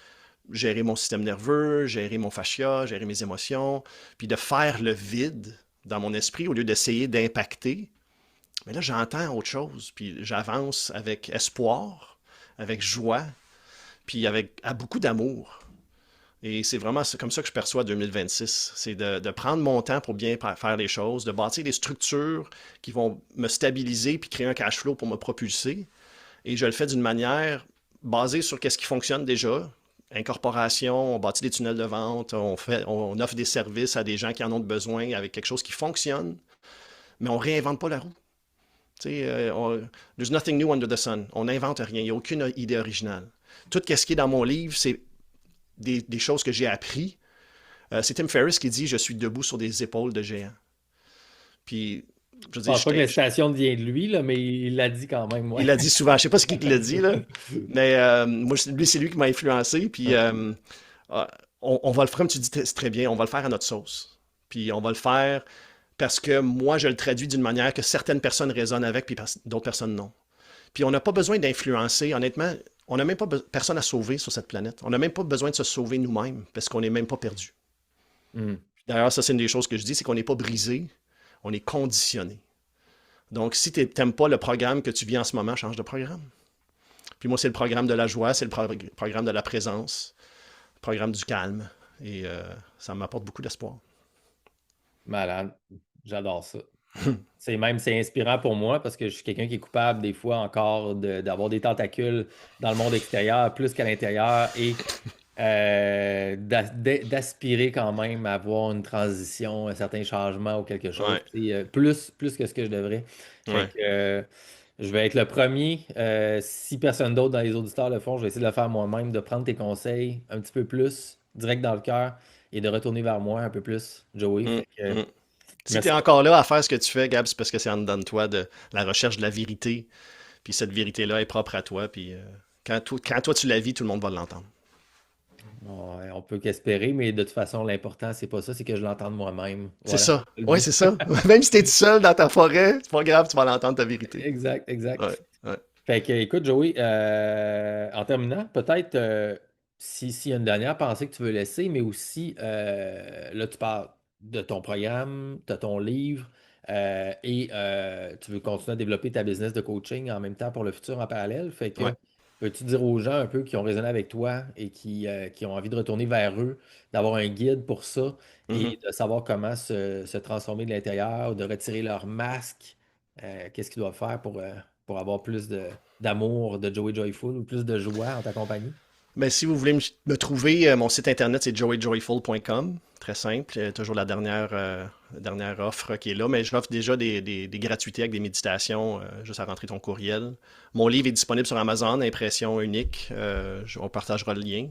Speaker 2: gérer mon système nerveux, gérer mon fascia, gérer mes émotions, puis de faire le vide dans mon esprit au lieu d'essayer d'impacter, mais là, j'entends autre chose, puis j'avance avec espoir, avec joie, puis à beaucoup d'amour. Et c'est comme ça que je perçois 2026. C'est de prendre mon temps pour bien faire les choses, de bâtir des structures qui vont me stabiliser puis créer un cash flow pour me propulser. Et je le fais d'une manière basée sur ce qui fonctionne déjà. Incorporation, on bâtit des tunnels de vente, on offre des services à des gens qui en ont besoin avec quelque chose qui fonctionne, mais on ne réinvente pas la roue. There's nothing new under the sun. On n'invente rien. Il n'y a aucune idée originale. Tout ce qui est dans mon livre, c'est des choses que j'ai appris. C'est Tim Ferriss qui dit « Je suis debout sur des épaules de géants ». Puis, je veux
Speaker 1: Je
Speaker 2: dire,
Speaker 1: pense pas que la citation vient de lui, là, mais il l'a dit quand même,
Speaker 2: il
Speaker 1: ouais.
Speaker 2: l'a dit souvent. Je sais pas ce qu'il l'a dit, là. Mais moi, c'est lui qui m'a influencé. Puis, on va le faire, comme tu dis, c'est très bien, on va le faire à notre sauce. Puis, on va le faire parce que moi, je le traduis d'une manière que certaines personnes résonnent avec, puis d'autres personnes non. Puis on n'a pas besoin d'influencer, honnêtement, on n'a même pas personne à sauver sur cette planète. On n'a même pas besoin de se sauver nous-mêmes, parce qu'on n'est même pas perdu.
Speaker 1: Hmm.
Speaker 2: D'ailleurs, ça, c'est une des choses que je dis, c'est qu'on n'est pas brisé, on est conditionné. Donc, si tu n'aimes pas le programme que tu vis en ce moment, change de programme. Puis moi, c'est le programme de la joie, c'est le programme de la présence, le programme du calme. Et ça m'apporte beaucoup d'espoir.
Speaker 1: Malade. J'adore ça. C'est inspirant pour moi parce que je suis quelqu'un qui est coupable des fois encore d'avoir des tentacules dans le monde extérieur plus qu'à l'intérieur et d'aspirer quand même à avoir une transition, un certain changement ou quelque chose.
Speaker 2: Ouais,
Speaker 1: Plus que ce que je devrais. Fait
Speaker 2: ouais.
Speaker 1: que je vais être le premier. Si personne d'autre dans les auditeurs le font, je vais essayer de le faire moi-même, de prendre tes conseils un petit peu plus direct dans le cœur et de retourner vers moi un peu plus, Joey.
Speaker 2: Mm,
Speaker 1: Fait que,
Speaker 2: mm. Si tu es
Speaker 1: merci.
Speaker 2: encore là à faire ce que tu fais, Gab, c'est parce que c'est en dedans de toi, de la recherche de la vérité. Puis cette vérité-là est propre à toi. Puis quand toi tu la vis, tout le monde va l'entendre.
Speaker 1: Ouais, on peut qu'espérer, mais de toute façon, l'important, c'est pas ça, c'est que je l'entende moi-même.
Speaker 2: C'est
Speaker 1: Voilà,
Speaker 2: ça.
Speaker 1: c'est le
Speaker 2: Ouais,
Speaker 1: but.
Speaker 2: c'est ça. Même si t'es tout seul dans ta forêt, c'est pas grave, tu vas l'entendre ta vérité.
Speaker 1: Exact, exact.
Speaker 2: Ouais, ouais.
Speaker 1: Fait que, écoute, Joey, en terminant, peut-être s'il y a une dernière pensée que tu veux laisser, mais aussi, là, tu parles de ton programme, de ton livre, et tu veux continuer à développer ta business de coaching en même temps pour le futur en parallèle. Fait
Speaker 2: Ouais.
Speaker 1: que, peux-tu dire aux gens un peu qui ont résonné avec toi et qui ont envie de retourner vers eux, d'avoir un guide pour ça
Speaker 2: Mhm.
Speaker 1: et de savoir comment se transformer de l'intérieur, de retirer leur masque, qu'est-ce qu'ils doivent faire pour avoir plus d'amour de Joey Joyful ou plus de joie en ta compagnie?
Speaker 2: Ben, si vous voulez me trouver, mon site internet c'est joeyjoyful.com. Très simple. Il y a toujours la dernière offre qui est là, mais j'offre déjà des gratuités avec des méditations, juste à rentrer ton courriel. Mon livre est disponible sur Amazon, impression unique. On partagera le lien.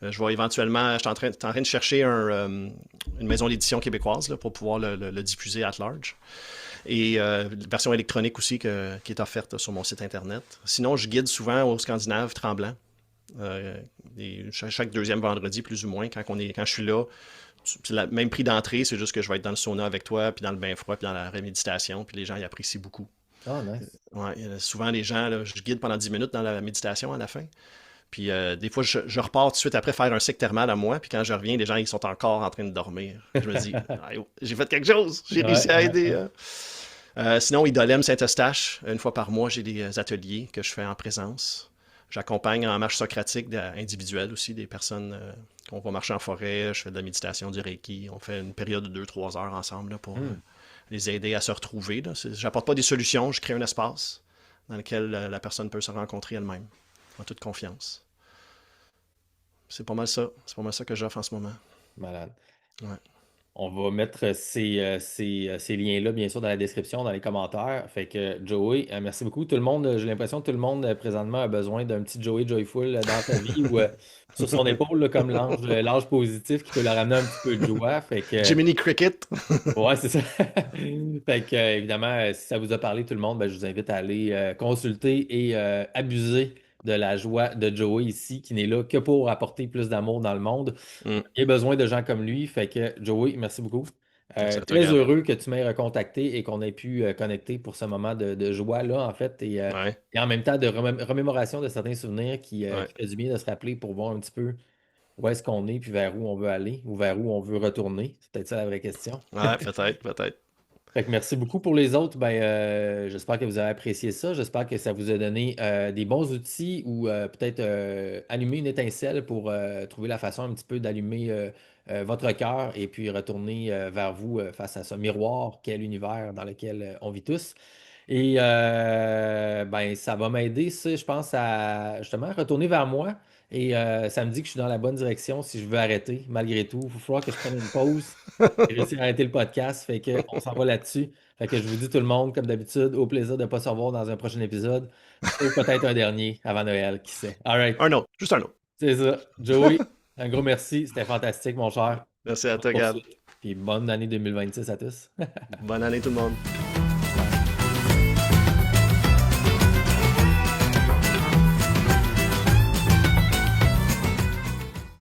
Speaker 2: Je vais éventuellement, je suis en train de chercher une maison d'édition québécoise là, pour pouvoir le diffuser at large. Et version électronique aussi qui est offerte sur mon site internet. Sinon, je guide souvent aux Scandinaves tremblants. Euh, chaque deuxième vendredi, plus ou moins, quand je suis là, c'est le même prix d'entrée, c'est juste que je vais être dans le sauna avec toi, puis dans le bain froid, puis dans la méditation, puis les gens y apprécient beaucoup.
Speaker 1: Ah, nice.
Speaker 2: Ouais, souvent, les gens, là, je guide pendant 10 minutes dans la méditation à la fin. Puis des fois, je repars tout de suite après faire un cycle thermal à moi. Puis quand je reviens, les gens, ils sont encore en train de dormir. Je me dis, ah, j'ai fait quelque chose. J'ai
Speaker 1: Ouais,
Speaker 2: réussi à
Speaker 1: ouais,
Speaker 2: aider.
Speaker 1: ouais.
Speaker 2: Hein. Sinon, Idolem Saint-Eustache, une fois par mois, j'ai des ateliers que je fais en présence. J'accompagne en marche socratique individuelle aussi des personnes qu'on va marcher en forêt. Je fais de la méditation, du Reiki. On fait une période de 2 3 heures ensemble là, pour
Speaker 1: Hmm.
Speaker 2: les aider à se retrouver. Là. J'apporte pas des solutions, je crée un espace dans lequel la personne peut se rencontrer elle-même, en toute confiance. C'est pas mal ça. C'est pas mal ça que j'offre en ce moment.
Speaker 1: Malade.
Speaker 2: Ouais.
Speaker 1: On va mettre ces liens-là, bien sûr, dans la description, dans les commentaires. Fait que, Joey, merci beaucoup. Tout le monde, j'ai l'impression que tout le monde, présentement, a besoin d'un petit Joey Joyful dans sa vie ou sur son épaule, là, comme l'ange positif qui peut leur ramener un petit peu de joie. Fait que,
Speaker 2: Jiminy Cricket.
Speaker 1: ouais, c'est ça. Fait que, évidemment, si ça vous a parlé, tout le monde, ben, je vous invite à aller consulter et abuser de la joie de Joey ici, qui n'est là que pour apporter plus d'amour dans le monde.
Speaker 2: Mm.
Speaker 1: Il y a besoin de gens comme lui. Fait que, Joey, merci beaucoup.
Speaker 2: Merci à toi,
Speaker 1: Très
Speaker 2: Gab.
Speaker 1: heureux que tu m'aies recontacté et qu'on ait pu connecter pour ce moment de joie-là, en fait,
Speaker 2: Ouais,
Speaker 1: et en même temps de remémoration de certains souvenirs
Speaker 2: ouais,
Speaker 1: qui fait du bien de se rappeler pour voir un petit peu où est-ce qu'on est, puis vers où on veut aller, ou vers où on veut retourner. C'est peut-être ça la vraie question.
Speaker 2: ouais, peut-être, peut-être.
Speaker 1: Fait que merci beaucoup pour les autres. Ben, j'espère que vous avez apprécié ça. J'espère que ça vous a donné des bons outils ou peut-être allumé une étincelle pour trouver la façon un petit peu d'allumer votre cœur et puis retourner vers vous face à ce miroir qu'est l'univers dans lequel on vit tous. Et ben, ça va m'aider, ça, je pense, à justement retourner vers moi. Et ça me dit que je suis dans la bonne direction si je veux arrêter, malgré tout. Il va falloir que je prenne une pause et réussir à arrêter le podcast. Fait que on s'en va là-dessus. Fait que je vous dis tout le monde, comme d'habitude, au plaisir de ne pas se revoir dans un prochain épisode. Ou peut-être un dernier avant Noël, qui sait. All right.
Speaker 2: Un autre, juste un autre.
Speaker 1: C'est ça. Joey, un gros merci. C'était fantastique, mon cher.
Speaker 2: Merci à
Speaker 1: Bonne
Speaker 2: toi, Gab.
Speaker 1: poursuite. Puis bonne année 2026 à tous.
Speaker 2: Bonne année tout le monde.